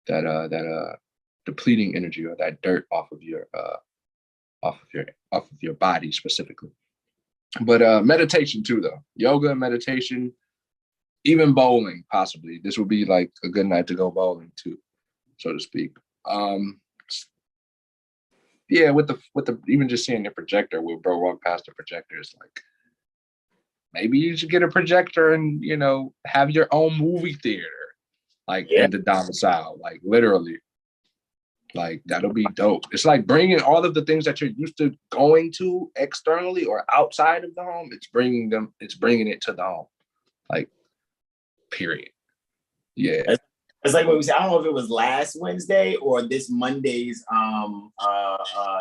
that depleting energy or that dirt off of your body specifically. But meditation too though. Yoga, meditation, even bowling, possibly. This would be like a good night to go bowling too, so to speak. Yeah, with the even just seeing the projector, where bro walk past the projector, is like, maybe you should get a projector and have your own movie theater, like in the domicile, like literally. Like, that'll be dope. It's like bringing all of the things that you're used to going to externally or outside of the home. It's bringing it to the home, like, period. Yeah. It's like what we said. I don't know if it was last Wednesday or this Monday's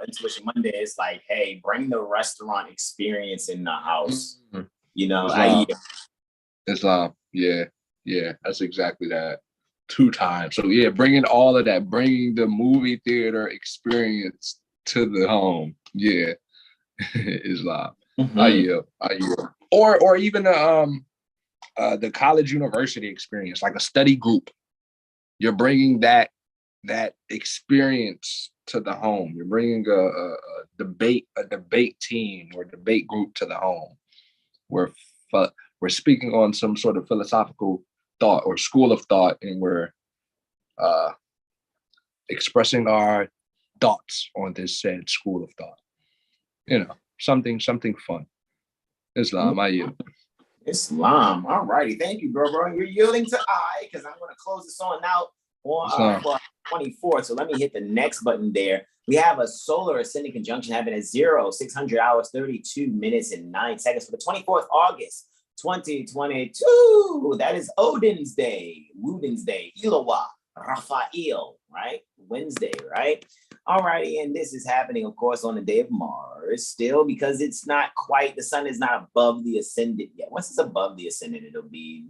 Intuition Monday. It's like, hey, bring the restaurant experience in the house. Islam. Yeah, that's exactly that. 2 times. So yeah, bringing all of that, bringing the movie theater experience to the home. Yeah, Islam. I yield. Or even the college university experience, like a study group. You're bringing that experience to the home. You're bringing a debate team or debate group to the home. We're speaking on some sort of philosophical thought or school of thought, and we're expressing our thoughts on this said school of thought. Something fun. Islam, I yield. Islam. All righty. Thank you, bro. You're yielding to I, because I'm going to close this on out on 24th. So let me hit the next button there. We have a solar ascending conjunction happening at 0600 hours, 32 minutes and 9 seconds for the 24th August, 2022. That is Odin's Day, Woden's Day, Eloah, Raphael, right? Wednesday, right? All righty, and this is happening, of course, on the day of Mars still, because it's not quite, the sun is not above the ascendant yet. Once it's above the ascendant, it'll be,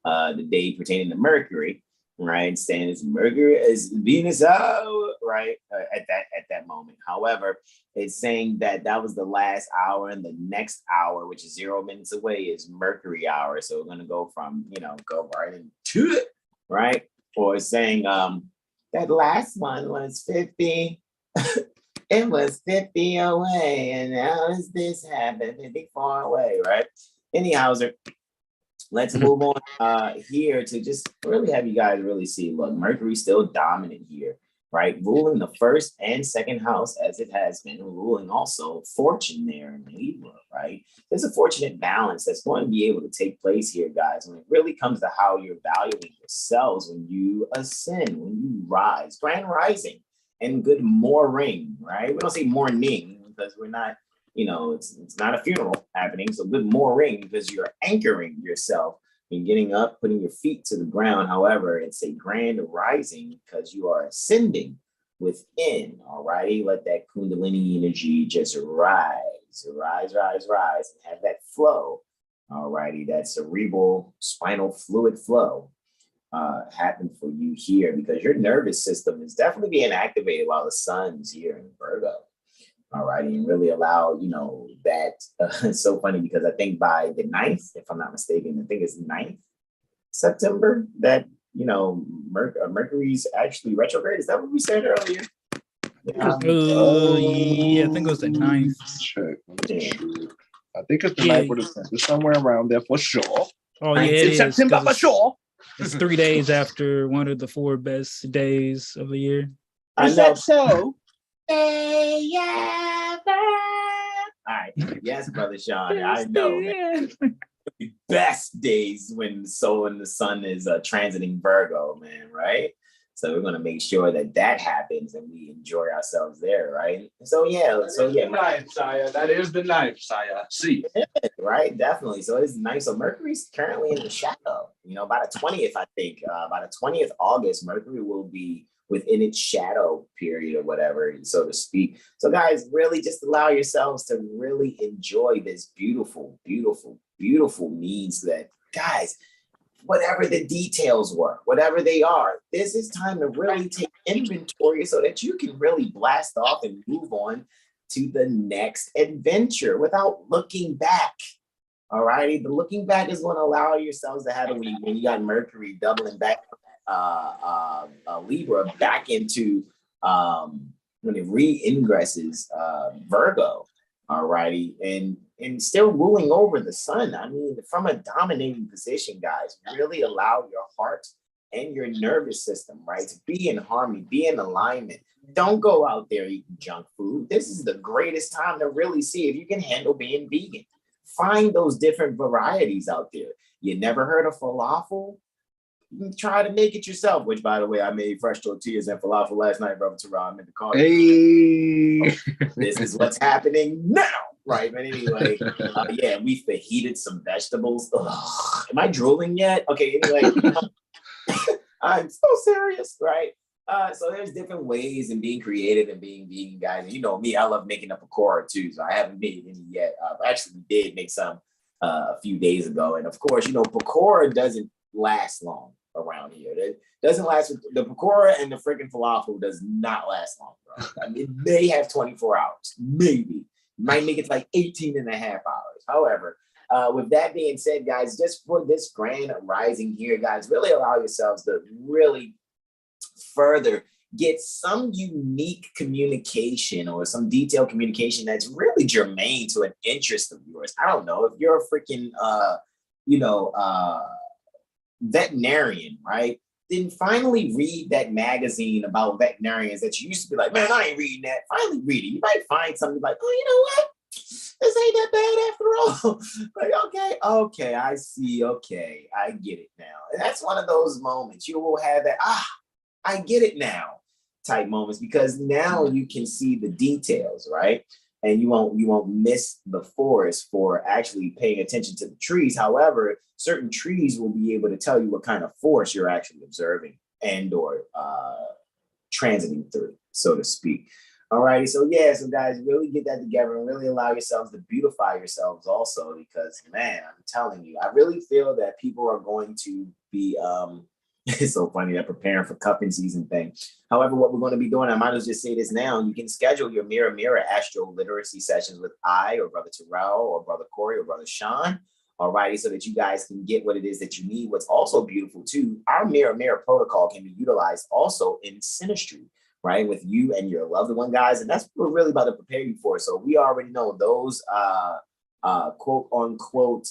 the day pertaining to Mercury, right? Saying it's Mercury is Venus out, right? At that moment. However, it's saying that was the last hour, and the next hour, which is 0 minutes away, is Mercury hour. So we're gonna go from, go right into it, right? Or it's saying that last one was 50. It was 50 away, and now is this happened 50 far away, right? Anyhow, let's move on here to just really have you guys really see, look, Mercury's still dominant here, right? Ruling the first and second house, as it has been, ruling also fortune there in Libra, right? There's a fortunate balance that's going to be able to take place here, guys, when it really comes to how you're valuing yourselves when you ascend, when you rise, grand rising, and good mooring, right? We don't say morning because we're not, it's not a funeral happening. So good mooring because you're anchoring yourself and getting up, putting your feet to the ground. However, it's a grand rising because you are ascending within. All righty, let that Kundalini energy just rise, and have that flow. All righty, that cerebral spinal fluid flow happen for you here because your nervous system is definitely being activated while the sun's here in Virgo. All righty, and really allow, that it's so funny because I think by the 9th, if I'm not mistaken, I think it's 9th September that, Mercury's actually retrograde. Is that what we said earlier? Yeah, I think it was the 9th. Check. I think it's the 9th or the 10th. It's somewhere around there for sure. Oh, yeah, it is. September for sure. It's 3 days after one of the 4 best days of the year. Is that so? All right. Yes, Brother Sean. I know, man. The best days when the soul and the sun is transiting Virgo, man, right? So we're going to make sure that happens and we enjoy ourselves there, right? So yeah. Ninth, sire. That is the 9th, sire. See. Right, definitely. So it's nice. So Mercury's currently in the shadow. By the 20th, I think, by the 20th August, Mercury will be within its shadow period or whatever, so to speak. So guys, really just allow yourselves to really enjoy this beautiful, beautiful, beautiful means that, guys, whatever the details were, whatever they are, this is time to really take inventory so that you can really blast off and move on to the next adventure without looking back. All righty. The looking back is going to allow yourselves to have it when you got Mercury doubling back Libra back into when it re-ingresses Virgo. All righty. And still ruling over the sun. I mean, from a dominating position, guys, really allow your heart and your nervous system, right, to be in harmony, be in alignment. Don't go out there eating junk food. This is the greatest time to really see if you can handle being vegan. Find those different varieties out there. You never heard of falafel? Try to make it yourself, which, by the way, I made fresh tortillas and falafel last night, Brother Terrell. I'm in the car. Hey. This is what's happening now. Right, but anyway, we fajited some vegetables. Ugh, am I drooling yet? Okay, anyway, I'm so serious, right? So there's different ways in being creative and being vegan, guys. And you know me, I love making a pakora too. So I haven't made any yet. I actually did make some a few days ago. And of course, pakora doesn't last long around here. It doesn't last. The pakora and the freaking falafel does not last long, bro. I mean, it may have 24 hours, maybe. Might make it like 18 and a half hours. However, with that being said, guys, just for this grand rising here, guys, really allow yourselves to really further get some unique communication or some detailed communication that's really germane to an interest of yours. I don't know if you're a freaking, veterinarian, right? Then finally read that magazine about veterinarians that you used to be like, man, I ain't reading that. Finally read it. You might find something like, oh, you know what? This ain't that bad after all. Like, okay, I see. Okay, I get it now. And that's one of those moments you will have that, I get it now type moments, because now you can see the details, right? And you won't miss the forest for actually paying attention to the trees. However, certain trees will be able to tell you what kind of forest you're actually observing and or transiting through, so to speak. All righty, so guys, really get that together and really allow yourselves to beautify yourselves also, because man, I'm telling you, I really feel that people are going to be it's so funny that preparing for cuffing season thing. However, what we're going to be doing, I might as well just say this now. You can schedule your mirror AstroLiteracy sessions with I or Brother Terrell or Brother Corey or Brother Sean. All righty, so that you guys can get what it is that you need. What's also beautiful too, our mirror protocol can be utilized also in Synastry, right? With you and your loved one, guys. And that's what we're really about to prepare you for. So we already know those quote unquote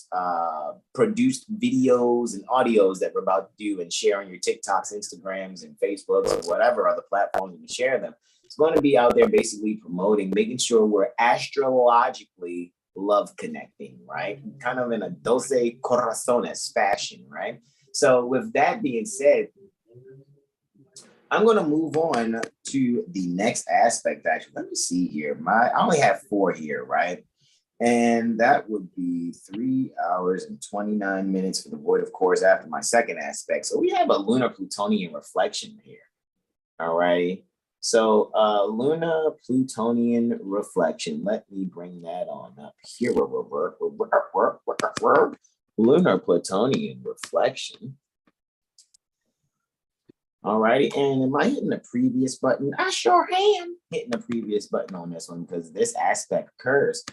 produced videos and audios that we're about to do and share on your TikToks, Instagrams, and Facebooks, or whatever other platforms you can share them. It's going to be out there basically promoting, making sure we're astrologically love connecting, right? Kind of in a doce corazones fashion, right? So with that being said, I'm going to move on to the next aspect. Actually, let me see here. I only have 4 here, right? And that would be 3 hours and 29 minutes for the void, of course, after my second aspect. So we have a lunar Plutonian reflection here. All right. So Lunar Plutonian reflection. Let me bring that on up here. Lunar Plutonian reflection. All righty, and am I hitting the previous button? I sure am hitting the previous button on this one because this aspect occurs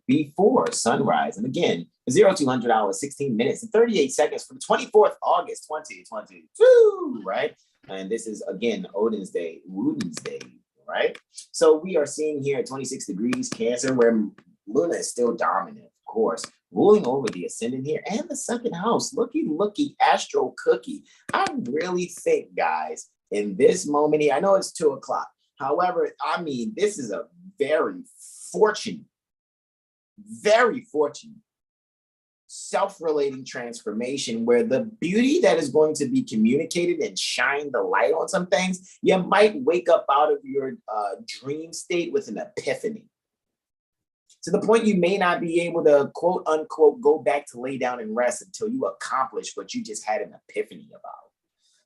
before sunrise. And again, 0200 hours, 16 minutes, and 38 seconds from 24th August, 2022, right? And this is, again, Odin's Day, Woden's Day, right? So we are seeing here at 26 degrees Cancer, where Luna is still dominant, of course, ruling over the ascendant here and the second house. Looky, Astro Cookie. I really think, guys, in this moment here, I know it's 2 o'clock. However, I mean, this is a very fortunate, self-relating transformation where the beauty that is going to be communicated and shine the light on some things, you might wake up out of your dream state with an epiphany. To the point you may not be able to, quote unquote, go back to lay down and rest until you accomplish what you just had an epiphany about.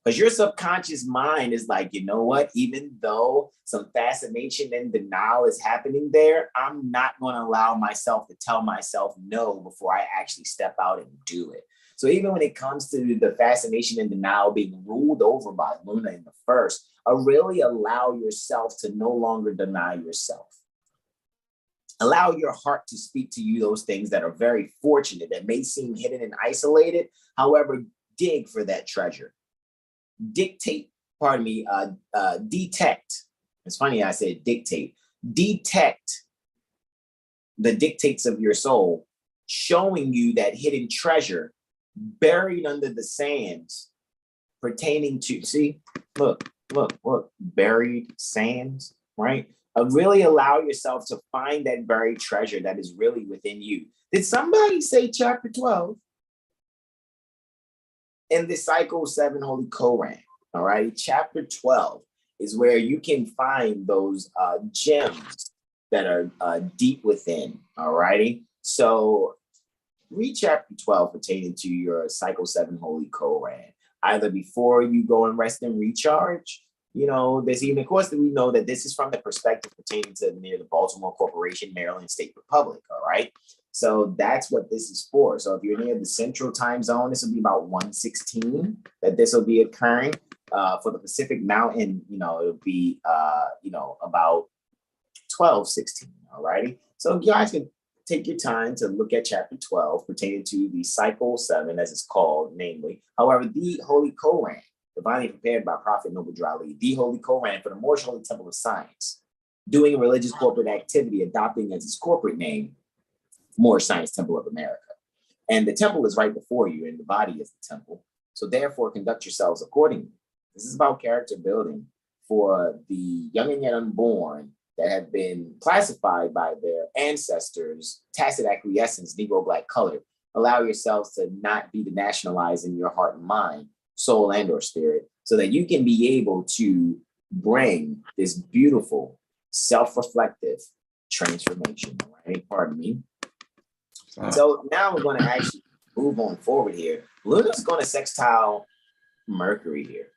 Because your subconscious mind is like, you know what, even though some fascination and denial is happening there, I'm not going to allow myself to tell myself no before I actually step out and do it. So even when it comes to the fascination and denial being ruled over by Luna in the first, really allow yourself to no longer deny yourself. Allow your heart to speak to you those things that are very fortunate, that may seem hidden and isolated. However, dig for that treasure. Detect. It's funny I said dictate. Detect the dictates of your soul, showing you that hidden treasure buried under the sands pertaining to, see, look, buried sands, right? Really allow yourself to find that buried treasure that is really within you. Did somebody say chapter 12? In the cycle 7 Holy Koran, all right? Chapter 12 is where you can find those gems that are deep within, all righty? So read chapter 12 pertaining to your cycle 7 Holy Koran, either before you go and rest and recharge. You know, there's even, of course, that we know that this is from the perspective pertaining to near the Baltimore Corporation, Maryland State Republic, all right? So that's what this is for. So if you're near the central time zone, this will be about 1:16 that this will be occurring. For the Pacific Mountain, you know, it'll be, about 12:16, all righty? So you guys can take your time to look at chapter 12 pertaining to the cycle 7, as it's called, namely. However, the Holy Koran, divinely prepared by Prophet Noble Drali, the Holy Koran for the Moorish Holy Temple of Science, doing religious corporate activity, adopting as its corporate name, Moorish Science Temple of America. And the temple is right before you, and the body is the temple. So therefore, conduct yourselves accordingly. This is about character building for the young and yet unborn that have been classified by their ancestors, tacit acquiescence, Negro, Black, colored. Allow yourselves to not be denationalized in your heart and mind, soul and or spirit, so that you can be able to bring this beautiful self-reflective transformation, right? Pardon me. So now we're going to actually move on forward here. Luna's going to sextile Mercury here.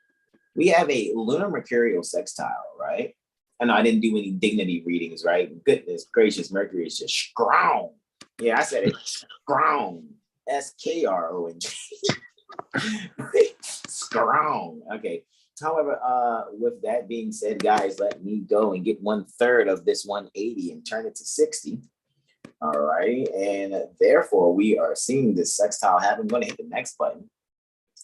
We have a lunar mercurial sextile, right? I know I didn't do any dignity readings, right? Goodness gracious, Mercury is just strong. Yeah, I said it, strong. S-K-R-O-N-G. Strong. Okay. However, with that being said, guys, let me go and get 1/3 of this 180 and turn it to 60. All right. And therefore, we are seeing this sextile happen. I'm going to hit the next button.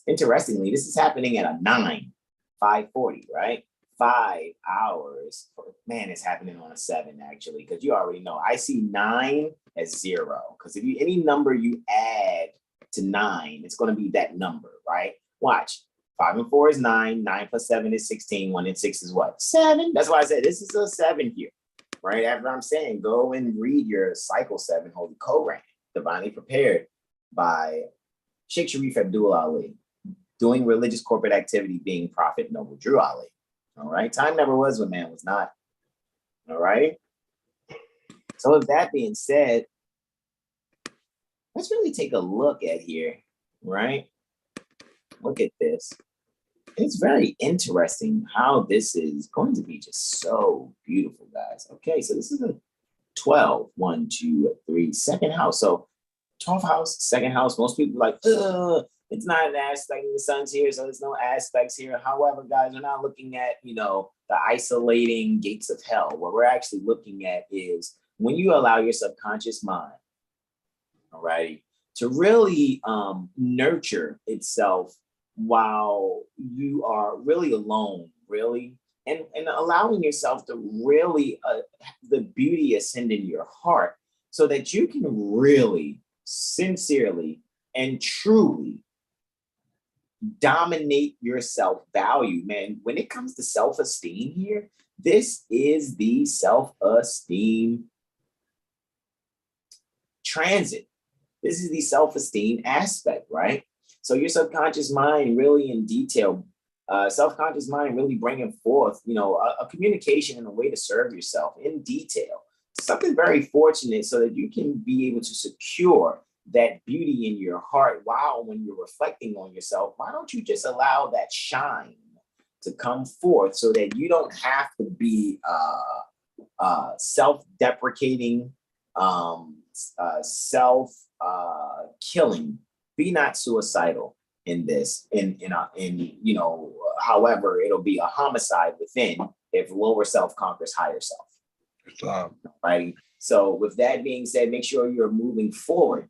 Interestingly, this is happening at a 9:5:40, right? 5 hours. Man, it's happening on a 7, actually, because you already know. I see 9 as 0. Because if you any number you add to 9, it's going to be that number, right? Watch. 5 and 4 is 9. 9 plus 7 is 16. 1 and 6 is what? 7. That's why I said this is a 7 here, right? After I'm saying, go and read your cycle 7 Holy Koran, divinely prepared by Sheikh Sharif Abdul Ali, doing religious corporate activity, being Prophet Noble Drew Ali. All right. Time never was when man was not. All right. So with that being said, let's really take a look at here, right? Look at this. it's very interesting how this is going to be just so beautiful, guys. Okay, so this is a 12, 1, 2, 3, second house. So 12th house, second house, most people are like, it's not an aspect, the sun's here, so there's no aspects here. However, guys, we're not looking at, the isolating gates of hell. What we're actually looking at is when you allow your subconscious mind, all right, to really nurture itself while you are really alone, really, and allowing yourself to really, the beauty ascend in your heart so that you can really, sincerely, and truly dominate your self-value, man. When it comes to self-esteem here, this is the self-esteem transit. This is the self-esteem aspect, right? So your subconscious mind really in detail, self-conscious mind really bringing forth, a communication and a way to serve yourself in detail. Something very fortunate so that you can be able to secure that beauty in your heart. Wow, when you're reflecting on yourself, why don't you just allow that shine to come forth so that you don't have to be self-deprecating, self-killing. Be not suicidal in this. However, it'll be a homicide within if lower self conquers higher self. Right. So with that being said, make sure you're moving forward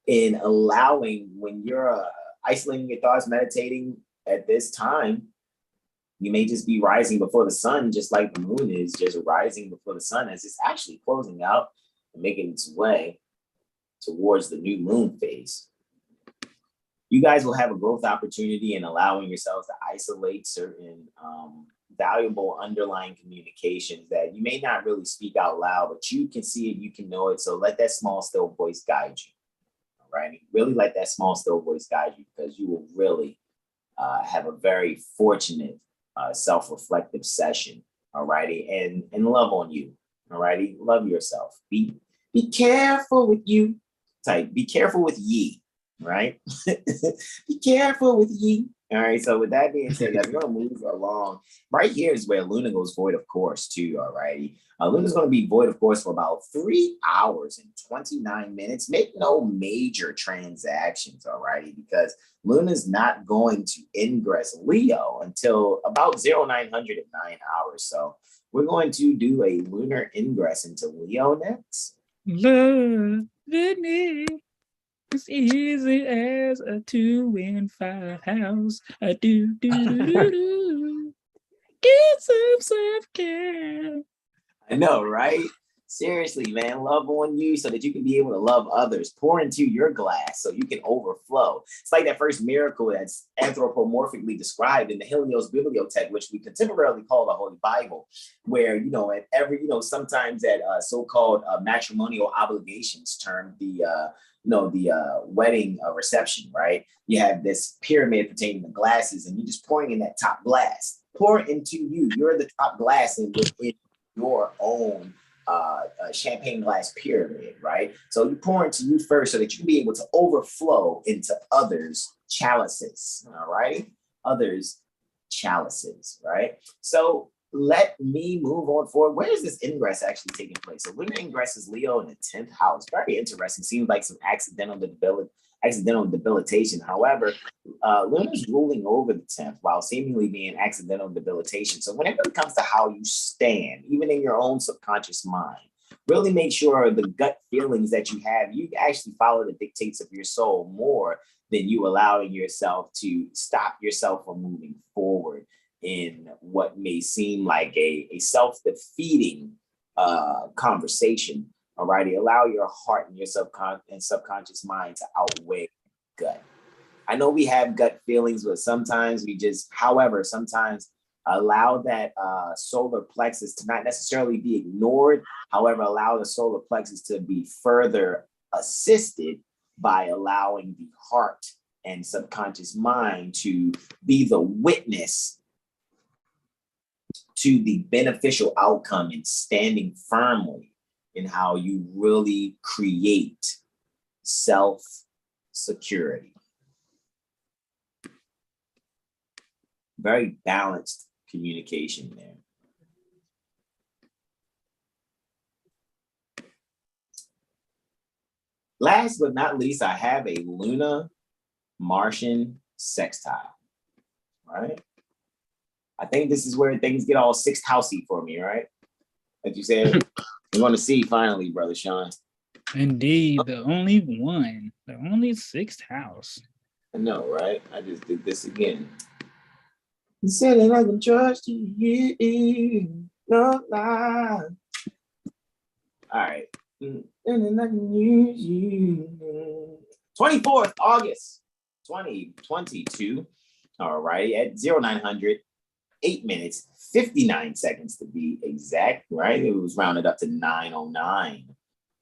in allowing, when you're isolating your thoughts, meditating at this time, you may just be rising before the sun, just like the moon is just rising before the sun as it's actually closing out and making its way towards the new moon phase. You guys will have a growth opportunity in allowing yourselves to isolate certain valuable underlying communications that you may not really speak out loud, but you can see it, you can know it. So let that small, still voice guide you. All right. Really let that small, still voice guide you, because you will really have a very fortunate self-reflective session. All righty. And love on you. All righty. Love yourself. Be careful with you. Type, be careful with ye. Right? Be careful with ye. All right. So with that being said, guys, we're going to move along. Right here is where Luna goes void of course too. All righty. Luna's going to be void of course for about 3 hours and 29 minutes. Make no major transactions. All righty. Because Luna's not going to ingress Leo until about 0900 at 9 hours. So we're going to do a lunar ingress into Leo next. Love me. As easy as a 2 and 5 house. I do. Get some self-care. I know, right? Seriously, man, love on you so that you can be able to love others. Pour into your glass so you can overflow. It's like that first miracle that's anthropomorphically described in the Helios Bibliothèque, which we contemporarily call the Holy Bible, where, at every, sometimes that so-called matrimonial obligations termed the wedding reception, right? You have this pyramid pertaining to glasses, and you're just pouring in that top glass. Pour into you. You're the top glass within your own champagne glass pyramid, right? So you pour into you first so that you can be able to overflow into others' chalices, all right? Others' chalices, right? So let me move on forward. Where is this ingress actually taking place? So lunar ingress is Leo in the 10th house. Very interesting. Seems like some accidental debilitation. However, Luna's ruling over the 10th while seemingly being accidental debilitation. So whenever it comes to how you stand, even in your own subconscious mind, really make sure the gut feelings that you have, you actually follow the dictates of your soul more than you allowing yourself to stop yourself from moving forward in what may seem like a self-defeating conversation. All righty, allow your heart and your subconscious mind to outweigh gut. I know we have gut feelings, but sometimes sometimes allow that solar plexus to not necessarily be ignored. However, allow the solar plexus to be further assisted by allowing the heart and subconscious mind to be the witness to the beneficial outcome and standing firmly in how you really create self-security. Very balanced communication there. Last but not least, I have a Lunar Martian sextile, right? I think this is where things get all sixth housey for me, right? Like you said, we're going to see finally, Brother Sean. Indeed, the only one, the only sixth house. I know, right? I just did this again. You said that I can trust you, no lie. All right. And then I can use you. 24th August 2022. All right, at 0900, 8 minutes, 59 seconds to be exact, right? It was rounded up to 9:09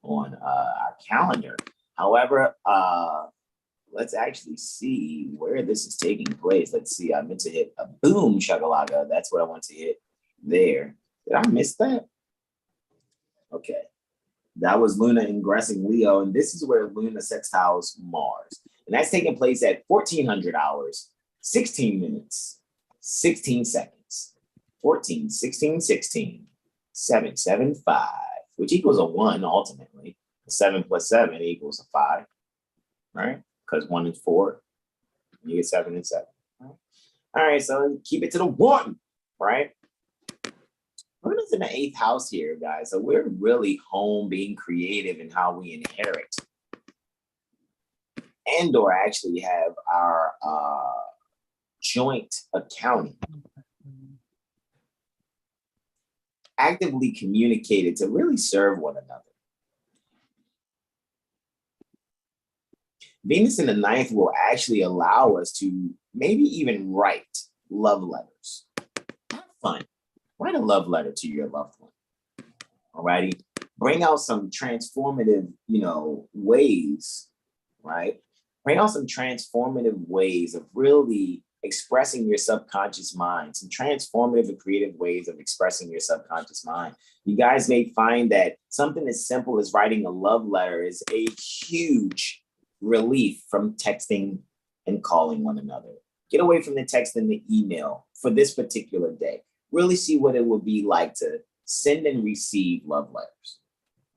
on our calendar. However, let's actually see where this is taking place. Let's see, I meant to hit a boom shakalaka. That's what I want to hit there. Did I miss that? Okay. That was Luna ingressing Leo, and this is where Luna sextiles Mars. And that's taking place at 1400 hours, 16 minutes, 16 seconds, 14, 16, 16, 7, 7, 5, which equals a 1 ultimately. 7 plus 7 equals a 5, right? Because 1 is 4, you get 7 and 7. Right? All right, so keep it to the 1, right? Luna's in the 8th house here, guys. So we're really home being creative in how we inherit and or actually have our joint accounting actively communicated to really serve one another. Venus in the 9th will actually allow us to maybe even write love letters. Have fun. Write a love letter to your loved one. Alrighty. Bring out some transformative, ways, right? Bring out some transformative ways of really expressing your subconscious mind, some transformative and creative ways of expressing your subconscious mind. You guys may find that something as simple as writing a love letter is a huge relief from texting and calling one another. Get away from the text and the email for this particular day. Really see what it would be like to send and receive love letters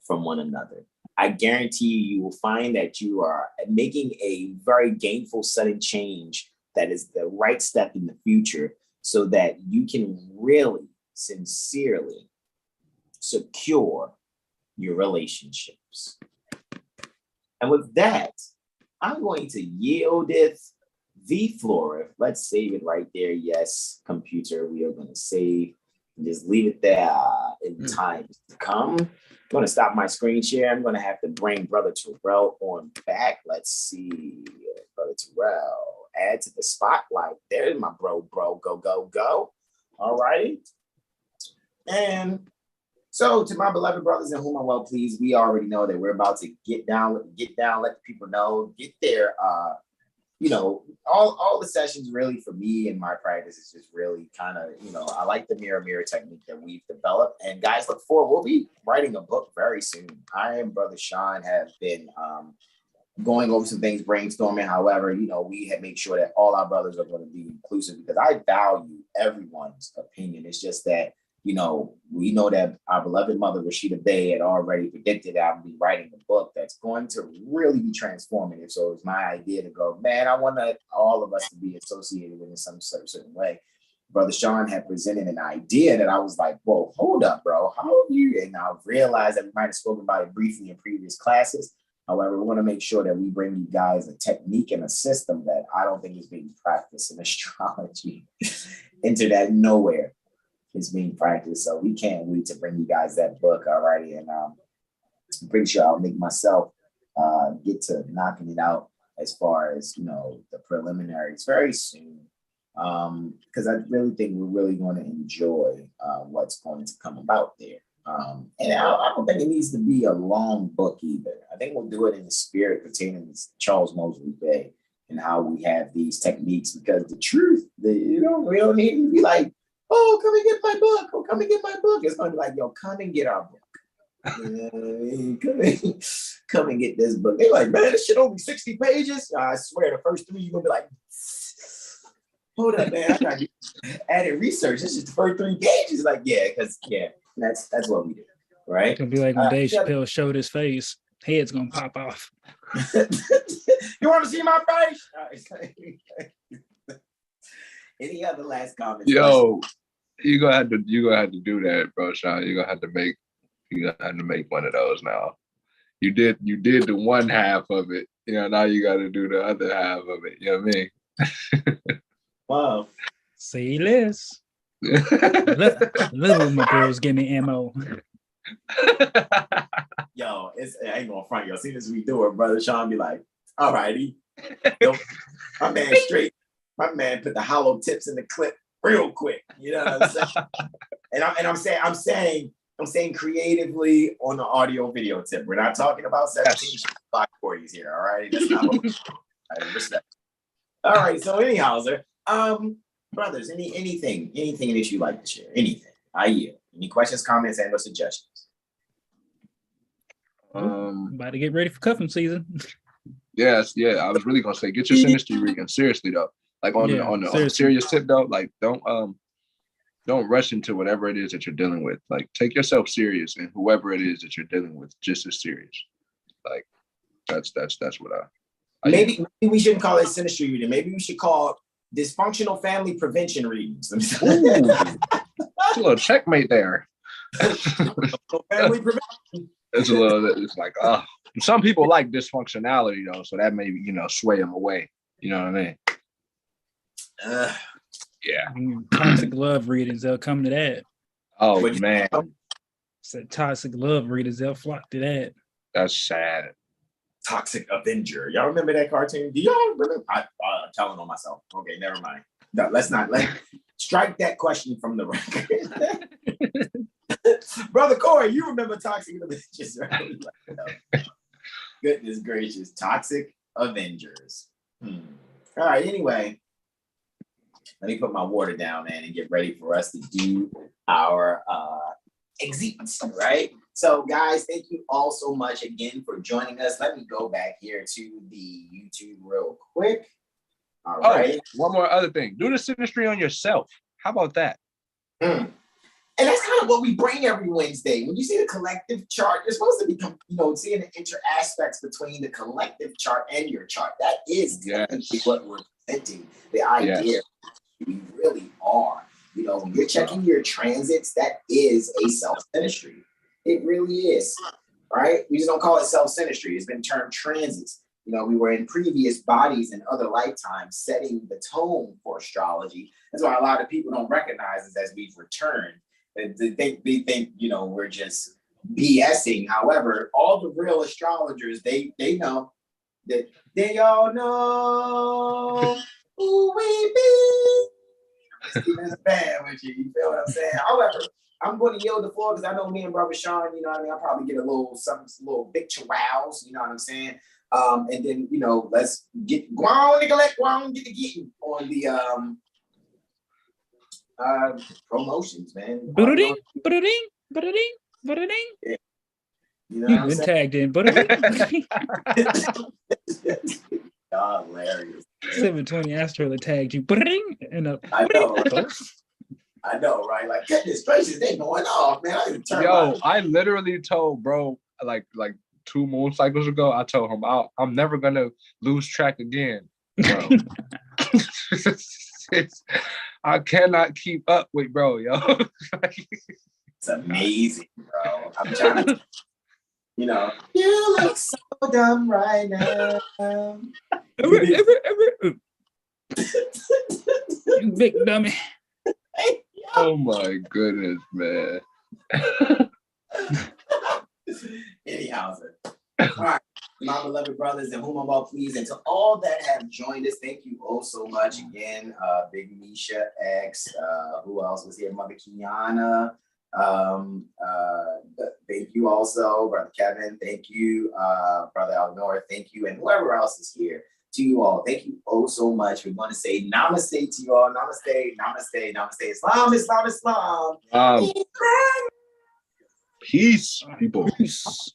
from one another. I guarantee you will find that you are making a very gainful sudden change that is the right step in the future so that you can really sincerely secure your relationships. And with that, I'm going to yield it the floor. Let's save it right there. Yes, computer, we are going to save and just leave it there in time to come. I'm going to stop my screen share. I'm going to have to bring Brother Terrell on back. Let's see. Brother Terrell, add to the spotlight. There's my bro. Go. All righty. And so to my beloved brothers in whom I'm well pleased, we already know that we're about to get down, let the people know, get there. All the sessions really for me and my practice is just really kind of, I like the mirror technique that we've developed. And guys, look forward. We'll be writing a book very soon. I and Brother Sean have been going over some things, brainstorming. However, we have made sure that all our brothers are going to be inclusive because I value everyone's opinion. It's just that, we know that our beloved mother, Rashida Bey, had already predicted that I would be writing a book that's going to really be transformative. So it was my idea to go, man, I want all of us to be associated with it in some certain way. Brother Sean had presented an idea that I was like, whoa, hold up, bro. How are you? And I realized that we might have spoken about it briefly in previous classes. However, we want to make sure that we bring you guys a technique and a system that I don't think is being practiced in astrology. Enter that nowhere. Is being practiced. So we can't wait to bring you guys that book. All righty. And I'm pretty sure I'll make myself get to knocking it out as far as, the preliminaries very soon. Because I really think we're really going to enjoy what's going to come about there. And I don't think it needs to be a long book either. I think we'll do it in the spirit pertaining to Charles Mosley Bay and how we have these techniques because the truth, we don't need to be like, oh, come and get my book. Oh, come and get my book. It's going to be like, yo, come and get our book. Come and get this book. They're like, man, this shit only 60 pages. I swear, the first 3, you're going to be like, hold up, man. I got added research. This is the first 3 pages. Like, that's what we do, right? It's gonna be like when Dave Chappelle showed his face, head's gonna pop off. You want to see my face? Any other last comments? Yo, you gonna have to do that, bro, Sean. You're gonna have to make one of those now. You did the one half of it. Now you got to do the other half of it. You know what I mean? Wow. Say less. Little my girls give me ammo. Yo, I ain't gonna front. Yo, as soon as we do it, brother Sean be like, all righty. My man put the hollow tips in the clip real quick. You know what I'm saying? and I'm saying creatively on the audio video tip. We're not talking about 17 block 40s here. All right. That's not what I understand. All right. So anyhow, sir, brothers, anything that you like to share? Anything. I yield. Any questions, comments, and or suggestions? About to get ready for cuffing season. Yes, yeah. I was really gonna say, get your Synastry reading. Seriously though, like on the serious tip though, like don't rush into whatever it is that you're dealing with. Like take yourself serious, and whoever it is that you're dealing with, just as serious. Like that's what I maybe we shouldn't call it Synastry reading. Maybe we should call it dysfunctional family prevention readings. Ooh, a little checkmate there. Family prevention. It's like, some people like dysfunctionality though, so that may, sway them away. You know what I mean? Yeah. Toxic love readings, they'll come to that. Oh, man. So toxic love readers, they'll flock to that. That's sad. Toxic Avenger. Y'all remember that cartoon? Do y'all remember? I'm telling on myself. Okay, never mind. No, let's strike that question from the record. Brother Corey, you remember Toxic Avengers, right? Goodness gracious. Toxic Avengers. All right, anyway. Let me put my water down, man, and get ready for us to do our exits, right? So, guys, thank you all so much again for joining us. Let me go back here to the YouTube real quick. All right. One more other thing. Do the Synastry on yourself. How about that? And that's kind of what we bring every Wednesday. When you see the collective chart, you're supposed to be, seeing the inter aspects between the collective chart and your chart. That is what we're presenting. The idea we really are. When you're checking your transits, that is a self-synastry. It really is, right? We just don't call it self-synastry. It's been termed transits. We were in previous bodies and other lifetimes setting the tone for astrology. That's why a lot of people don't recognize us as we've returned. They think, we're just BSing. However, all the real astrologers, they know that they all know who we be. It's a bad with you. You feel what I'm saying? However, I'm going to yield the floor because I know me and Brother Sean, I'll probably get a little victory wows, you know what I'm saying? And then, let's get get the getting on the promotions, man. Ba-da-ding. Yeah. You've been tagged in. Hilarious. 720 Astro tagged you. I know, right? Like, goodness gracious, they going off, man. I literally told bro, like 2 moon cycles ago, I told him I'm never gonna lose track again, bro. I cannot keep up with bro, yo. It's amazing, bro. I'm trying to, you look so dumb right now. You big dummy. Oh my goodness, man. Anyhow, sir. All right, my beloved brothers and whom I'm all pleased, and to all that have joined us, thank you all so much again. Big Misha X, who else was here? Mother Kiana. Thank you also, Brother Kevin. Thank you, Brother Alnor. Thank you, and whoever else is here. To you all, thank you all so much. We want to say namaste to you all. Namaste, namaste, namaste. Islam, Islam, Islam. Peace, people. Peace.